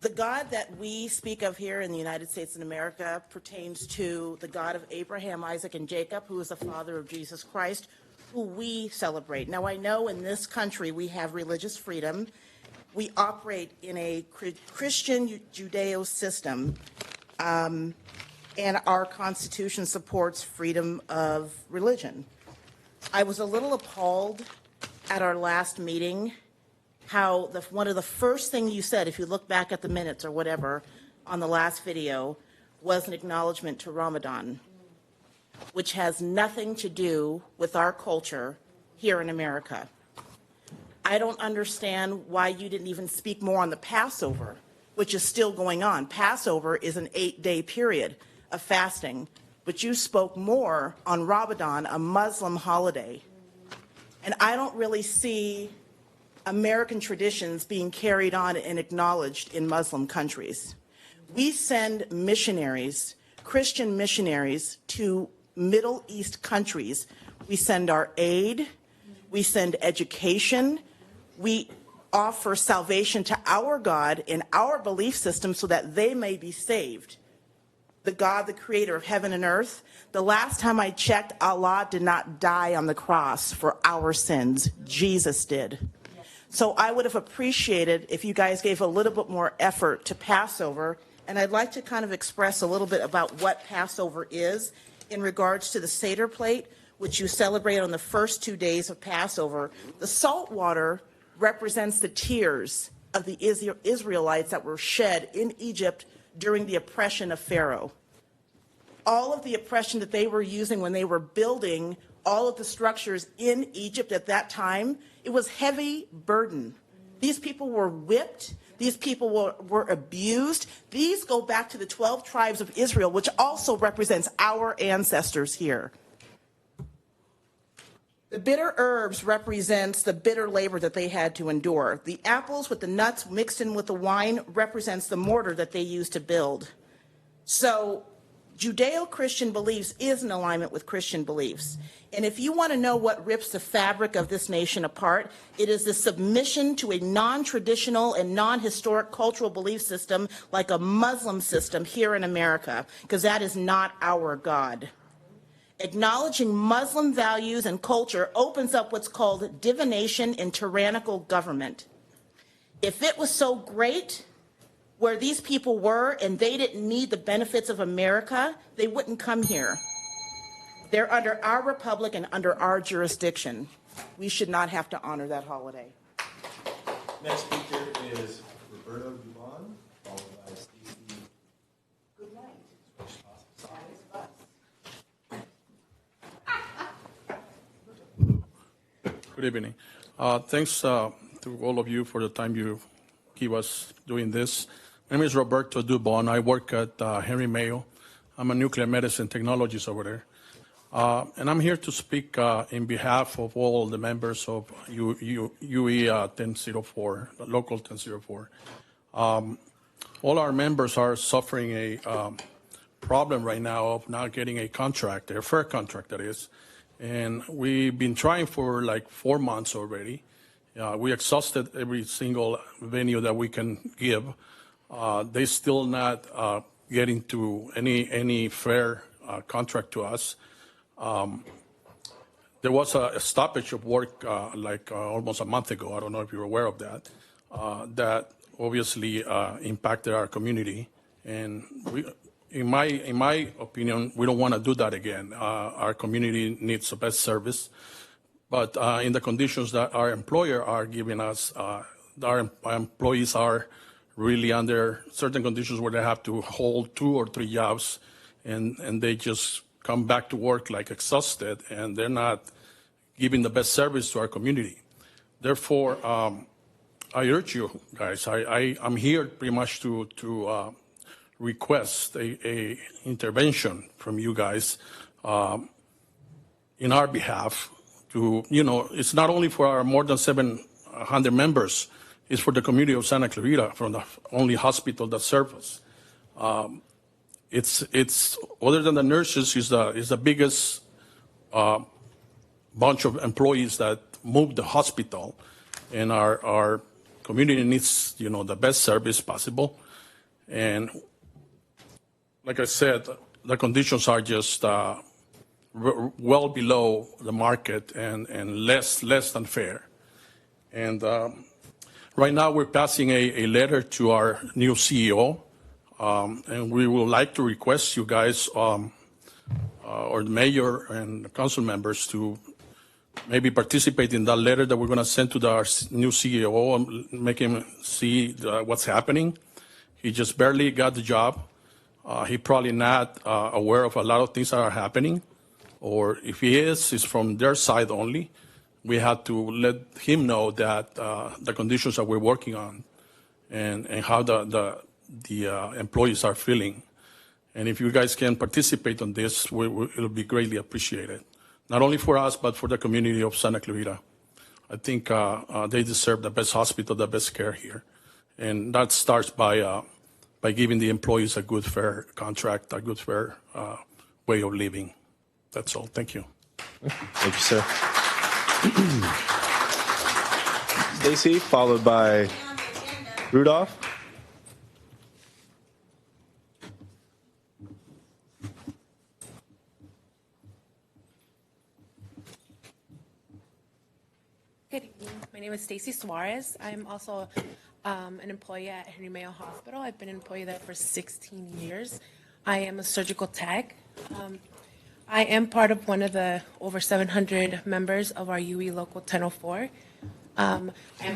S6: The God that we speak of here in the United States of America pertains to the God of Abraham, Isaac, and Jacob, who is the father of Jesus Christ, who we celebrate. Now, I know in this country we have religious freedom. We operate in a Christian Judeo system, and our Constitution supports freedom of religion. I was a little appalled at our last meeting how one of the first things you said, if you look back at the minutes or whatever on the last video, was an acknowledgement to Ramadan, which has nothing to do with our culture here in America. I don't understand why you didn't even speak more on the Passover, which is still going on. Passover is an 8-day period of fasting but you spoke more on Ramadan, a Muslim holiday. And I don't really see American traditions being carried on and acknowledged in Muslim countries. We send missionaries, Christian missionaries, to Middle East countries. We send our aid, we send education, we offer salvation to our God in our belief system so that they may be saved. The God, the creator of heaven and earth, the last time I checked, Allah did not die on the cross for our sins. Jesus did. So I would have appreciated if you guys gave a little bit more effort to Passover. And I'd like to kind of express a little bit about what Passover is in regards to the Seder plate, which you celebrate on the first 2 days of Passover. The salt water represents the tears of the Israelites that were shed in Egypt during the oppression of Pharaoh. All of the oppression that they were using when they were building all of the structures in Egypt at that time, it was heavy burden. These people were whipped. These people were abused. These go back to the 12 tribes of Israel, which also represents our ancestors here. The bitter herbs represents the bitter labor that they had to endure. The apples with the nuts mixed in with the wine represents the mortar that they used to build. So Judeo-Christian beliefs is in alignment with Christian beliefs. And if you want to know what rips the fabric of this nation apart, it is the submission to a non-traditional and non-historic cultural belief system like a Muslim system here in America, because that is not our God. Acknowledging Muslim values and culture opens up what's called divination and tyrannical government. If it was so great where these people were and they didn't need the benefits of America, they wouldn't come here. They're under our republic and under our jurisdiction. We should not have to honor that holiday.
S1: Next speaker is Roberto Dubon, followed by Stacey.
S6: Good night.
S11: Good evening. Thanks to all of you for the time you give us doing this. My name is Roberto Dubon. I work at Henry Mayo. I'm a nuclear medicine technologist over there. And I'm here to speak in behalf of all the members of UE 1004, Local 1004. All our members are suffering a problem right now of not getting a contract, a fair contract that is. And we've been trying for like 4 months already. We exhausted every single venue that we can give. They still not getting to any fair contract to us. There was a stoppage of work almost a month ago. I don't know if you're aware of that. That obviously impacted our community, and in my opinion, we don't want to do that again. Our community needs the best service, but in the conditions that our employer are giving us, our employees are really under certain conditions where they have to hold 2 or 3 jobs, and they just come back to work like exhausted, and they're not giving the best service to our community. Therefore, I urge you guys, I'm here pretty much to request a intervention from you guys in our behalf to, it's not only for our more than 700 members, it's for the community of Santa Clarita, from the only hospital that serves us. It's other than the nurses, is the biggest bunch of employees that move the hospital, and our community needs, the best service possible. And like I said, the conditions are just well below the market and less than fair. And right now we're passing a letter to our new CEO, and we would like to request you guys, or the mayor and the council members, to maybe participate in that letter that we're going to send to our new CEO and make him see what's happening. He just barely got the job. He probably not aware of a lot of things that are happening, or if he is, it's from their side only. We have to let him know that the conditions that we're working on and how the employees are feeling. And if you guys can participate on this, it'll be greatly appreciated, not only for us, but for the community of Santa Clarita. I think they deserve the best hospital, the best care here. And that starts by giving the employees a good, fair contract, a good, fair way of living. That's all. Thank you.
S1: Thank you, sir. Stacy, followed by Rudolph.
S14: Good evening. My name is Stacy Suarez. I'm also an employee at Henry Mayo Hospital. I've been an employee there for 16 years. I am a surgical tech. I am part of one of the over 700 members of our UE Local 1004. I'm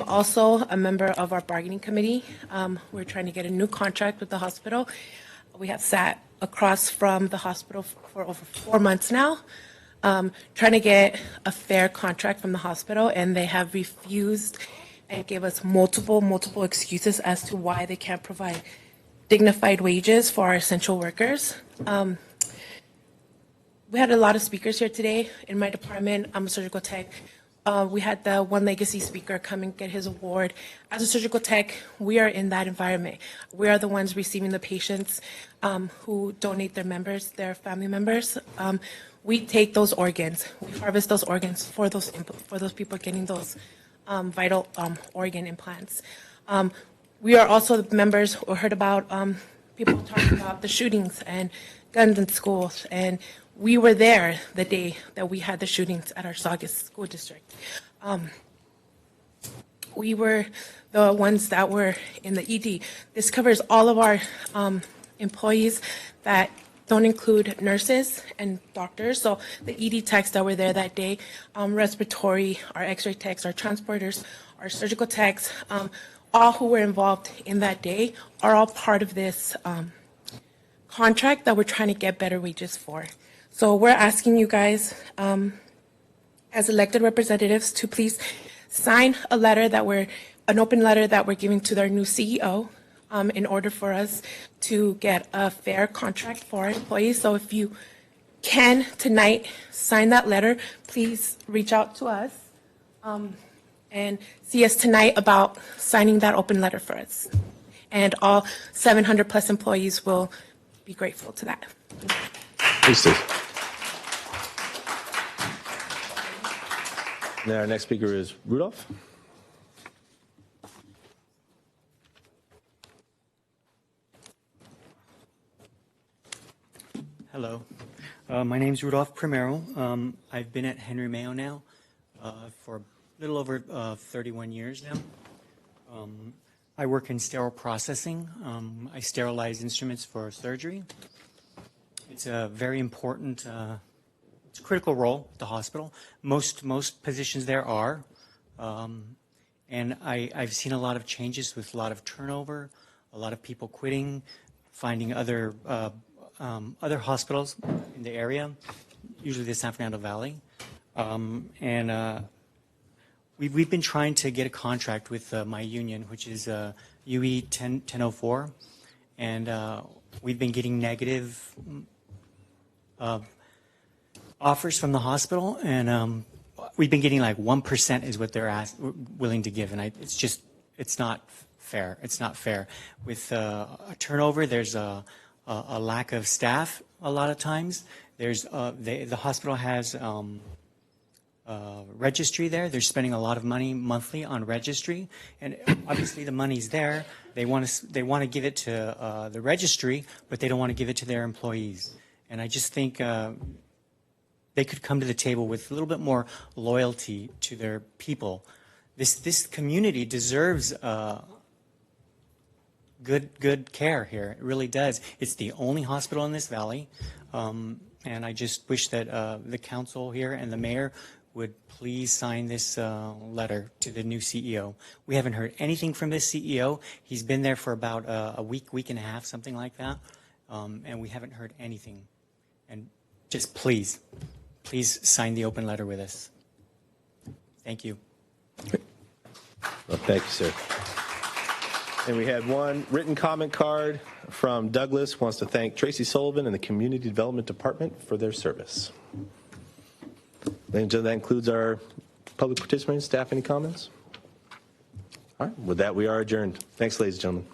S14: also a member of our bargaining committee. We're trying to get a new contract with the hospital. We have sat across from the hospital for over 4 months now, trying to get a fair contract from the hospital, and they have refused and gave us multiple excuses as to why they can't provide dignified wages for our essential workers. We had a lot of speakers here today. In my department, I'm a surgical tech. We had the One Legacy speaker come and get his award. As a surgical tech, we are in that environment. We are the ones receiving the patients who donate their family members. We take those organs, we harvest those organs for those people getting those vital organ implants. We are also the members who heard about people talking about the shootings and guns in schools, and we were there the day that we had the shootings at our Saugus School District. We were the ones that were in the ED. This covers all of our employees that don't include nurses and doctors. So the ED techs that were there that day, respiratory, our x-ray techs, our transporters, our surgical techs, all who were involved in that day are all part of this contract that we're trying to get better wages for. So we're asking you guys, as elected representatives, to please sign a letter an open letter that we're giving to their new CEO in order for us to get a fair contract for our employees. So if you can tonight sign that letter, please reach out to us and see us tonight about signing that open letter for us. And all 700 plus employees will be grateful to that.
S1: Please do. Now our next speaker is Rudolph.
S17: Hello. My name is Rudolph Primero. I've been at Henry Mayo now for a little over 31 years now. I work in sterile processing. I sterilize instruments for surgery. It's a very important, it's a critical role at the hospital. Most positions there are. And I've seen a lot of changes with a lot of turnover, a lot of people quitting, finding other hospitals in the area, usually the San Fernando Valley. We've been trying to get a contract with my union, which is UE 1004, and we've been getting negative offers from the hospital, and we've been getting like 1% is what they're willing to give, and it's not fair. It's not fair. With a turnover, there's a lack of staff a lot of times. There's the hospital has registry there. They're spending a lot of money monthly on registry, and obviously the money's there. They want to give it to the registry, but they don't want to give it to their employees. And I just think they could come to the table with a little bit more loyalty to their people. This community deserves good care here. It really does. It's the only hospital in this valley, and I just wish that the council here and the mayor would please sign this letter to the new CEO. We haven't heard anything from this CEO. He's been there for about a week and a half, something like that, and we haven't heard anything. And just please sign the open letter with us. Thank you.
S1: Well, thank you, sir. And we had one written comment card from Douglas, wants to thank Tracy Sullivan and the Community Development Department for their service. Ladies and gentlemen, that includes our public participants. Staff, any comments? All right, with that, we are adjourned. Thanks, ladies and gentlemen.